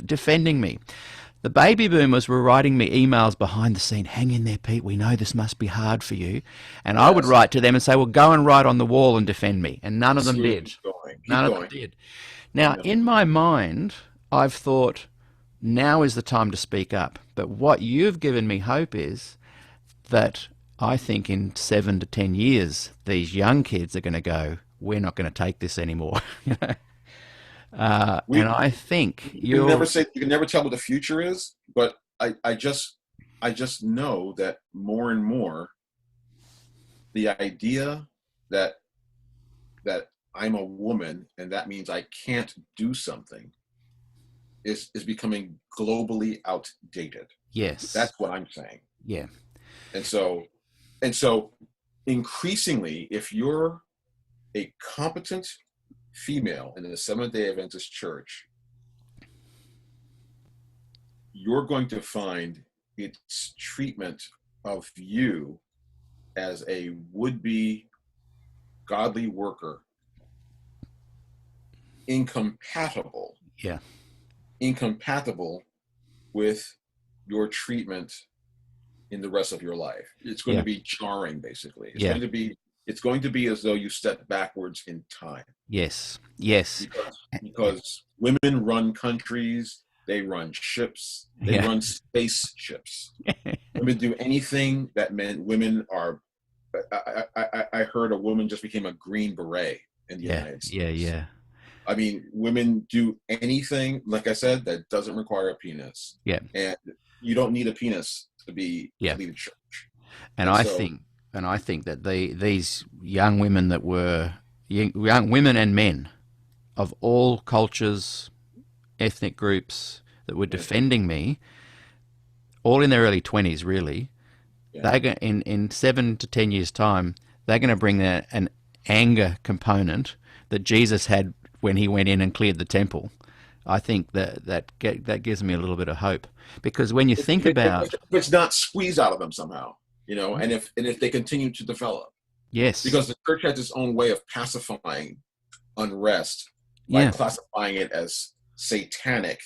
defending me. The baby boomers were writing me emails behind the scene, hang in there, Pete, we know this must be hard for you. And I would Yes. write to them and say, well, go and write on the wall and defend me. And none of them Absolutely. did. Keep going. Keep None of them going. did. Now, Yeah. in my mind, I've thought, now is the time to speak up. But what you've given me hope is that I think in 7 to 10 years, these young kids are going to go, we're not going to take this anymore. We And I think you can never tell what the future is, but I just know that more and more the idea that I'm a woman and that means I can't do something is becoming globally outdated. yes, That's what I'm saying. yeah, And so increasingly, if you're a competent female in the Seventh-day Adventist church, you're going to find its treatment of you as a would-be godly worker incompatible yeah, with your treatment in the rest of your life. It's going yeah, to be jarring, basically. yeah, It's going to be as though you step backwards in time, yes, yes, because women run countries, they run ships, they yeah, run spaceships. Women do anything that women are. I heard a woman just became a Green Beret in the yeah, United States. yeah, yeah, I mean, women do anything, like I said, that doesn't require a penis. yeah, And you don't need a penis to yeah. lead a church. And And I so, think, that these young women that were young women and men of all cultures, ethnic groups that were defending me, all in their early 20s, really. Yeah. In 7 to 10 years' time, they're going to bring an anger component that Jesus had when he went in and cleared the temple. I think that gives me a little bit of hope, because when you think about, if it's not squeezed out of them somehow, and if they continue to develop, yes, because the church has its own way of pacifying unrest by classifying it as satanic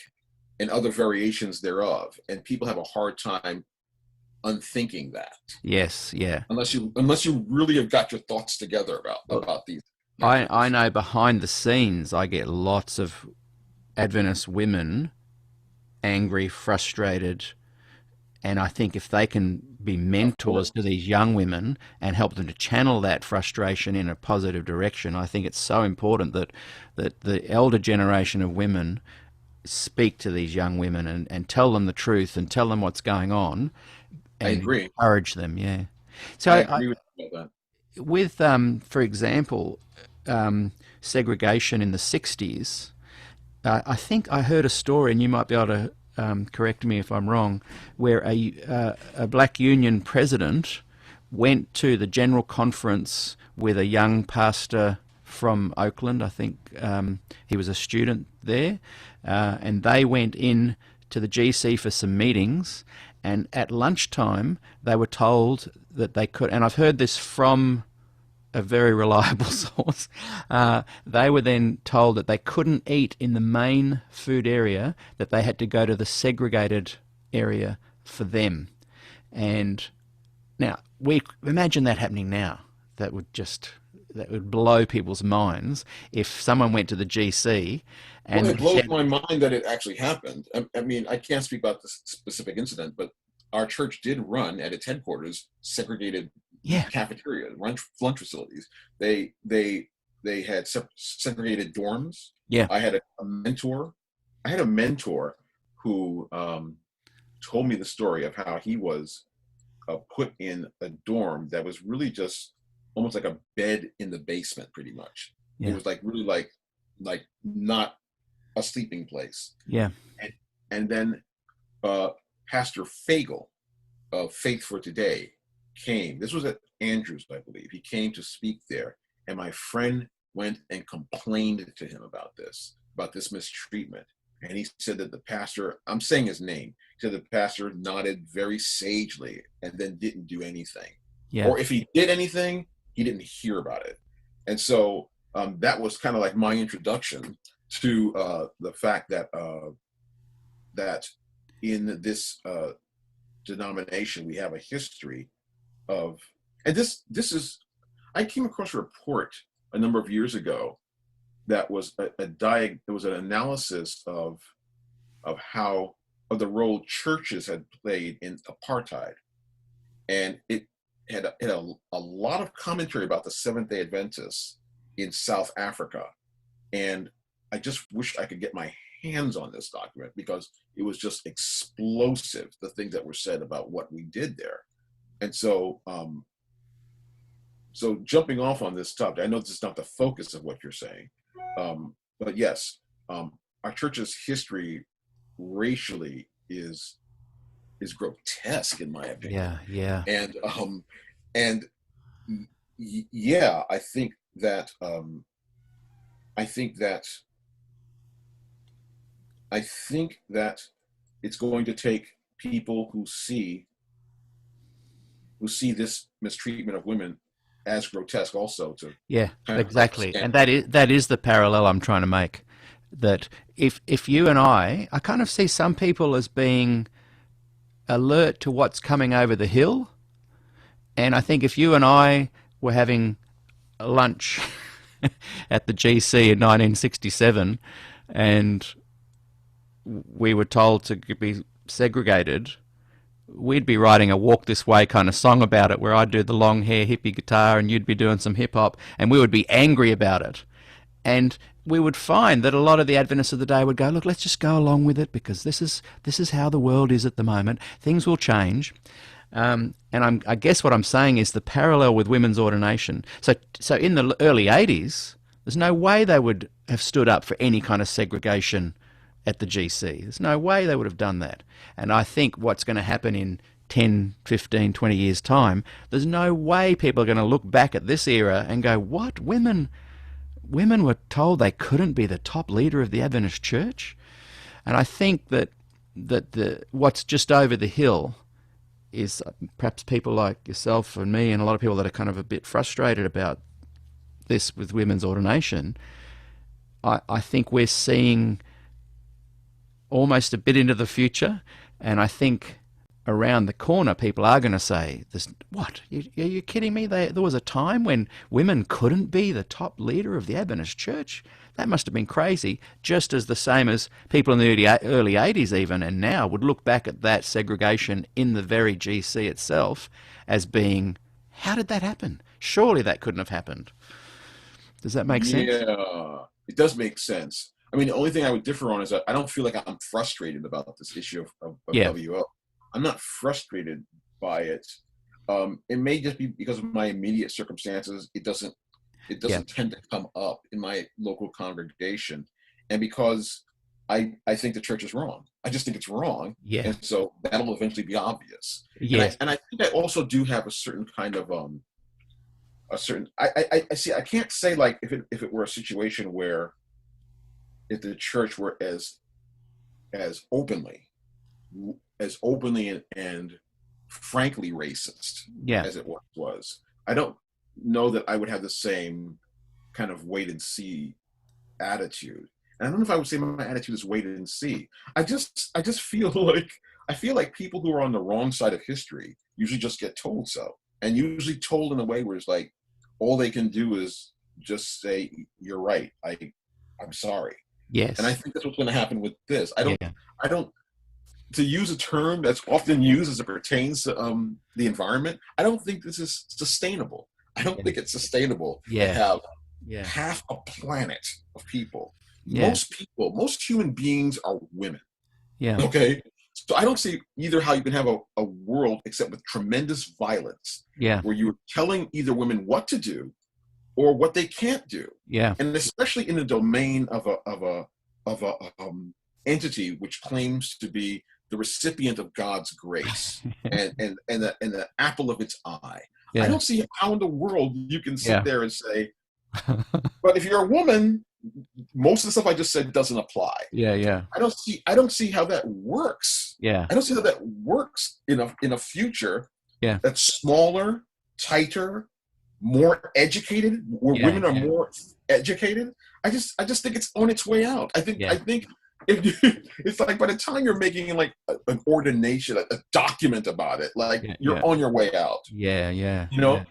and other variations thereof, and people have a hard time unthinking that. Yes, yeah. Unless you really have got your thoughts together about these. I know behind the scenes, I get lots of Adventist women angry, frustrated, and I think if they can be mentors to these young women and help them to channel that frustration in a positive direction, I think it's so important that the elder generation of women speak to these young women and tell them the truth and tell them what's going on. And I agree. Encourage them, yeah. So I agree with you about that. With, for example, segregation in the 60s, I think I heard a story, and you might be able to correct me if I'm wrong, where a black union president went to the general conference with a young pastor from Oakland. I think he was a student there, and they went in to the GC for some meetings, and at lunchtime they were told that they could, and I've heard this from a very reliable source, they were then told that they couldn't eat in the main food area, that they had to go to the segregated area for them. And now, we imagine that happening now. That would blow people's minds if someone went to the GC and... Well, it blows my mind that it actually happened. I mean, I can't speak about this specific incident, but our church did run at its headquarters segregated cafeteria, lunch facilities. They had segregated dorms. Yeah. I had a mentor. I had a mentor who told me the story of how he was put in a dorm that was really just almost like a bed in the basement, pretty much. Yeah. It was like really like not a sleeping place. Yeah. And then Pastor Fagel of Faith for Today came. This was at Andrews, I believe. He came to speak there, and my friend went and complained to him about this mistreatment. And he said that the pastor, I'm saying his name, he said the pastor nodded very sagely and then didn't do anything. Yeah. Or if he did anything, he didn't hear about it. And so that was kind of like my introduction to the fact that that in this denomination we have a history of, and this is, I came across a report a number of years ago that was there was an analysis of the role churches had played in apartheid, and it had a lot of commentary about the Seventh-day Adventists in South Africa, and I just wish I could get my hands on this document because it was just explosive, the things that were said about what we did there. And so so jumping off on this topic, I know this is not the focus of what you're saying, but yes, our church's history racially is grotesque in my opinion. Yeah. And yeah, I think that it's going to take people who see this mistreatment of women as grotesque also to exactly. And that is the parallel I'm trying to make, that if you and I kind of see some people as being alert to what's coming over the hill, and I think if you and I were having lunch at the GC in 1967 and we were told to be segregated, we'd be writing a Walk This Way kind of song about it, where I'd do the long hair hippie guitar and you'd be doing some hip hop, and we would be angry about it. And we would find that a lot of the Adventists of the day would go, look, let's just go along with it because this is how the world is at the moment. Things will change. And I guess what I'm saying is the parallel with women's ordination. So in the early 80s, there's no way they would have stood up for any kind of segregation at the GC. There's no way they would have done that. And I think what's going to happen in 10, 15, 20 years' time, there's no way people are going to look back at this era and go, what? Women were told they couldn't be the top leader of the Adventist church? And I think that what's just over the hill is perhaps people like yourself and me and a lot of people that are kind of a bit frustrated about this with women's ordination. I think we're seeing almost a bit into the future, and I think around the corner people are going to say, what, are you kidding me? There was a time when women couldn't be the top leader of the Adventist church? That must have been crazy, just as the same as people in the early 80s even, and now would look back at that segregation in the very GC itself as being, how did that happen? Surely that couldn't have happened. Does that make sense? Yeah, it does make sense. I mean, the only thing I would differ on is that I don't feel like I'm frustrated about this issue of WO. I'm not frustrated by it. It may just be because of my immediate circumstances. It doesn't tend to come up in my local congregation, and because I think the church is wrong. I just think it's wrong. Yeah. And so that'll eventually be obvious. Yeah. And I think I also do have a certain kind of I see. I can't say like if it were a situation where if the church were as openly and frankly racist as it was. I don't know that I would have the same kind of wait and see attitude. And I don't know if I would say my attitude is wait and see. I just feel like people who are on the wrong side of history usually just get told so, and usually told in a way where it's like all they can do is just say, "You're right. I'm sorry." Yes. And I think that's what's going to happen with this. I don't. To use a term that's often used as it pertains to the environment, I don't think this is sustainable. I don't think it's sustainable to have half a planet of people. Most human beings are women. Yeah. Okay. So I don't see either how you can have a world except with tremendous violence. Yeah. Where you're telling either women what to do or what they can't do. Yeah. And especially in the domain of a entity which claims to be the recipient of God's grace and the apple of its eye. Yeah. I don't see how in the world you can sit there and say, but if you're a woman, most of the stuff I just said doesn't apply. Yeah, yeah. I don't see how that works. Yeah. I don't see how that works in a future that's smaller, tighter, more educated, where women are more educated. I just think it's on its way out. I think it's like by the time you're making like an ordination, a document about it, like you're on your way out. Yeah, yeah.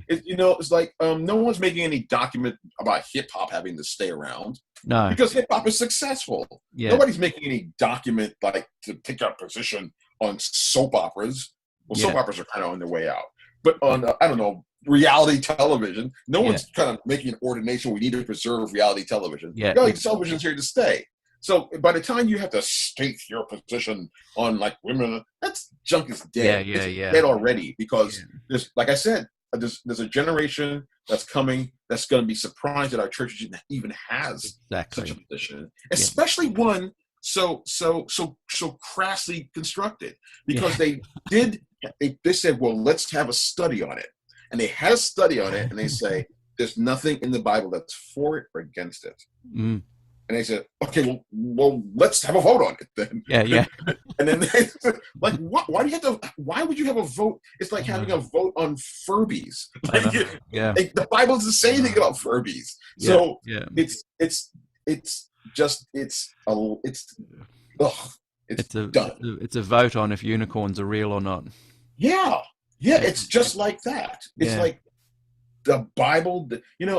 It's like no one's making any document about hip hop having to stay around. No, because hip hop is successful. Yeah. Nobody's making any document like to take a position on soap operas. Well, soap operas are kind of on their way out, but on I don't know, reality television, no one's kind of making an ordination. We need to preserve reality television. Reality television's here to stay. So by the time you have to state your position on like women, that's junk is dead. It's dead already because there's, like I said, there's a generation that's coming that's going to be surprised that our church even has such a position, especially one so crassly constructed because they said, well, let's have a study on it, and they had a study on it, and they say there's nothing in the Bible that's for it or against it. Mm. And they said, okay, well, let's have a vote on it then. Yeah, yeah. And then they said, like, what? Why would you have a vote? It's like having a vote on Furbies. Like, the Bible doesn't say anything about Furbies. So it's done. It's a vote on if unicorns are real or not. Yeah. Yeah, it's just like that. It's like the Bible,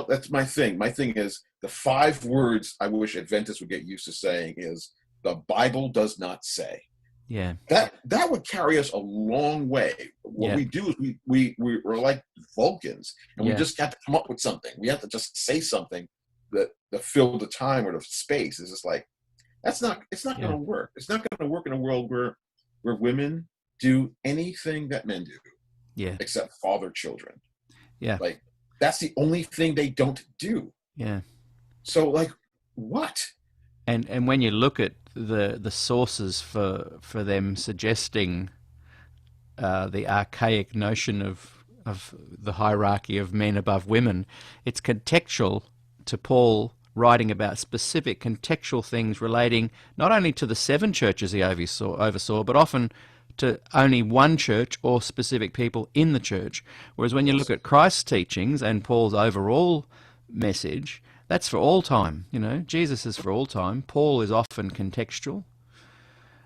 that's my thing. My thing is the 5 words I wish Adventists would get used to saying is the Bible does not say. Yeah. That would carry us a long way. What we do is we're like Vulcans, and we just have to come up with something. We have to just say something that fill the time or the space. It's just like it's not going to work. It's not going to work in a world where women do anything that men do. Yeah. Except father children. Yeah. Like that's the only thing they don't do. Yeah. So like what? And when you look at the sources for them suggesting the archaic notion of the hierarchy of men above women, it's contextual to Paul writing about specific contextual things relating not only to the seven churches he oversaw, but often to only one church or specific people in the church. Whereas when you look at Christ's teachings and Paul's overall message, that's for all time. You know, Jesus is for all time. Paul is often contextual.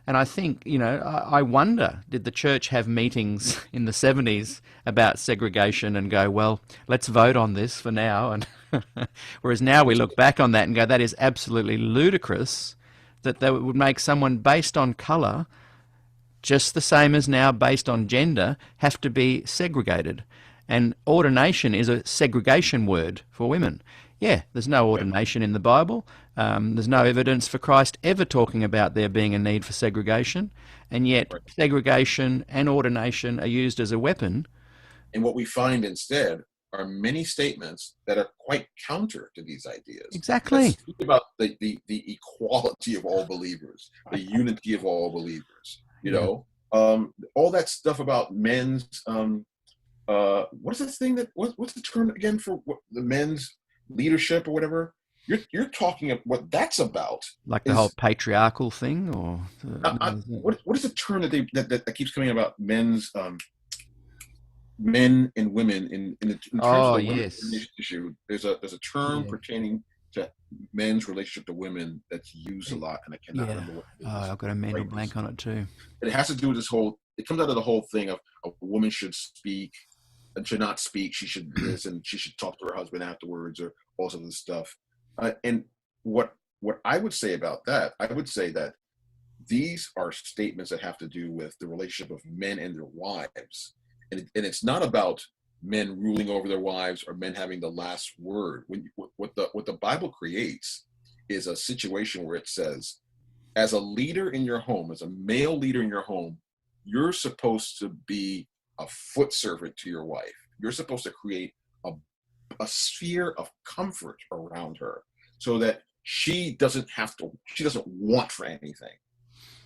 And I think, you know, I wonder, did the church have meetings in the 70s about segregation and go, well, let's vote on this for now? And whereas now we look back on that and go, that is absolutely ludicrous, that they would make someone based on colour, just the same as now based on gender, have to be segregated. And ordination is a segregation word for women. Yeah, there's no ordination in the Bible. There's no evidence for Christ ever talking about there being a need for segregation. And yet segregation and ordination are used as a weapon. And what we find instead are many statements that are quite counter to these ideas. Exactly. That speak about the equality of all believers, the unity of all believers. You know, all that stuff about men's, what is this thing that, what's the term again for the men's leadership or whatever? You're talking of what that's about. Like the whole patriarchal thing, or what is the term that keeps coming about men's men and women in terms of the women's issue? There's a term pertaining to men's relationship to women that's used a lot, and I cannot remember what it is. I've got a mental blank on it too. It has to do with this whole, it comes out of the whole thing of a woman should speak and should not speak, she should listen, she should talk to her husband afterwards, or all sorts of stuff. And what I would say about that, I would say that these are statements that have to do with the relationship of men and their wives. And it's not about men ruling over their wives or men having the last word. What the Bible creates is a situation where it says, as a leader in your home, as a male leader in your home, you're supposed to be a foot servant to your wife. You're supposed to create a sphere of comfort around her so that she doesn't want for anything.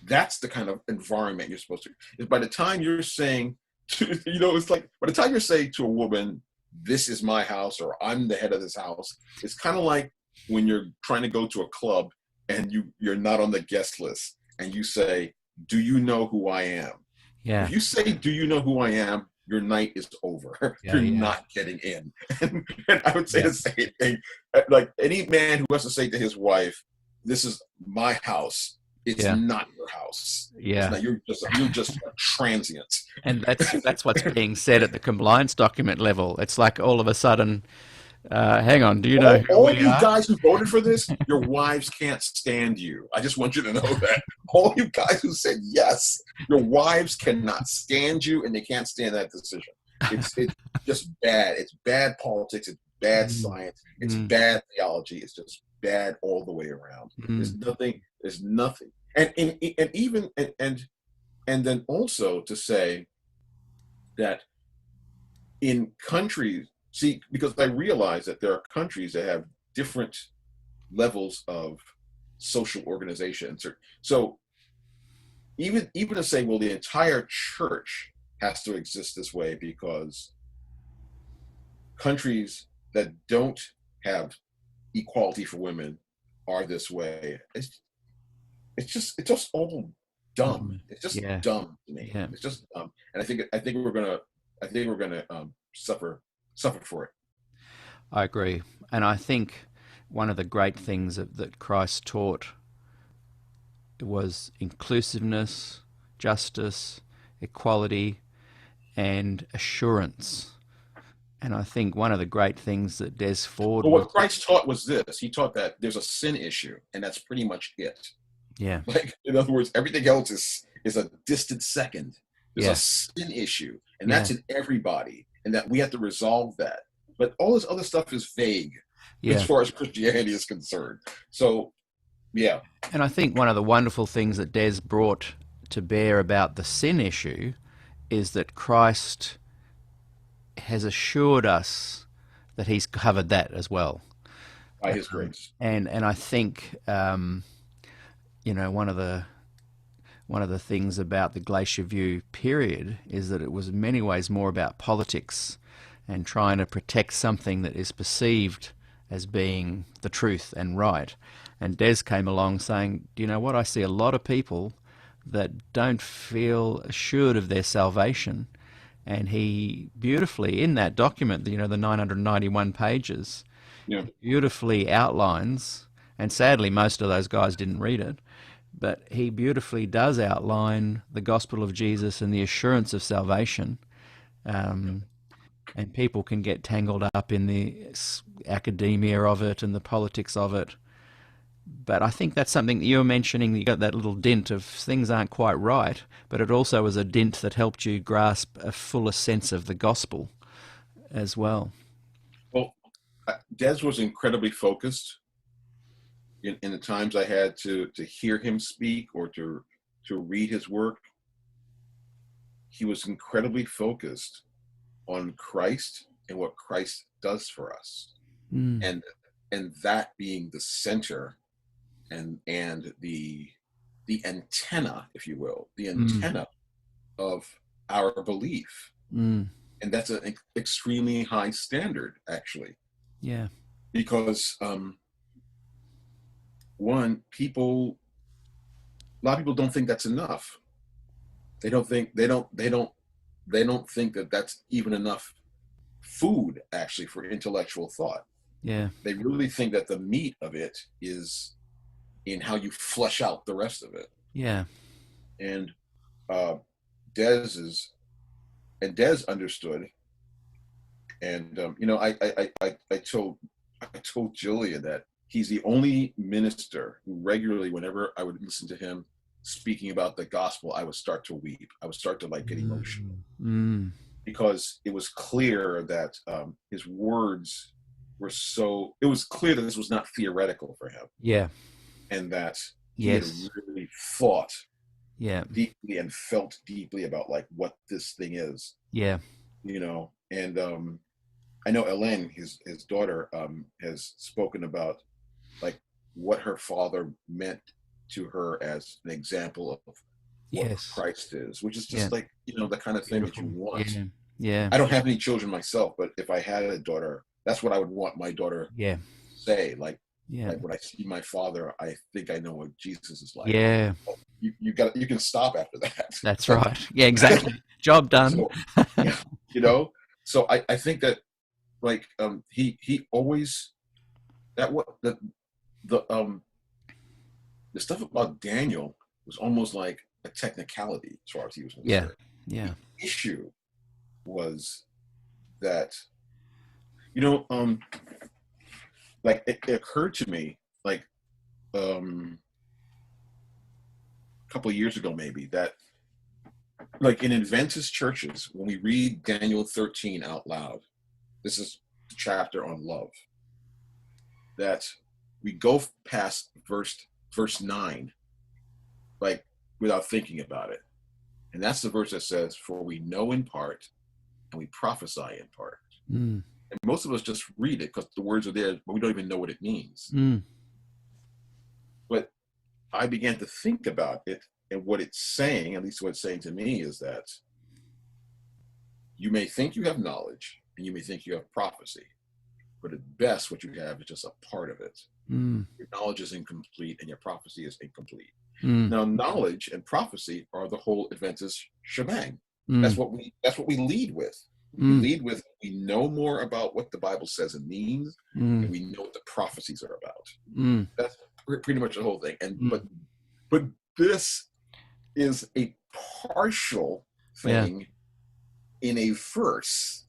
That's the kind of environment you're supposed to. By the time you're saying, it's like, by the time you're saying to a woman, this is my house, or I'm the head of this house, it's kind of like when you're trying to go to a club and you're not on the guest list and you say, do you know who I am? Yeah. If you say, do you know who I am? Your night is over. You're not getting in. And I would say the same thing. Like any man who has to say to his wife, this is my house, it's not your house. Yeah. Not, you're just a transient. And that's what's being said at the compliance document level. It's like all of a sudden, hang on, do you know who all we you are? guys who voted for this, your wives can't stand you. I just want you to know that. All you guys who said yes, your wives cannot stand you, and they can't stand that decision. It's just bad. It's bad politics. It's bad science. It's bad theology. It's just bad all the way around. There's nothing. And then also to say that in countries, see, because I realize that there are countries that have different levels of social organization. So even to say, well, the entire church has to exist this way because countries that don't have equality for women are this way. It's just all dumb. It's just dumb to me. Yeah. It's just dumb, and I think we're gonna suffer for it. I agree, and I think one of the great things that Christ taught was inclusiveness, justice, equality, and assurance. And I think one of the great things that Des Ford... But what Christ taught was this. He taught that there's a sin issue, and that's pretty much it. Yeah. Like, in other words, everything else is a distant second. There's a sin issue, and that's in everybody, and that we have to resolve that. But all this other stuff is vague as far as Christianity is concerned. So, yeah. And I think one of the wonderful things that Des brought to bear about the sin issue is that Christ has assured us that he's covered that as well. By his grace. And I think one of the things about the Glacier View period is that it was in many ways more about politics and trying to protect something that is perceived as being the truth and right. And Des came along saying, "Do you know what? I see a lot of people that don't feel assured of their salvation." And he beautifully, in that document, the 991 pages, Yeah. beautifully outlines, and sadly most of those guys didn't read it, but he beautifully does outline the gospel of Jesus and the assurance of salvation. And people can get tangled up in the academia of it and the politics of it. But I think that's something that you were mentioning. You got that little dint of things aren't quite right, but it also was a dint that helped you grasp a fuller sense of the gospel as well. Well, Des was incredibly focused in the times I had to hear him speak or to read his work. He was incredibly focused on Christ and what Christ does for us, and that being the center and the antenna, if you will, the antenna of our belief. And that's an extremely high standard, actually. Yeah. Because one, a lot of people don't think that's enough. They don't think that that's even enough food, actually, for intellectual thought. Yeah. They really think that the meat of it is in how you flesh out the rest of it. Yeah. And Des understood. And I told Julia that he's the only minister who regularly, whenever I would listen to him speaking about the gospel, I would start to weep. I would start to get emotional because it was clear that his words were it was clear that this was not theoretical for him. Yeah. And that he had really thought deeply and felt deeply about what this thing is. Yeah. And I know Elaine, his daughter, has spoken about what her father meant to her as an example of what Christ is, which is just the kind of thing that you want. Yeah. I don't have any children myself, but if I had a daughter, that's what I would want my daughter to say. Like when I see my father, I think I know what Jesus is like. Yeah. Well, you can stop after that. That's right. Yeah, exactly. Job done. So, so I think that he always the stuff about Daniel was almost like a technicality as far as he was concerned. Yeah. The issue was that it occurred to me a couple of years ago maybe that in Adventist churches, when we read Daniel 13 out loud, this is the chapter on love, that we go past verse 9 without thinking about it. And that's the verse that says, "For we know in part and we prophesy in part." And most of us just read it because the words are there, but we don't even know what it means. But I began to think about it, and what it's saying, at least what it's saying to me, is that you may think you have knowledge and you may think you have prophecy, but at best what you have is just a part of it. Your knowledge is incomplete and your prophecy is incomplete. Now, knowledge and prophecy are the whole Adventist shebang. That's what we lead with. We lead with, we know more about what the Bible says and means, and we know what the prophecies are about. That's pretty much the whole thing. And but this is a partial thing in a verse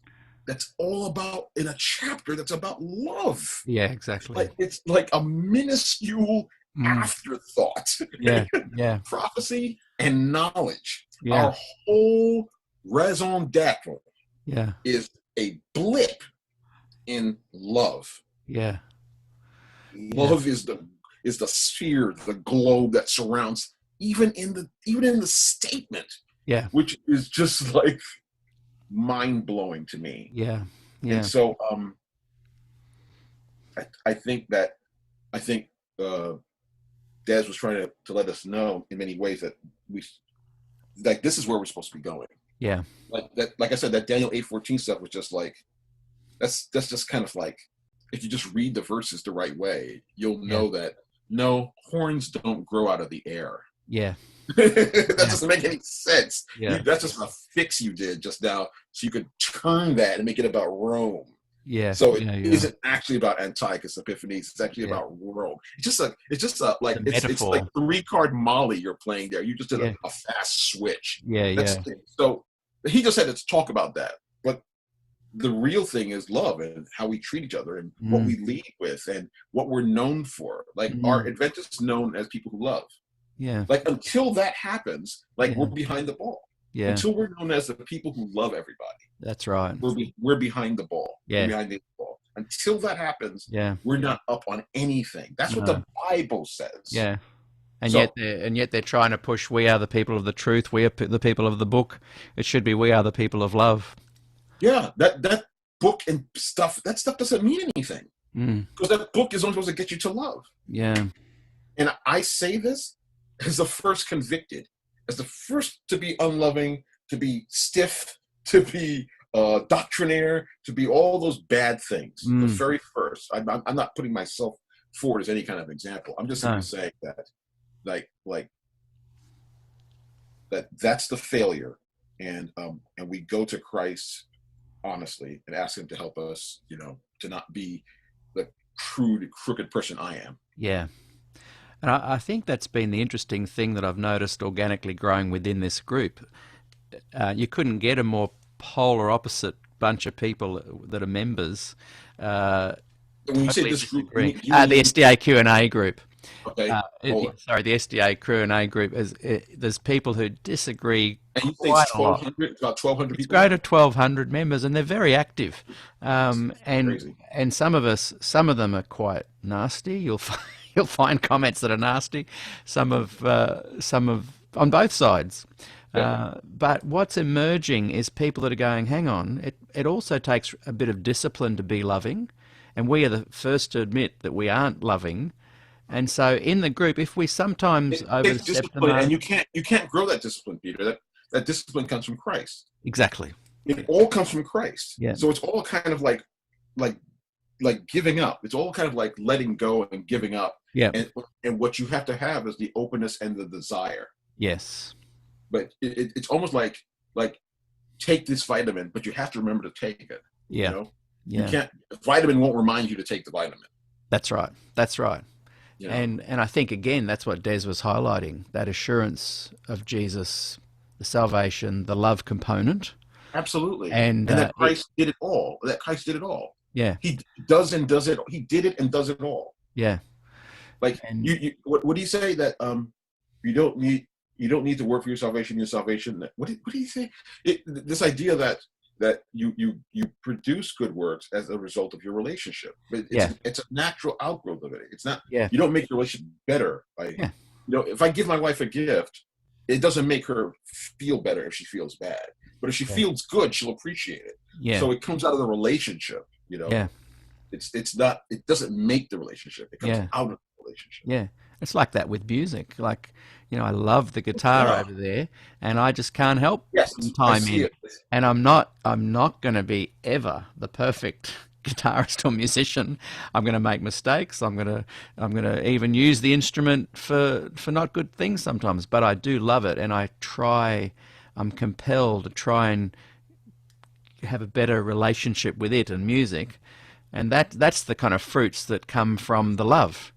that's all about, in a chapter that's about love. Yeah, exactly. It's like a minuscule afterthought. Yeah. Prophecy and knowledge. Yeah. Our whole raison d'etre is a blip in love. Yeah. Love is the sphere, the globe that surrounds even in the statement. Yeah. Which is just mind blowing to me. Yeah. And so I think Des was trying to let us know in many ways that we, like, this is where we're supposed to be going. Yeah. Like I said, that Daniel 8:14 stuff was just like, that's just kind of like, if you just read the verses the right way, you'll know that no, horns don't grow out of the air. Yeah. That doesn't make any sense. Yeah. That's just a fix you did just now, so you could turn that and make it about Rome. Yeah. So it isn't actually about Antiochus Epiphanes. It's actually about Rome. It's like 3-card Molly you're playing there. You just did a fast switch. So he just had to talk about that. But the real thing is love and how we treat each other and what we lead with and what we're known for. Like, are Adventists known as people who love? Yeah. Like, until that happens, like, we're behind the ball. Yeah. Until we're known as the people who love everybody. That's right. We're behind the ball. Yeah. We're behind the ball. Until that happens, we're not up on anything. That's what the Bible says. Yeah. And yet they're trying to push, we are the people of the truth, we are the people of the book. It should be, we are the people of love. Yeah, that book and stuff, that stuff doesn't mean anything. Because that book is only supposed to get you to love. Yeah. And I say this as the first convicted, as the first to be unloving, to be stiff, to be doctrinaire, to be all those bad things. The very first. I'm not putting myself forward as any kind of example. I'm just simply saying that, like that's the failure, and we go to Christ honestly and ask him to help us, to not be the crude, crooked person I am. Yeah. And I think that's been the interesting thing that I've noticed organically growing within this group. You couldn't get a more polar opposite bunch of people that are members. When you say this group, the SDAQ&A group. Okay. Sorry, the SDAQ&A group. There's people who disagree. And you say quite it's 1,200, about 1,200 people? It's grown to 1,200 members, and they're very active. Crazy. And some of them are quite nasty. You'll find comments that are nasty. Some of on both sides. But what's emerging is people that are going, hang on, it also takes a bit of discipline to be loving, and we are the first to admit that we aren't loving. And so in the group, if we sometimes overstep the mark, and you can't grow that discipline, Peter. That discipline comes from Christ. Exactly. It all comes from Christ. Yeah. So it's all kind of like giving up. It's all kind of like letting go and giving up. Yeah. And what you have to have is the openness and the desire. Yes. But it's almost like take this vitamin, but you have to remember to take it. Yeah. Yeah. You can't. Vitamin won't remind you to take the vitamin. That's right. And I think, again, that's what Des was highlighting, that assurance of Jesus, the salvation, the love component. Absolutely. And that Christ did it all. That Christ did it all. Yeah. He does and does it. He did it and does it all. Yeah. Like, what do you say that you don't need to work for your salvation. Your salvation. What do you say? This idea that you produce good works as a result of your relationship. It's a natural outgrowth of it. It's not. Yeah. You don't make your relationship better by. If I give my wife a gift, it doesn't make her feel better if she feels bad. But if she feels good, she'll appreciate it. Yeah. So it comes out of the relationship. Yeah. It's not. It doesn't make the relationship. It comes out of the relationship. Yeah. It's like that with music. Like, I love the guitar over there, and I just can't help time in. And I'm not going to be ever the perfect guitarist or musician. I'm going to make mistakes. I'm going to even use the instrument for not good things sometimes. But I do love it, and I'm compelled to try and have a better relationship with it and music, and that's the kind of fruits that come from the love.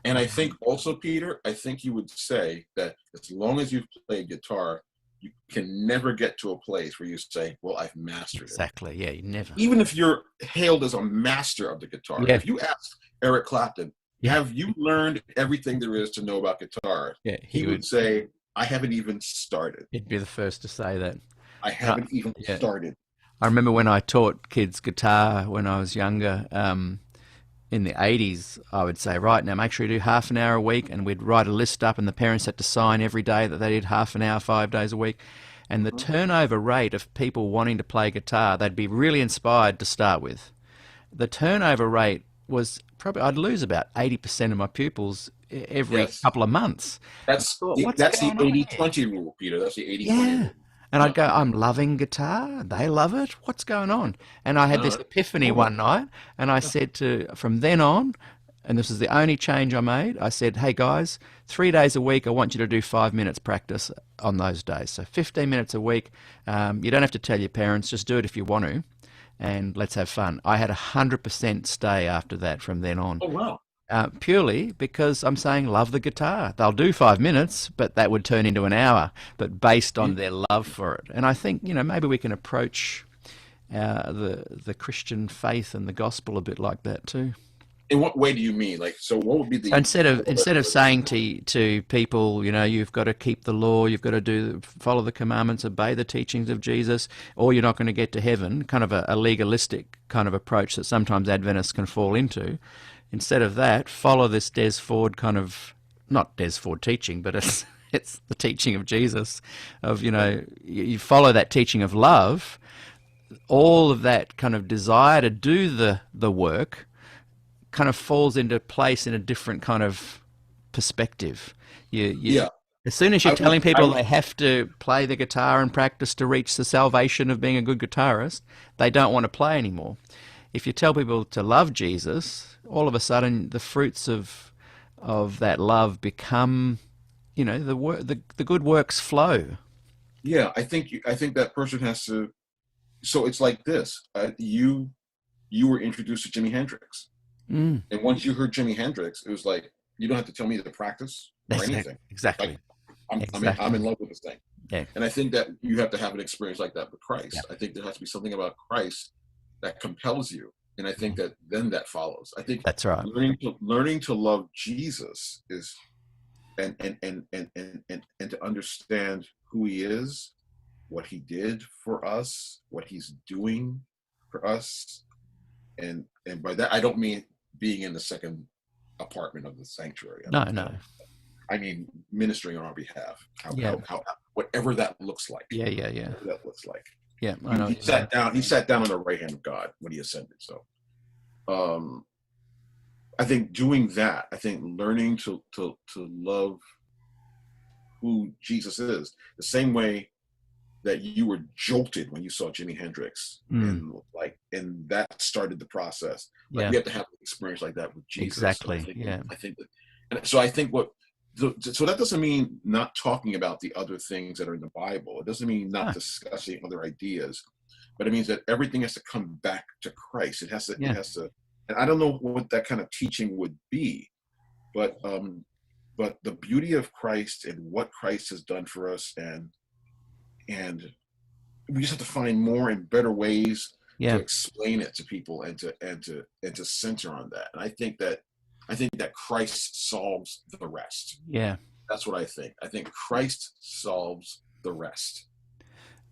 And I think also, Peter, you would say that as long as you've played guitar, you can never get to a place where you say, well, I've mastered it. Exactly, yeah, you never. Even if you're hailed as a master of the guitar. Yeah. If you ask Eric Clapton, have you learned everything there is to know about guitar? Yeah, he would say, I haven't even started. He'd be the first to say that. I haven't even started. I remember when I taught kids guitar when I was younger, in the 80s, I would say, right, now make sure you do half an hour a week, and we'd write a list up, and the parents had to sign every day that they did half an hour, 5 days a week. And the turnover rate of people wanting to play guitar, they'd be really inspired to start with. The turnover rate was probably, I'd lose about 80% of my pupils every Yes. couple of months. That's thought, the, what's that's the going on here? 80-20 rule, Peter. That's the 80-20 Yeah. rule. And I'd go, I'm loving guitar. They love it. What's going on? And I had No, this that's epiphany cool. one night, and I said from then on, and this is the only change I made, I said, hey guys, 3 days a week, I want you to do 5 minutes practice on those days. So 15 minutes a week. You don't have to tell your parents, just do it if you want to, and let's have fun. I had 100% stay after that from then on. Oh, wow. Purely because I'm saying love the guitar. They'll do 5 minutes, but that would turn into an hour, but based on their love for it. And I think, maybe we can approach the Christian faith and the gospel a bit like that too. In what way do you mean? Like, so what would be So the instead of saying to people, you've got to keep the law, you've got to follow the commandments, obey the teachings of Jesus, or you're not going to get to heaven, kind of a legalistic kind of approach that sometimes Adventists can fall into. Instead of that, follow this Des Ford kind of, not Des Ford teaching, but it's the teaching of Jesus, of, you follow that teaching of love, all of that kind of desire to do the work kind of falls into place in a different kind of perspective. Yeah. As soon as you're I telling would- people I would- they have to play the guitar and practice to reach the salvation of being a good guitarist, they don't want to play anymore. If you tell people to love Jesus, all of a sudden the fruits of that love become, the good works flow. Yeah, I think that person has to. So it's like this. You were introduced to Jimi Hendrix, Mm, and once you heard Jimi Hendrix, it was like you don't have to tell me to practice or anything. exactly. Like, I'm Exactly. in love with this thing. Yeah. And I think that you have to have an experience like that with Christ. Yeah. I think there has to be something about Christ that compels you, and I think that then that follows. I think That's right. learning to love Jesus is, and to understand who he is, what he did for us, what he's doing for us, and by that I don't mean being in the second apartment of the sanctuary. No. I mean ministering on our behalf. Yeah. How whatever that looks like. Yeah. Whatever that looks like. Yeah, I know. He sat down. He sat down on the right hand of God when he ascended. So, I think doing that. I think learning to love who Jesus is, the same way that you were jolted when you saw Jimi Hendrix, and that started the process. Like, Yeah. we have to have an experience like that with Jesus. Exactly, So yeah. I think that, and so I think so that doesn't mean not talking about the other things that are in the Bible. It doesn't mean not No. discussing other ideas, but it means that everything has to come back to Christ. It has to. Yeah. It has to. And I don't know what that kind of teaching would be, but the beauty of Christ and what Christ has done for us, and we just have to find more and better ways Yeah. to explain it to people and to center on that. And I think that Christ solves the rest. Yeah. That's what I think. I think Christ solves the rest.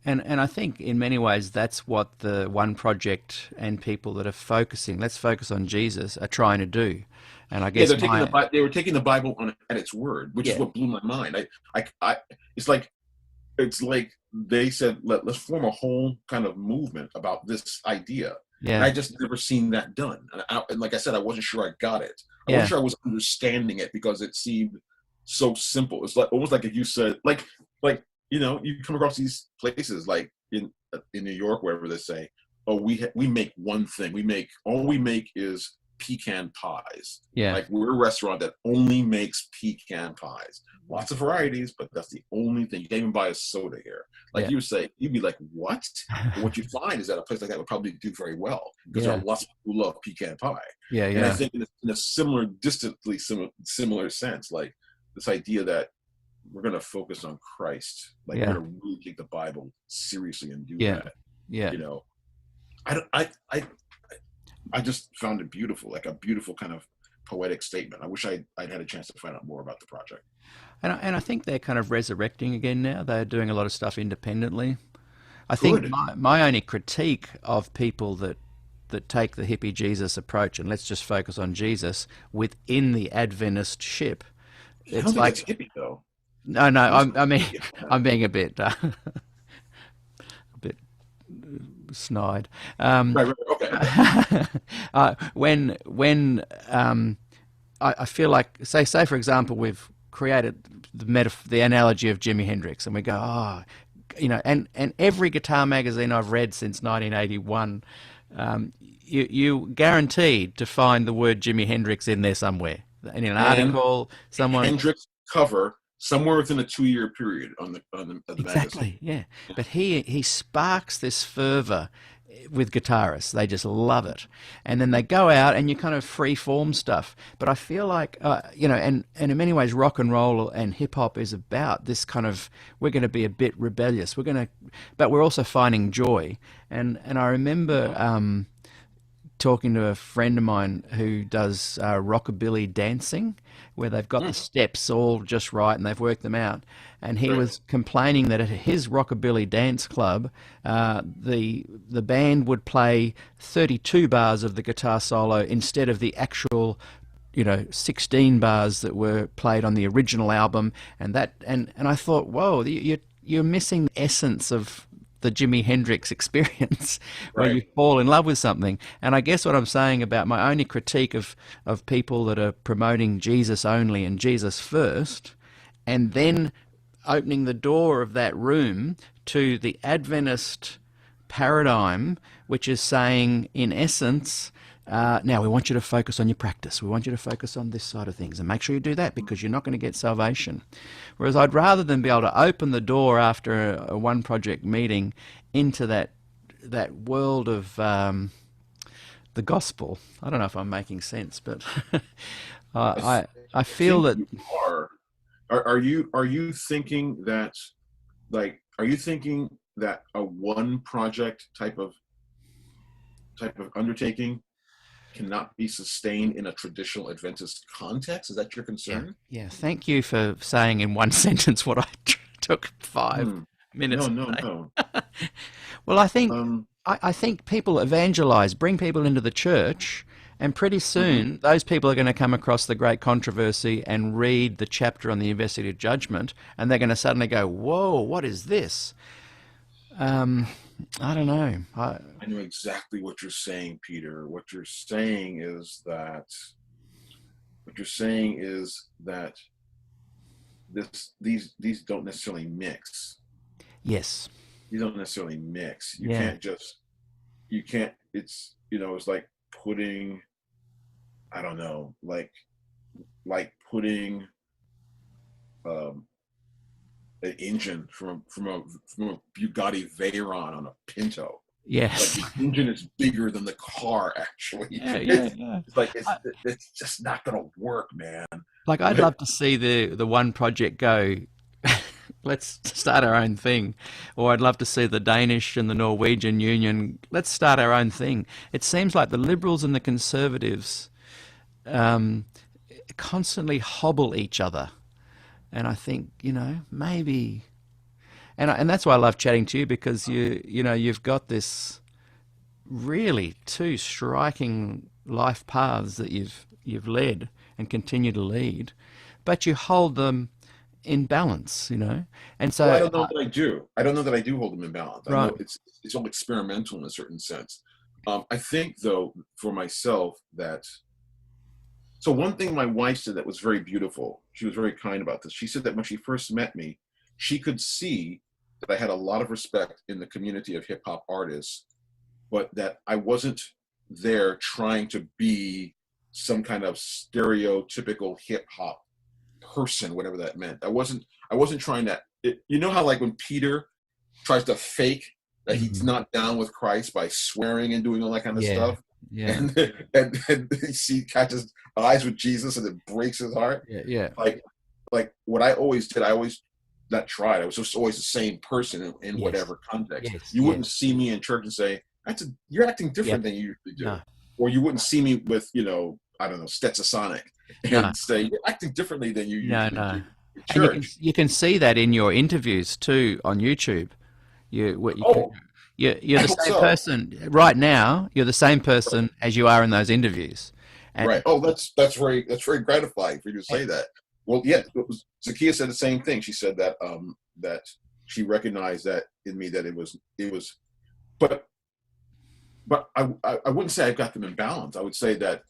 And I think in many ways that's what the One Project and people that are let's focus on Jesus, are trying to do. And I Yeah, guess they were taking the Bible at its word, which is what blew my mind. It's like they said, let's form a whole kind of movement about this idea. And yeah, I just never seen that done. And like I said, I wasn't sure I got it. I Yeah. wasn't sure I was understanding it because it seemed so simple. It's like almost like if you said, like you come across these places like in New York, wherever they say, oh, we make one thing. All we make is pecan pies. yeah, Like, we're a restaurant that only makes pecan pies. Lots of varieties, but that's the only thing. You can't even buy a soda here. Like, Yeah. you say, you'd be like, what? But what you find is that a place like that would probably do very well because there Yeah. are lots of people who love pecan pie. yeah, And I yeah, think in a distantly similar sense, like this idea that we're going to focus on Christ, like Yeah. we're going to really take the Bible seriously and do Yeah. that. yeah. You know, I just found it beautiful, like a beautiful kind of poetic statement. I wish I'd had a chance to find out more about the project. And I think they're kind of resurrecting again now. They're doing a lot of stuff independently. I think Good. my only critique of people that take the hippie Jesus approach and let's just focus on Jesus within the Adventist ship, I don't it's think like it's hippie though. no, I mean, I'm being a bit snide. Right, okay. When I feel like, say for example, we've created the analogy of Jimi Hendrix, and we go, oh, and every guitar magazine I've read since 1981, you guaranteed to find the word Jimi Hendrix in there somewhere. In an And article, someone Hendrix cover somewhere within a 2-year period on the magazine. exactly, yeah. But he sparks this fervor with guitarists. They just love it, and then they go out and you kind of free form stuff. But I feel like and in many ways, rock and roll and hip hop is about this kind of, we're going to be a bit rebellious. But we're also finding joy. And I remember talking to a friend of mine who does rockabilly dancing, where they've got the steps all just right and they've worked them out. And he was complaining that at his rockabilly dance club, the band would play 32 bars of the guitar solo instead of the actual 16 bars that were played on the original album. And I thought, whoa, you're missing the essence of the Jimi Hendrix experience, where you fall in love with something. And I guess what I'm saying about my only critique of people that are promoting Jesus only and Jesus first, and then opening the door of that room to the Adventist paradigm, which is saying, in essence, now we want you to focus on your practice. We want you to focus on this side of things, and make sure you do that, because you're not going to get salvation. Whereas I'd rather than be able to open the door after a one project meeting into that world of the gospel. I don't know if I'm making sense, but I feel that. Are you thinking that, are you thinking that a one project type of undertaking cannot be sustained in a traditional Adventist context? Is that your concern? Yeah. Thank you for saying in one sentence what I took 5 minutes. No. Well, I think people evangelize, bring people into the church, and pretty soon those people are going to come across the great controversy and read the chapter on the investigative judgment, and they're going to suddenly go, "Whoa, what is this?" I don't know. I know exactly what you're saying, Peter. What you're saying is that these don't necessarily mix. Yes. These don't necessarily mix. You can't. It's it's like putting, I don't know, like putting an engine from a Bugatti Veyron on a Pinto. Yes. Like the engine is bigger than the car, actually. Yeah. It's like it's just not gonna work, man. Like, I'd love to see the one project go, let's start our own thing. Or I'd love to see the Danish and the Norwegian union, let's start our own thing. It seems like the liberals and the conservatives constantly hobble each other. And I think, maybe, and that's why I love chatting to you, because you've got this really two striking life paths that you've led and continue to lead, but you hold them in balance, And so I don't know that I do. I don't know that I do hold them in balance. Right. I know it's all experimental in a certain sense. I think, though, for myself, that. So one thing my wife said that was very beautiful, she was very kind about this. She said that when she first met me, she could see that I had a lot of respect in the community of hip hop artists, but that I wasn't there trying to be some kind of stereotypical hip hop person, whatever that meant. I wasn't trying to, how like when Peter tries to fake that he's not down with Christ by swearing and doing all that kind of stuff. Yeah. And he catches eyes with Jesus and it breaks his heart. Yeah. Like what I always did, I always not tried. I was just always the same person in whatever context. Yes. You wouldn't see me in church and say, you're acting different than you usually do. No. Or you wouldn't see me with, I don't know, Stetsasonic and say, you're acting differently than you usually do. And you can see that in your interviews too on YouTube. You're the same person right now. You're the same person as you are in those interviews. And right. Oh, that's very gratifying for you to say that. Well, yeah, Zakiya said the same thing. She said that that she recognized that in me, that it was, but I wouldn't say I've got them in balance. I would say that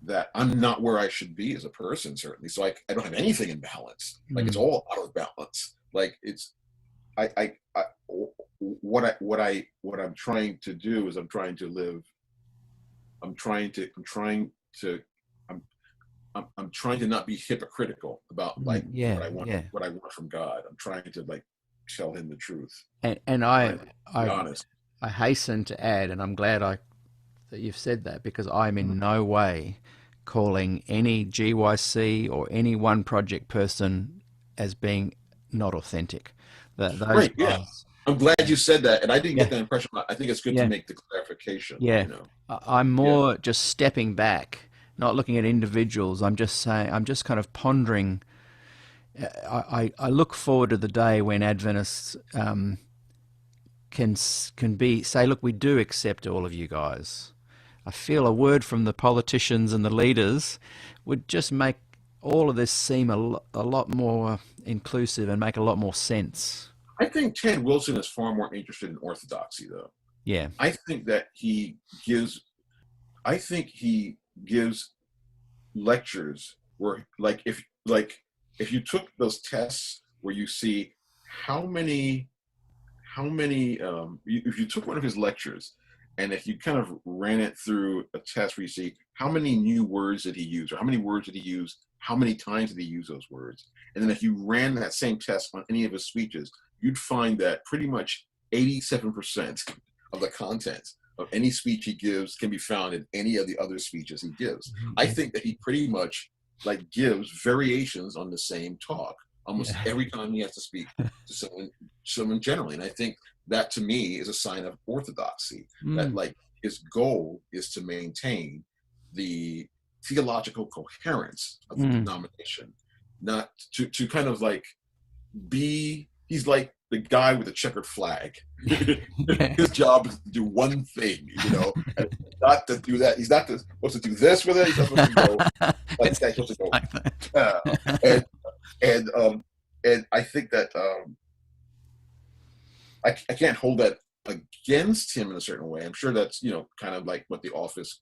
that I'm not where I should be as a person, certainly. So I don't have anything in balance. Like it's all out of balance. Like it's what I'm trying to do is I'm trying to live. I'm trying to not be hypocritical about like what I want from God. I'm trying to like tell him the truth. And I be honest. I hasten to add, and I'm glad that you've said that, because I'm in no way calling any GYC or any one project person as being not authentic. Those right, yeah. I'm glad you said that, and I didn't get that impression. I think it's good to make the clarification. Yeah, you know? I'm more just stepping back, not looking at individuals. I'm just saying, I'm just kind of pondering. I look forward to the day when Adventists can say, look, we do accept all of you guys. I feel a word from the politicians and the leaders would just make all of this seem a lot more inclusive and make a lot more sense. I think Ted Wilson is far more interested in orthodoxy, though. Yeah. I think that he gives lectures where, like, if you took those tests where you see if you took one of his lectures, and if you kind of ran it through a test where you see how many new words did he use, or how many words did he use, how many times did he use those words, and then if you ran that same test on any of his speeches, you'd find that pretty much 87% of the content of any speech he gives can be found in any of the other speeches he gives. I think that he pretty much like gives variations on the same talk almost every time he has to speak to someone generally. And I think that to me is a sign of orthodoxy, that like his goal is to maintain the theological coherence of the denomination, not to kind of like he's like the guy with the checkered flag. His job is to do one thing, and not to do that. He's not supposed to do this with it. He's not supposed to go like that. He's supposed to go. And I think that I can't hold that against him in a certain way. I'm sure that's kind of like what the office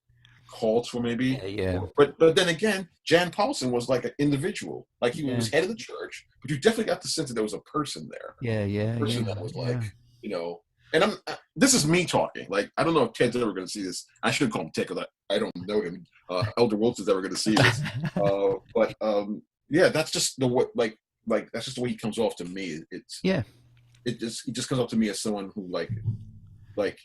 calls for, maybe. Yeah. But then again, Jan Paulson was like an individual, like he was head of the church, but you definitely got the sense that there was a person there. A person that was like, and this is me talking. Like, I don't know if Ted's ever going to see this. I should call him Ted because I don't know him. Elder Wilson's ever going to see this. But that's just that's just the way he comes off to me. He just comes off to me as someone who like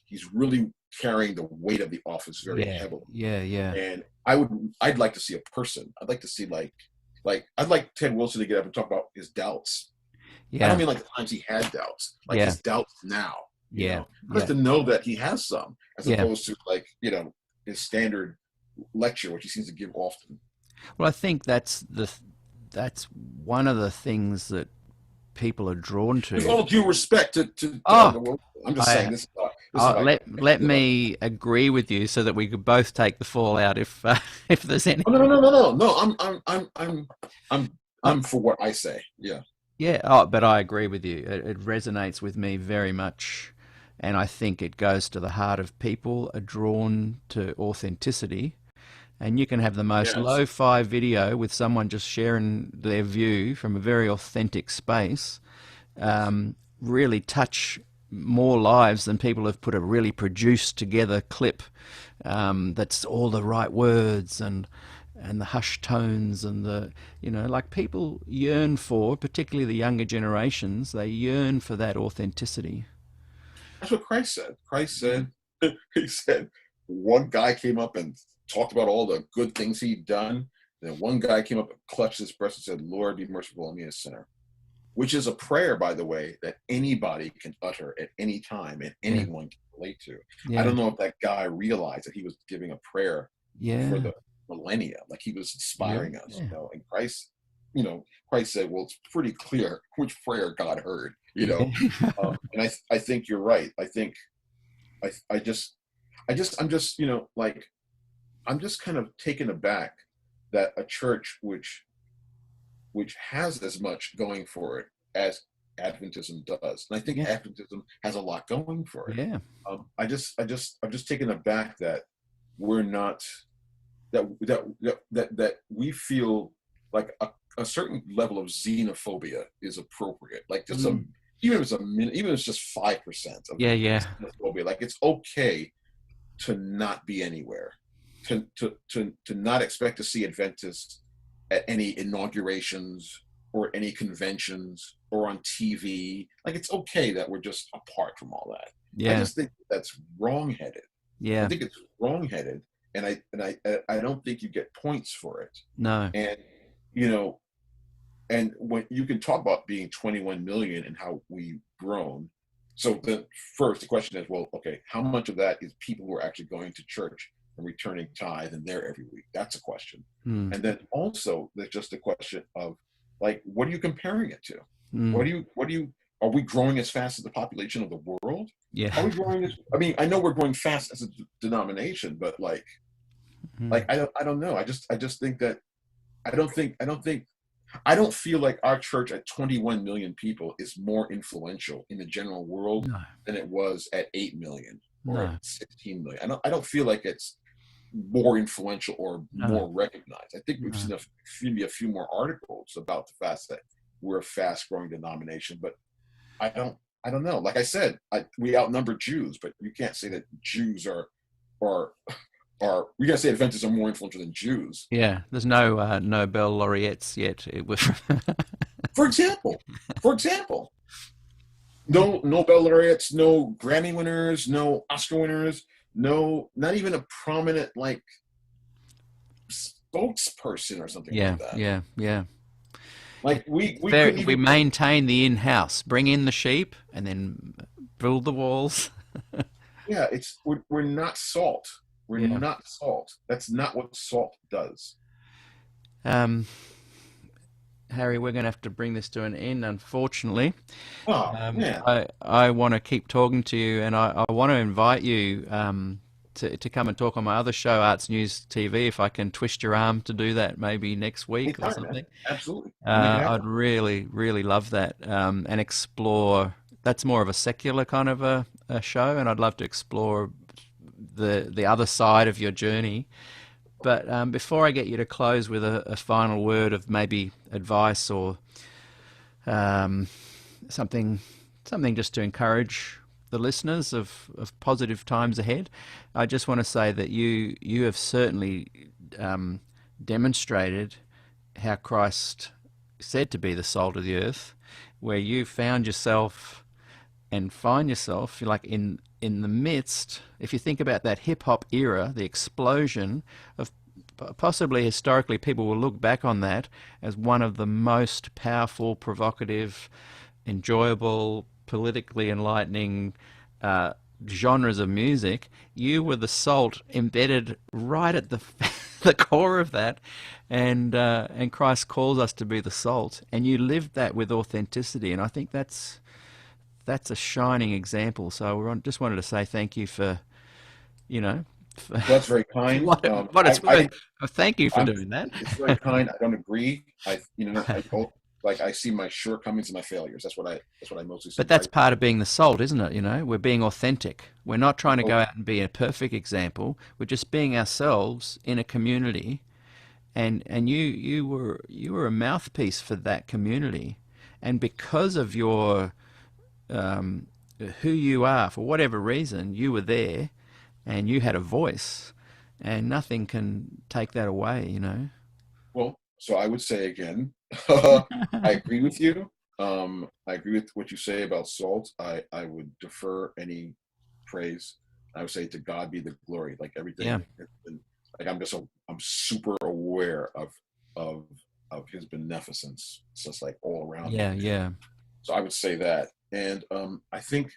he's really carrying the weight of the office very heavily. And I'd like to see a person. I'd like to see like I'd like Ted Wilson to get up and talk about his doubts. I don't mean like the times he had doubts, like his doubts now. Just to know that he has some, as opposed to like his standard lecture, which he seems to give often. Well, I think that's one of the things that people are drawn to. With all due respect to I'm just saying this. Let me agree with you so that we could both take the fallout if there's any. No. I'm for what I say. Yeah. Yeah. But I agree with you. It resonates with me very much, and I think it goes to the heart of people are drawn to authenticity. And you can have the most lo-fi video with someone just sharing their view from a very authentic space, really touch more lives than people have put a really produced together clip that's all the right words and the hushed tones and the, like people yearn for, particularly the younger generations, they yearn for that authenticity. That's what Christ said. He said, one guy came up and talked about all the good things he'd done. And then one guy came up and clutched his breast and said, Lord, be merciful on me, a sinner. Which is a prayer, by the way, that anybody can utter at any time and anyone can relate to. I don't know if that guy realized that he was giving a prayer for the millennia, like he was inspiring us, And Christ, Christ said, well, it's pretty clear which prayer God heard, And I think you're right. I think I'm just I'm just kind of taken aback that a church which has as much going for it as Adventism does, and I think Adventism has a lot going for it. I'm just taken aback that we're not that we feel like a certain level of xenophobia is appropriate. Like just some, even if it's even if it's just 5% of xenophobia, like it's okay to not be anywhere, to not expect to see Adventists at any inaugurations or any conventions or on TV. Like it's okay that we're just apart from all that. I just think that's wrongheaded. I think it's wrongheaded, and I don't think you get points for it. No. And you know, and when you can talk about being 21 million and how we've grown. So then first the question is, well, okay, how much of that is people who are actually going to church and returning tithe and there every week? That's a question. And then also there's just a question of like, what are you comparing it to? What do you, are we growing as fast as the population of the world? Are we growing as, I mean, I know we're growing fast as a denomination, but like I don't know. I just think that I don't feel like our church at 21 million people is more influential in the general world than it was at 8 million or at 16 million. I don't feel like it's more influential or more recognized. I think we've seen maybe a few more articles about the fact that we're a fast growing denomination, but I don't know. Like I said, we outnumber Jews, but you can't say that Jews are we gotta say Adventists are more influential than Jews. Yeah, there's no Nobel laureates yet. For example, no Nobel laureates, no Grammy winners, no Oscar winners, no, not even a prominent like spokesperson or something like that. Yeah. Like we maintain the in-house, bring in the sheep, and then build the walls. Yeah, we're not salt. We're not salt. That's not what salt does. Harry, we're going to have to bring this to an end, unfortunately. Oh, man. I want to keep talking to you, and I want to invite you to come and talk on my other show, Arts News TV, if I can twist your arm to do that maybe next week or something. Man. Absolutely. I'd really, really love that, and explore. That's more of a secular kind of a show, and I'd love to explore the other side of your journey. But before I get you to close with a final word of maybe advice or something just to encourage the listeners of positive times ahead, I just want to say that you have certainly demonstrated how Christ said to be the salt of the earth, where you found yourself and find yourself like in the midst, if you think about that hip-hop era, the explosion of possibly historically, people will look back on that as one of the most powerful, provocative, enjoyable, politically enlightening genres of music. You were the salt embedded right at the core of that, and Christ calls us to be the salt, and you lived that with authenticity, and I think that's a shining example. So just wanted to say thank you for, well, that's very kind. What it's worth. Thank you for doing that. It's very kind. I don't agree. I see my shortcomings and my failures. That's what I mostly see. But that's part of being the salt, isn't it? We're being authentic. We're not trying to go out and be a perfect example. We're just being ourselves in a community, and you were a mouthpiece for that community, and because of your who you are, for whatever reason, you were there. And you had a voice, and nothing can take that away, Well, so I would say again, I agree with you. I agree with what you say about salt. I would defer any praise. I would say to God be the glory, like everything. Yeah. Like I'm super aware of His beneficence. It's just like all around. Yeah, me. yeah. So I would say that, and I think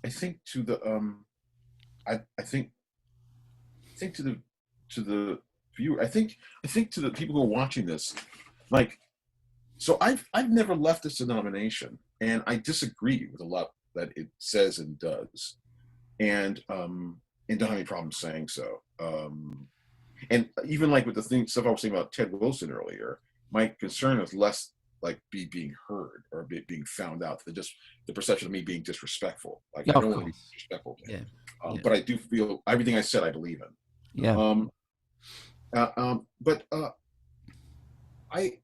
to the I think to the viewer, I think to the people who are watching this, like, so I've never left this denomination, and I disagree with a lot that it says and does, and don't have any problem saying so. And even like with the stuff I was saying about Ted Wilson earlier, my concern is less like being heard or being found out than just the perception of me being disrespectful. Like, I don't want to be disrespectful. Yeah. But I do feel everything I said I believe in. Yeah. But I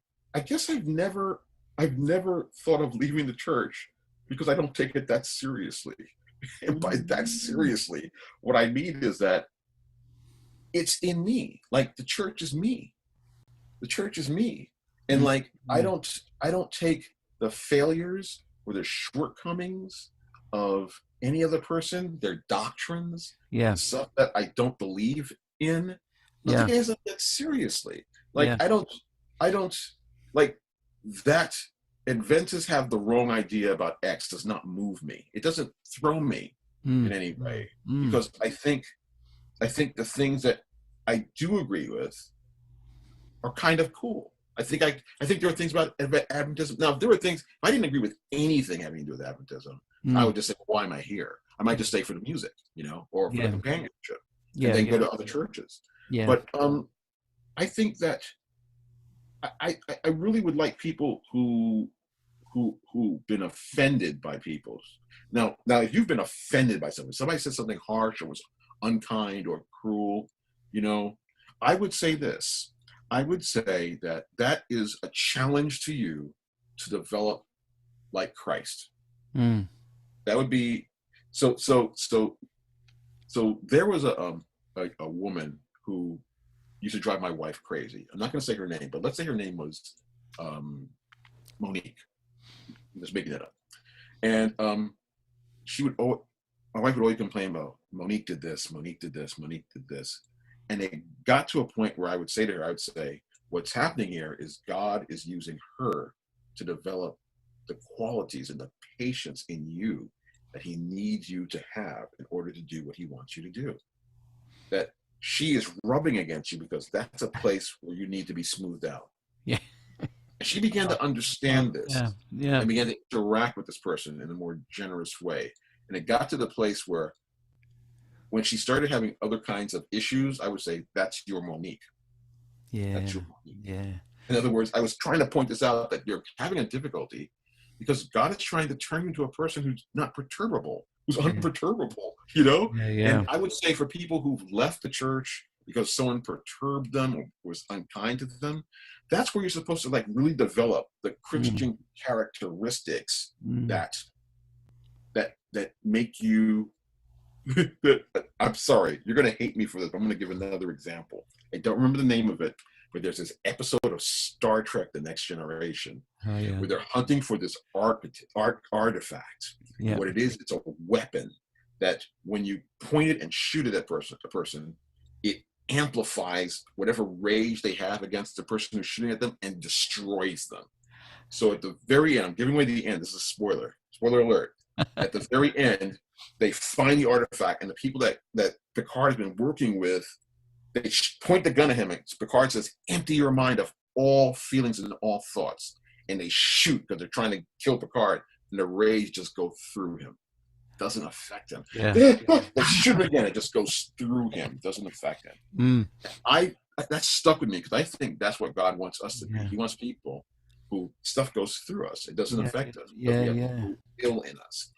guess I've never thought of leaving the church because I don't take it that seriously. And by that seriously, what I mean is that it's in me. Like the church is me. The church is me. And like I don't take the failures or the shortcomings of any other person, their doctrines, stuff that I don't believe in. I don't take it that seriously. Like I don't like that. Adventists have the wrong idea about X does not move me. It doesn't throw me in any way because I think the things that I do agree with are kind of cool. I think there are things about Adventism. Now, if there were things, if I didn't agree with anything having to do with Adventism, I would just say, why am I here? I might just stay for the music, or for the companionship, and then go to other churches. But I think that I really would like people who've been offended by people's. Now, if you've been offended by somebody said something harsh or was unkind or cruel, I would say this. I would say that is a challenge to you to develop like Christ. That would be so. There was a woman who used to drive my wife crazy. I'm not going to say her name, but let's say her name was Monique. I'm just making that up. And my wife would always complain about Monique did this, Monique did this, Monique did this. And it got to a point where I would say to her, what's happening here is God is using her to develop the qualities and the patience in you that he needs you to have in order to do what he wants you to do. That she is rubbing against you because that's a place where you need to be smoothed out. And she began to understand this and began to interact with this person in a more generous way. And it got to the place where when she started having other kinds of issues, I would say, that's your Monique. That's your Monique. In other words, I was trying to point this out, that you're having a difficulty because God is trying to turn you into a person who's not perturbable, who's unperturbable, And I would say for people who've left the church because someone perturbed them or was unkind to them, that's where you're supposed to like really develop the Christian characteristics that make you. I'm sorry, you're going to hate me for this. I'm going to give another example. I don't remember the name of it, but there's this episode of Star Trek: The Next Generation where they're hunting for this artifact. What it is, it's a weapon that when you point it and shoot it at a person, it amplifies whatever rage they have against the person who's shooting at them and destroys them. So at the very end, I'm giving away the end. This is a spoiler alert. At the very end, they find the artifact, and the people that Picard has been working with, they point the gun at him, and Picard says, empty your mind of all feelings and all thoughts. And they shoot because they're trying to kill Picard, and the rage just goes through him. Doesn't affect him. They shoot him again, it just goes through him. Doesn't affect him. That stuck with me because I think that's what God wants us to be. He wants people who stuff goes through us. It doesn't affect us. Ill in us.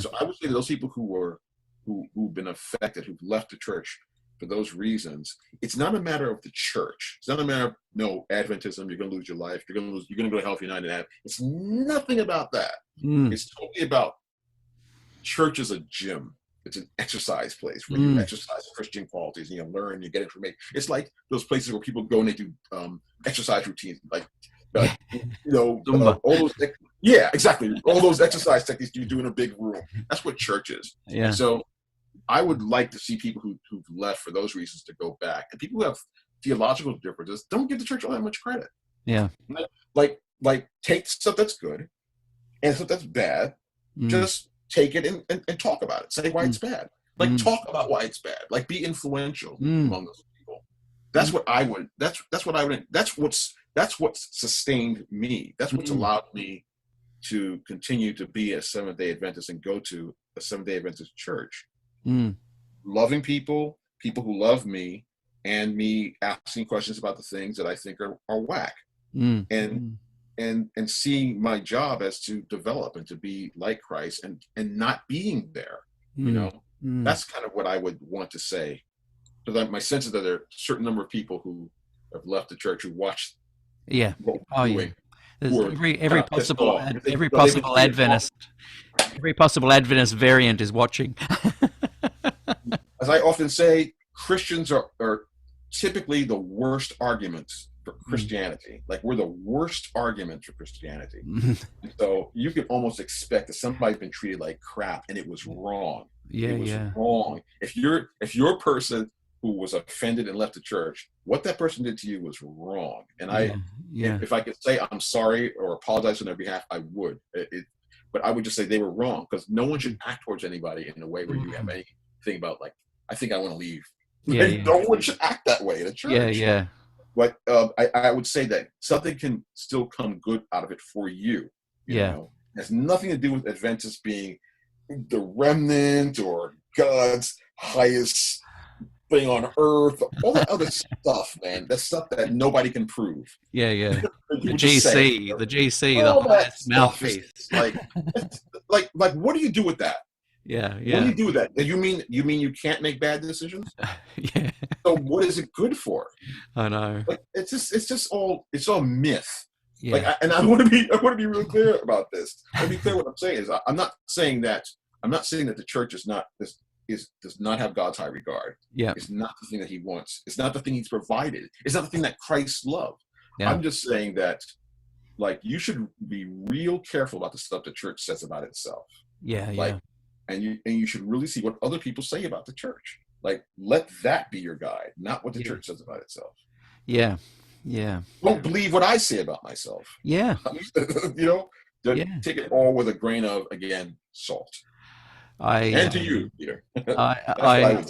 So I would say to those people who've been affected, who've left the church for those reasons, it's not a matter of the church. It's not a matter of Adventism. You're going to lose your life. You're going to go to hell if you're not in that. It's nothing about that. It's totally about church as a gym. It's an exercise place where you exercise Christian qualities and you learn, you get information. It's like those places where people go and they do exercise routines, like all those. Exactly. All those exercise techniques you do in a big room. That's what church is. So I would like to see people who've left for those reasons to go back, and people who have theological differences don't give the church all that much credit. Like take stuff that's good and stuff that's bad. Just take it and talk about it. Say why it's bad. Like talk about why it's bad. Like be influential among those people. That's what I would. That's what I would. That's what's sustained me. That's what's allowed me to continue to be a Seventh-day Adventist and go to a Seventh-day Adventist church. Loving people who love me, and me asking questions about the things that I think are whack. And seeing my job as to develop and to be like Christ and not being there. That's kind of what I would want to say because my sense is that there are a certain number of people who have left the church who watch Yeah. what Oh, we're yeah. doing. There's Who are every kind of pissed possible off. They- every they've been possible seeing it all. Adventist variant is watching. As I often say, Christians are typically the worst arguments for Christianity. Like, we're the worst argument for Christianity. So you could almost expect that somebody's been treated like crap and it was wrong. Yeah, It was yeah. wrong. If you're a person who was offended and left the church, what that person did to you was wrong. And if I could say I'm sorry or apologize on their behalf, I would. But I would just say they were wrong, because no one should act towards anybody in a way where you have anything about, like, I think I want to leave. Yeah, Like, yeah. no one should act that way in a church. Yeah, yeah. But I would say that something can still come good out of it for you. You know? It has nothing to do with Adventists being the remnant or God's highest thing on earth. All that other stuff, man. That's stuff that nobody can prove. Yeah, yeah. The You just say, GC, the GC, all the that highest stuff is mouthpiece. like what do you do with that? Yeah, What do yeah. you do with that? You mean you can't make bad decisions? Yeah. So what is it good for? I know. Like, it's all myth. Yeah. Like, I want to be real clear about this. I want to be clear what I'm saying is I'm not saying that the church does not have God's high regard. Yeah. It's not the thing that he wants. It's not the thing he's provided. It's not the thing that Christ loved. Yeah. I'm just saying that, like, you should be real careful about the stuff the church says about itself. Yeah, Like, yeah. and you should really see what other people say about the church. Like, let that be your guide, not what the church says about itself. Yeah. Yeah. Don't believe what I say about myself. Yeah. Take it all with a grain of, again, salt. And to you, Peter. I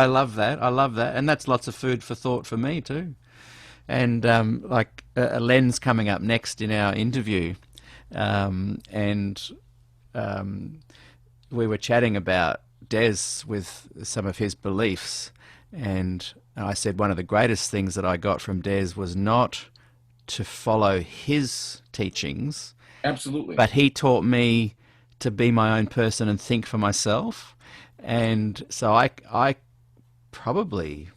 love that. I love that. And that's lots of food for thought for me too. And like Len's coming up next in our interview. And we were chatting about Des with some of his beliefs. And I said one of the greatest things that I got from Des was not to follow his teachings. Absolutely. But he taught me to be my own person and think for myself. And so I probably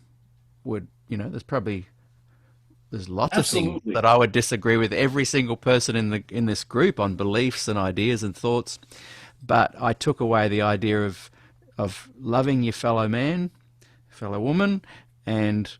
would, there's lots of things Absolutely. that I would disagree with every single person in this group on beliefs and ideas and thoughts. But I took away the idea of loving your fellow man, fellow woman, and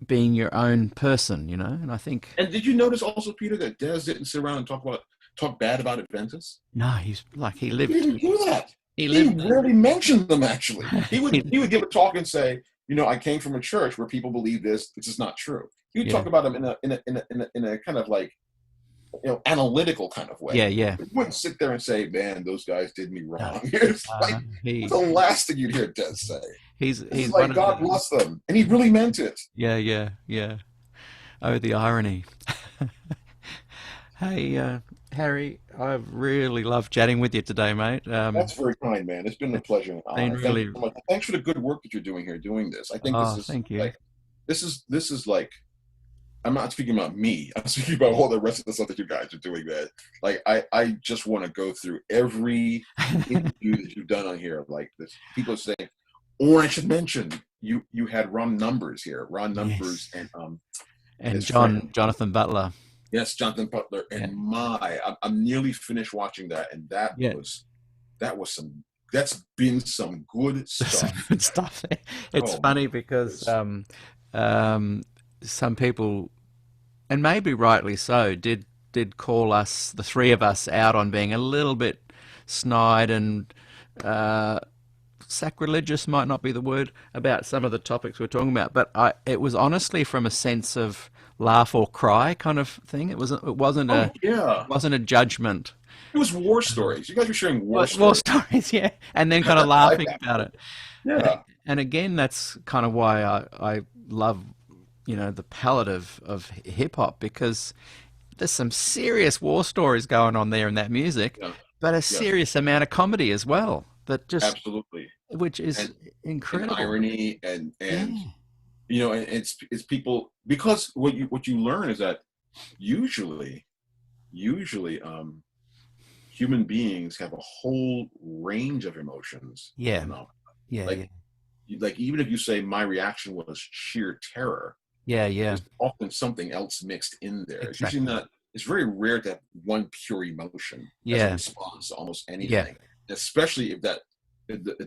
being your own person, and I think. And did you notice also, Peter, that Des didn't sit around and talk bad about Adventists? No, he's like he lived. He didn't do that. He He lived. rarely mentioned them. Actually, he would give a talk and say, I came from a church where people believe this. This is not true. He would talk about them in a kind of like, analytical kind of way. Yeah, yeah. He wouldn't sit there and say, "Man, those guys did me wrong." It's like He, the last thing you'd hear Des say. he's It's one like, of God the- bless them, and he really meant it. Yeah, yeah, yeah. Oh, the irony. Hey, Harry, I've really loved chatting with you today, mate. That's very kind, man. It's been a pleasure. been really- Thanks so much. Thanks for the good work that you're doing here, doing this. I think Oh, this is thank you. like, this is like, I'm not speaking about me. I'm speaking about all the rest of the stuff that you guys are doing, man. Like, I just want to go through every interview that you've done on here. Like, this, people are saying, I should mention, you had Ron Numbers here. Ron Numbers and his friend. Jonathan Butler. Yes, Jonathan Butler, and I'm nearly finished watching that, and that's been some good stuff. Some good stuff. It's funny because some people, and maybe rightly so, did call us, the three of us, out on being a little bit snide and sacrilegious might not be the word about some of the topics we're talking about, but it was honestly from a sense of laugh or cry kind of thing. It wasn't a judgment. It was war stories. You guys were sharing war War stories. stories, yeah, and then kind of laughing about it. Yeah. And again, that's kind of why I love, the palette of hip hop, because there's some serious war stories going on there in that music, but a serious amount of comedy as well. That just Absolutely, which is incredible. and irony and it's people, because what you learn is that usually human beings have a whole range of emotions. Yeah. Like, like, even if you say my reaction was sheer terror, Yeah. there's often something else mixed in there. It's Exactly. usually not. It's very rare to have one pure emotion as a Yeah. response to almost Yeah. anything, especially if the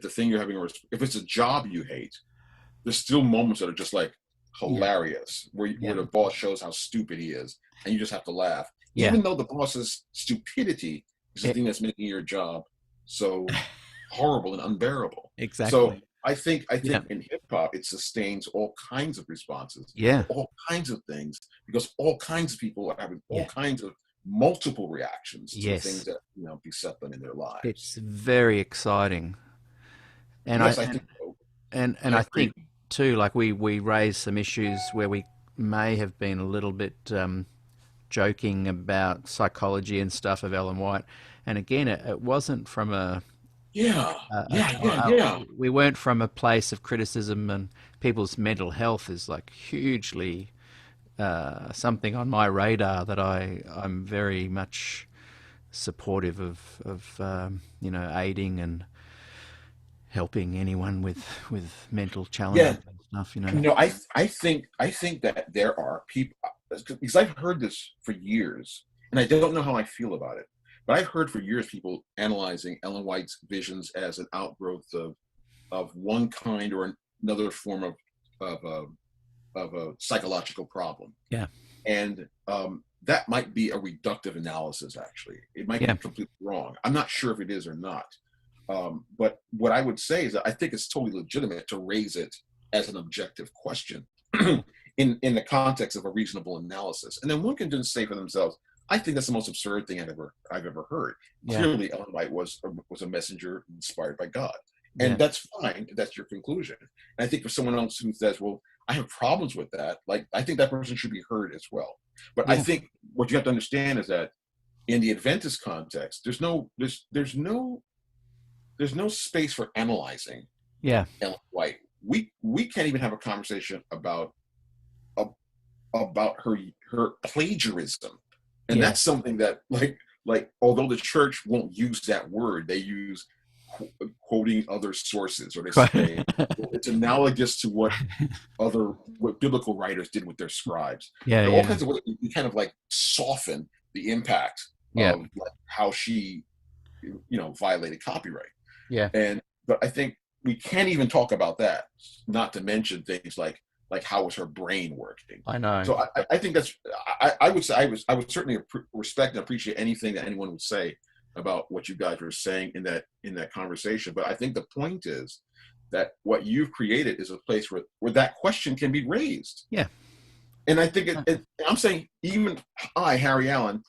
thing you're having, if it's a job you hate, there's still moments that are just like hilarious, where the boss shows how stupid he is, and you just have to laugh, Yeah. even though the boss's stupidity is the thing that's making your job so horrible and unbearable. Exactly. So I think in hip hop, it sustains all kinds of responses, all kinds of things, because all kinds of people are having all kinds of multiple reactions to things that beset them in their lives. It's very exciting, and yes, I think so. And I think too, like we raised some issues where we may have been a little bit joking about psychology and stuff of Ellen White, and again, it wasn't from we weren't from a place of criticism, and people's mental health is like hugely something on my radar that I'm very much supportive of aiding and helping anyone with mental challenges and stuff. I think that there are people, because I've heard this for years, and I don't know how I feel about it, but I've heard for years people analyzing Ellen White's visions as an outgrowth of one kind or another form of a psychological problem. Yeah. And that might be a reductive analysis, actually. It might be completely wrong. I'm not sure if it is or not. But what I would say is that I think it's totally legitimate to raise it as an objective question in the context of a reasonable analysis. And then one can just say for themselves, I think that's the most absurd thing I've ever heard. Yeah. Clearly, Ellen White was a messenger inspired by God. And that's fine. That's your conclusion. And I think for someone else who says, well, I have problems with that, like, I think that person should be heard as well. But I think what you have to understand is that in the Adventist context, there's no space for analyzing Ellen White. We can't even have a conversation about her plagiarism. And that's something that like although the church won't use that word, they use quoting other sources, or they say it's analogous to what biblical writers did with their scribes. All kinds of ways you kind of like soften the impact of like how she violated copyright. But I think we can't even talk about that, not to mention things like how was her brain working. I know. So I think that's I would say I would certainly respect and appreciate anything that anyone would say about what you guys were saying in that conversation. But I think the point is that what you've created is a place where that question can be raised. Yeah. And I think I'm saying even I, Harry Allen,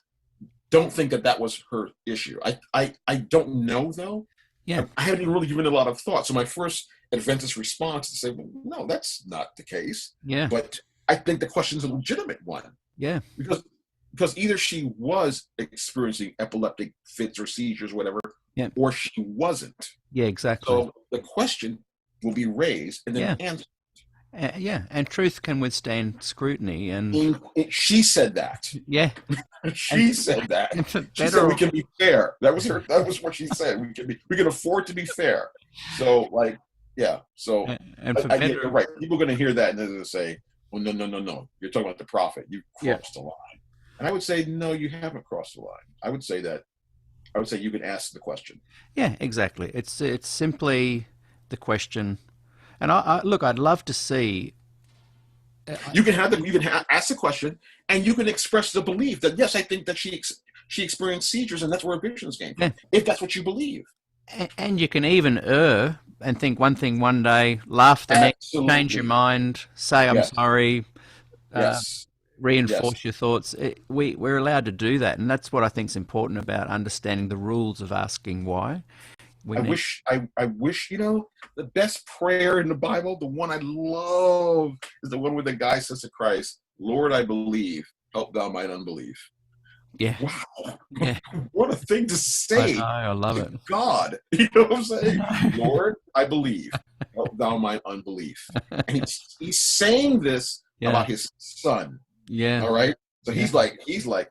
don't think that was her issue. I don't know though. Yeah. I haven't really given it a lot of thought. So my first Adventist response is to say, well, no, that's not the case. Yeah. But I think the question's a legitimate one. Yeah. Because either she was experiencing epileptic fits or seizures, whatever, or she wasn't. Yeah, exactly. So the question will be raised and then answered. And truth can withstand scrutiny. And she said that. Yeah. She said that. She said we can be fair. That was what she said. We can afford to be fair. So So you're right. People are going to hear that and they're going to say, "Oh no! You're talking about the prophet. You crossed the line." And I would say, no, you haven't crossed the line. I would say you can ask the question. Yeah, exactly. It's simply the question. And I'd love to see. You can ask the question, and you can express the belief that yes, I think that she experienced seizures, and that's where her visions came from. If that's what you believe. And you can even err and think one thing one day, laugh the next, change your mind, say I'm sorry. Reinforce your thoughts. We're allowed to do that, and that's what I think is important about understanding the rules of asking why. I wish the best prayer in the Bible, the one I love, is the one where the guy says to Christ, "Lord, I believe, help thou mine unbelief." Yeah. Wow. Yeah. What a thing to say. I love it. God. You know what I'm saying? Lord, I believe, help thou mine unbelief. And he's saying this about his son. Yeah. All right. So he's like,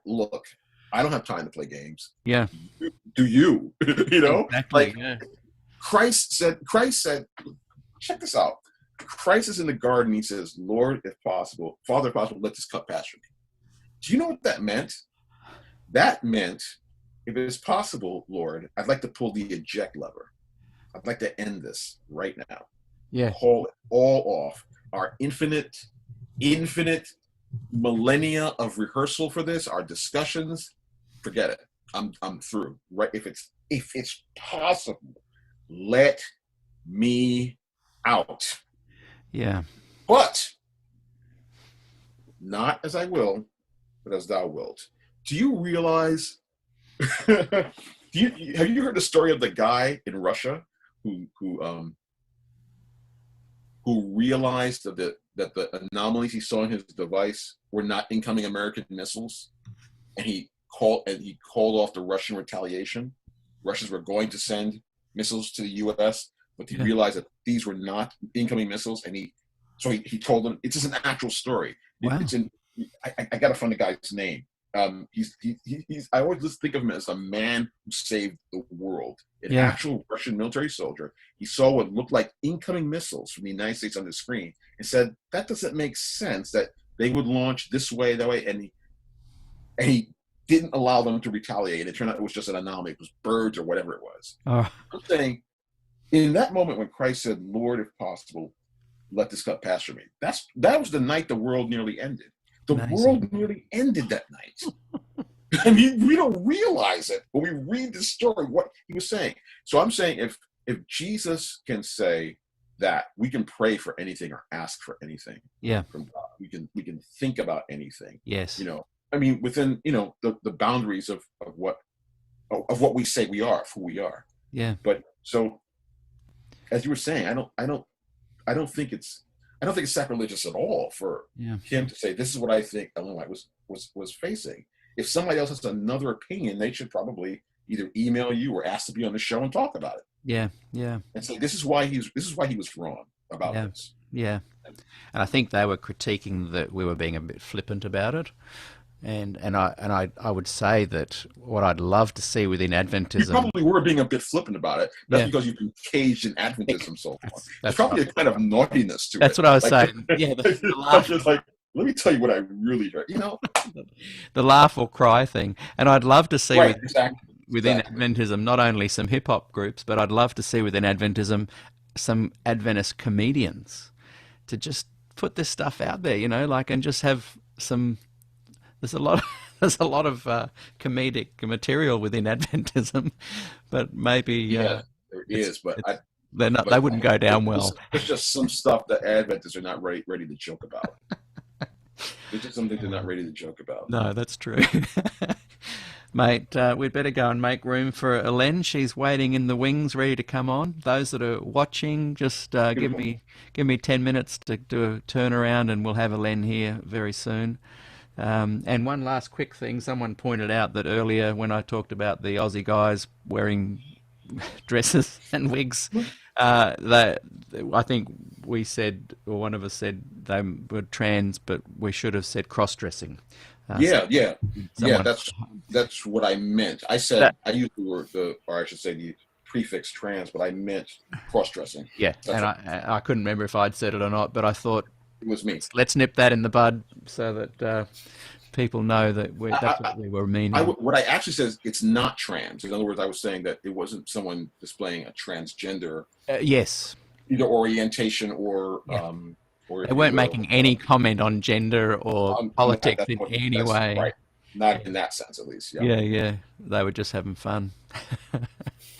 look, I don't have time to play games. Yeah. Do you? Exactly. Christ said, check this out. Christ is in the garden. He says, Lord, if possible, Father, if possible, let this cup pass from me. Do you know what that meant? That meant, if it's possible, Lord, I'd like to pull the eject lever. I'd like to end this right now. Yeah. Call it all off. Our infinite millennia of rehearsal for this, our discussions, forget it. I'm through. Right? If it's possible, let me out. Yeah. But not as I will, but as thou wilt. Do you realize? Have you heard the story of the guy in Russia who realized that the anomalies he saw in his device were not incoming American missiles, and he called off the Russian retaliation? Russians were going to send missiles to the U.S., but he realized that these were not incoming missiles, and he told them it's just an actual story. Wow. I gotta find the guy's name. He's I always just think of him as a man who saved the world. An actual Russian military soldier. He saw what looked like incoming missiles from the United States on the screen and said, that doesn't make sense that they would launch this way, that way, and he didn't allow them to retaliate. And it turned out it was just an anomaly. It was birds or whatever it was. I'm saying, in that moment when Christ said, Lord, if possible, let this cup pass from me, that was the night the world nearly ended. The world nearly ended that night. I mean, we don't realize it when we read the story, what he was saying. So I'm saying if Jesus can say that, we can pray for anything or ask for anything from God. We can think about anything. Yes. I mean, within, the boundaries of what we say we are, of who we are. Yeah. But so, as you were saying, I don't think it's sacrilegious at all for him to say, this is what I think Ellen White was facing. If somebody else has another opinion, they should probably either email you or ask to be on the show and talk about it. Yeah. Yeah. And say, this is why he was wrong about this. Yeah. And I think they were critiquing that we were being a bit flippant about it. And I would say that what I'd love to see within Adventism... You probably were being a bit flippant about it. That's because you've been caged in Adventism so far. There's probably a kind of naughtiness to it. That's what I was saying. Yeah, the laugh. Like, let me tell you what I really heard. The laugh or cry thing. And I'd love to see within Adventism not only some hip-hop groups, but I'd love to see within Adventism some Adventist comedians to just put this stuff out there, and just have some... There's a lot of comedic material within Adventism, but maybe there is, but they wouldn't go down well. There's just some stuff that Adventists are not ready to joke about. There's just something they're not ready to joke about. No, that's true. Mate, we'd better go and make room for Ellen. She's waiting in the wings, ready to come on. Those that are watching, just give me 10 minutes to do a turnaround, and we'll have Ellen here very soon. And one last quick thing, someone pointed out that earlier when I talked about the Aussie guys wearing dresses and wigs, I think we said, or one of us said they were trans, but we should have said cross-dressing. That's what I meant. I said, I used the word, or I should say the prefix trans, but I meant cross-dressing. Yeah, and I couldn't remember if I'd said it or not, but I thought, it was me. Let's nip that in the bud so that people know that that's what we were meaning. What I actually said is it's not trans. In other words, I was saying that it wasn't someone displaying a transgender. Yes. Either orientation or... they weren't making any comment on gender or politics in any way. Right. Not in that sense, at least. Yeah. They were just having fun.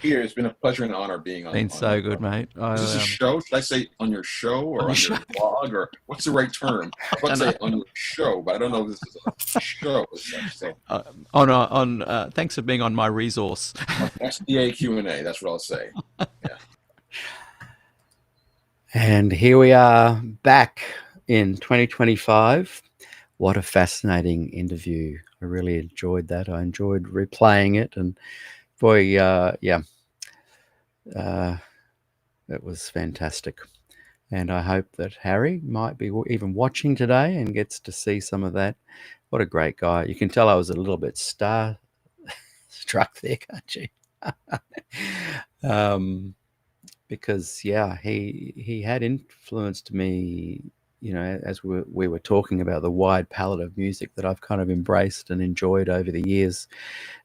Peter, it's been a pleasure and honor being on. Been so good, mate. Is this a show? Should I say on your show or on your blog, or what's the right term? I was about to say on your show, but I don't know if this is a show. So. Thanks for being on my resource. SDAQ&A. That's what I'll say. Yeah. And here we are back in 2025. What a fascinating interview. I really enjoyed that. I enjoyed replaying it, and boy, it was fantastic. And I hope that Harry might be even watching today and gets to see some of that. What a great guy. You can tell I was a little bit starstruck there, can't you? because he had influenced me, as we were talking about the wide palette of music that I've kind of embraced and enjoyed over the years.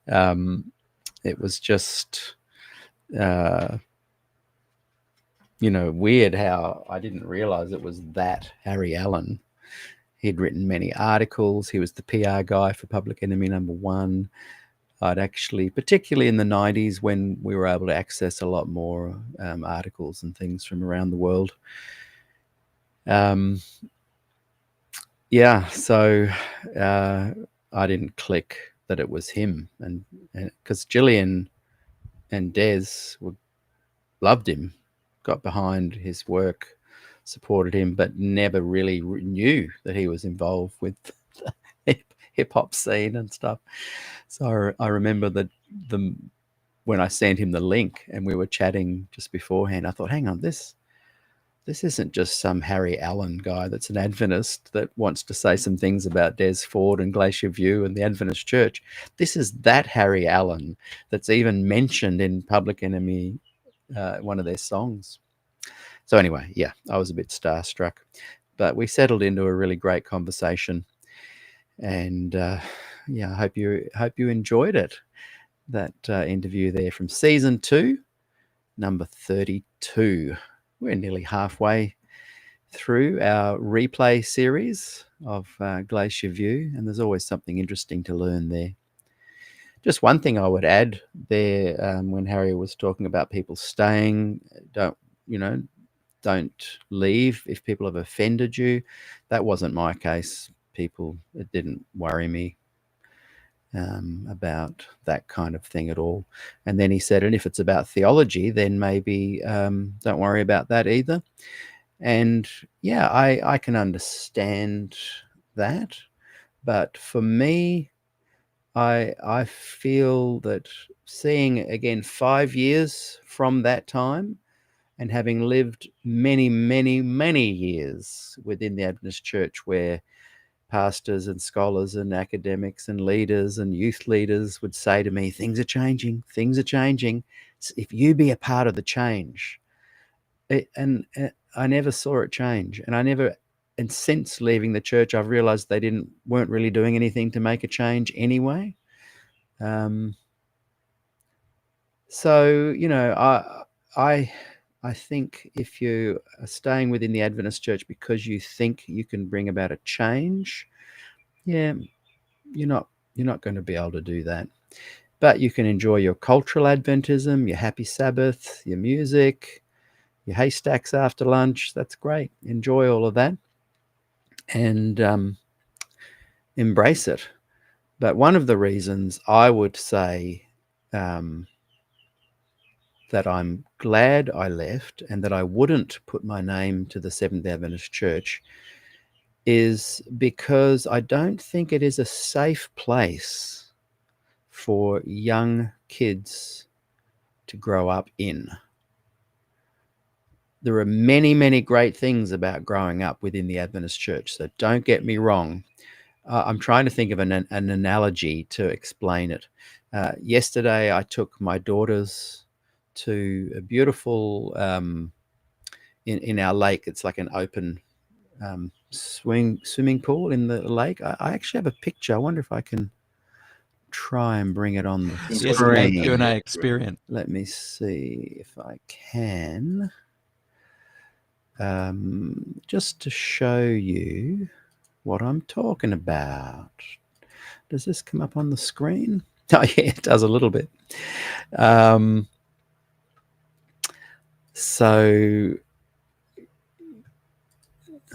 It was just weird how I didn't realize it was that Harry Allen. He'd written many articles. He was the PR guy for Public Enemy No.1. I'd actually, particularly in the 90s when we were able to access a lot more articles and things from around the world. So I didn't click that it was him. And because Gillian and Des loved him, got behind his work, supported him, but never really knew that he was involved with the hip hop scene and stuff. So I remember that when I sent him the link and we were chatting just beforehand, I thought, hang on, this isn't just some Harry Allen guy that's an Adventist that wants to say some things about Des Ford and Glacier View and the Adventist Church. This is that Harry Allen that's even mentioned in Public Enemy, one of their songs. So anyway, I was a bit starstruck, but we settled into a really great conversation, and I hope you enjoyed it. That interview there from season 2, number 32. We're nearly halfway through our replay series of Glacier View, and there's always something interesting to learn there. Just one thing I would add there, when Harry was talking about people staying, don't leave if people have offended you. That wasn't my case. It didn't worry me about that kind of thing at all. And then he said, and if it's about theology, then maybe don't worry about that either. And I can understand that. But for me, I feel that seeing again 5 years from that time, and having lived many, many, many years within the Adventist Church, where pastors and scholars and academics and leaders and youth leaders would say to me, things are changing. If you be a part of the change. And I never saw it change. And since leaving the church, I've realized they weren't really doing anything to make a change anyway. I think if you are staying within the Adventist Church because you think you can bring about a change, you're not going to be able to do that. But you can enjoy your cultural Adventism, your happy Sabbath, your music, your haystacks after lunch. That's great. Enjoy all of that and embrace it. But one of the reasons I would say that I'm glad I left and that I wouldn't put my name to the Seventh Adventist Church is because I don't think it is a safe place for young kids to grow up in. There are many, many great things about growing up within the Adventist Church, so don't get me wrong. I'm trying to think of an analogy to explain it. Yesterday, I took my daughters to a beautiful, in our lake, it's like an open swimming pool in the lake. I actually have a picture. I wonder if I can try and bring it on the screen. SDAQ&A experience. Let me see if I can. Just to show you what I'm talking about. Does this come up on the screen? Oh, yeah, it does a little bit. So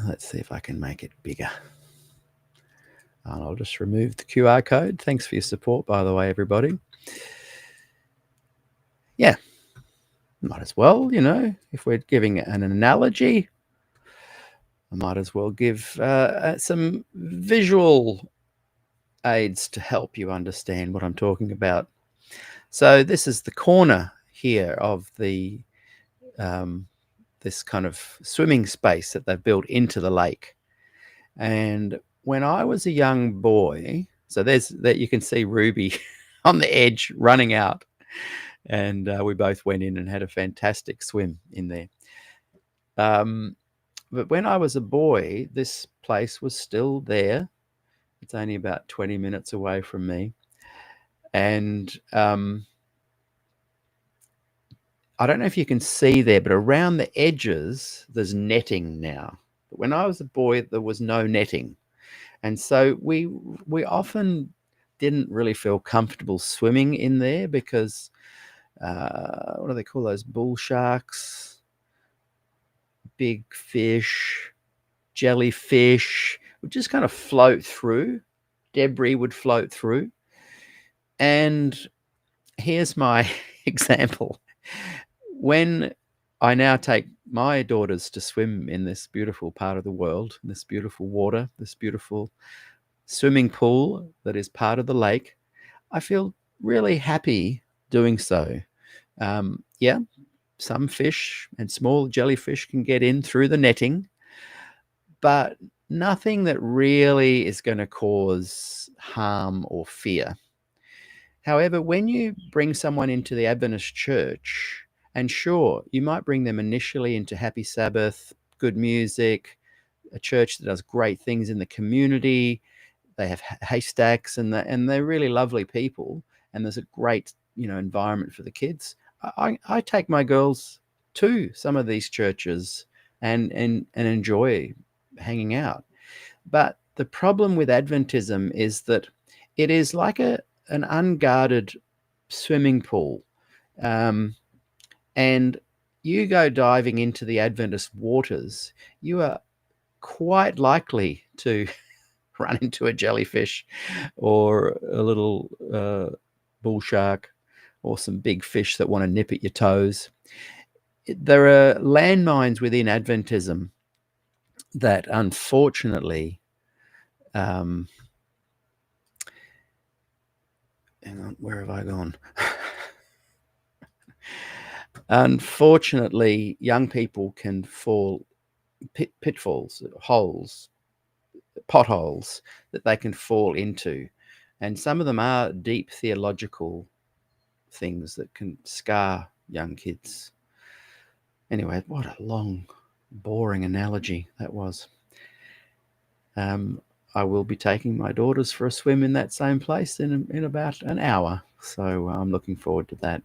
let's see if I can make it bigger. And I'll just remove the QR code. Thanks for your support, by the way, everybody. Yeah, might as well, if we're giving an analogy, I might as well give some visual aids to help you understand what I'm talking about. So this is the corner here of the this kind of swimming space that they've built into the lake. And when I was a young boy, so there's that, you can see Ruby on the edge running out. And we both went in and had a fantastic swim in there. But when I was a boy, this place was still there. It's only about 20 minutes away from me. And I don't know if you can see there, but around the edges, there's netting now. But when I was a boy, there was no netting. And so we often didn't really feel comfortable swimming in there because, what do they call those? Bull sharks, big fish, jellyfish would just kind of float through. Debris would float through. And here's my example. When I now take my daughters to swim in this beautiful part of the world, this beautiful water, this beautiful swimming pool that is part of the lake, I feel really happy doing so. Yeah, some fish and small jellyfish can get in through the netting, but nothing that really is going to cause harm or fear. However, when you bring someone into the Adventist church, and sure, you might bring them initially into Happy Sabbath, good music, a church that does great things in the community. They have haystacks, and they're really lovely people, and there's a great environment for the kids. I take my girls to some of these churches and enjoy hanging out. But the problem with Adventism is that it is like an unguarded swimming pool. And you go diving into the Adventist waters, you are quite likely to run into a jellyfish or a little bull shark or some big fish that want to nip at your toes. There are landmines within Adventism that unfortunately, hang on, where have I gone? Unfortunately, young people can fall pitfalls, holes, potholes that they can fall into. And some of them are deep theological things that can scar young kids. Anyway, what a long, boring analogy that was. I will be taking my daughters for a swim in that same place in about an hour. So I'm looking forward to that.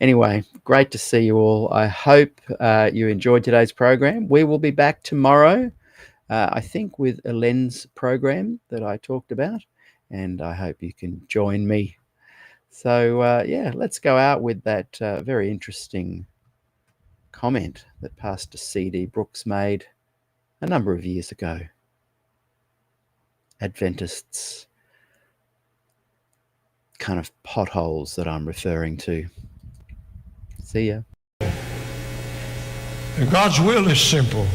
Anyway, great to see you all. I hope you enjoyed today's program. We will be back tomorrow, I think, with Elaine's program that I talked about, and I hope you can join me. So, yeah, let's go out with that very interesting comment that Pastor C.D. Brooks made a number of years ago. Adventists, kind of potholes that I'm referring to. See ya. And God's will is simple.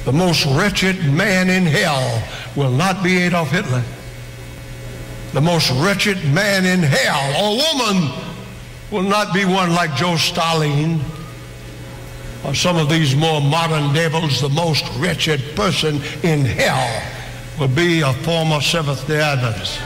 The most wretched man in hell will not be Adolf Hitler. The most wretched man in hell, or woman, will not be one like Joe Stalin or some of these more modern devils. The most wretched person in hell will be a former Seventh-day Adventist.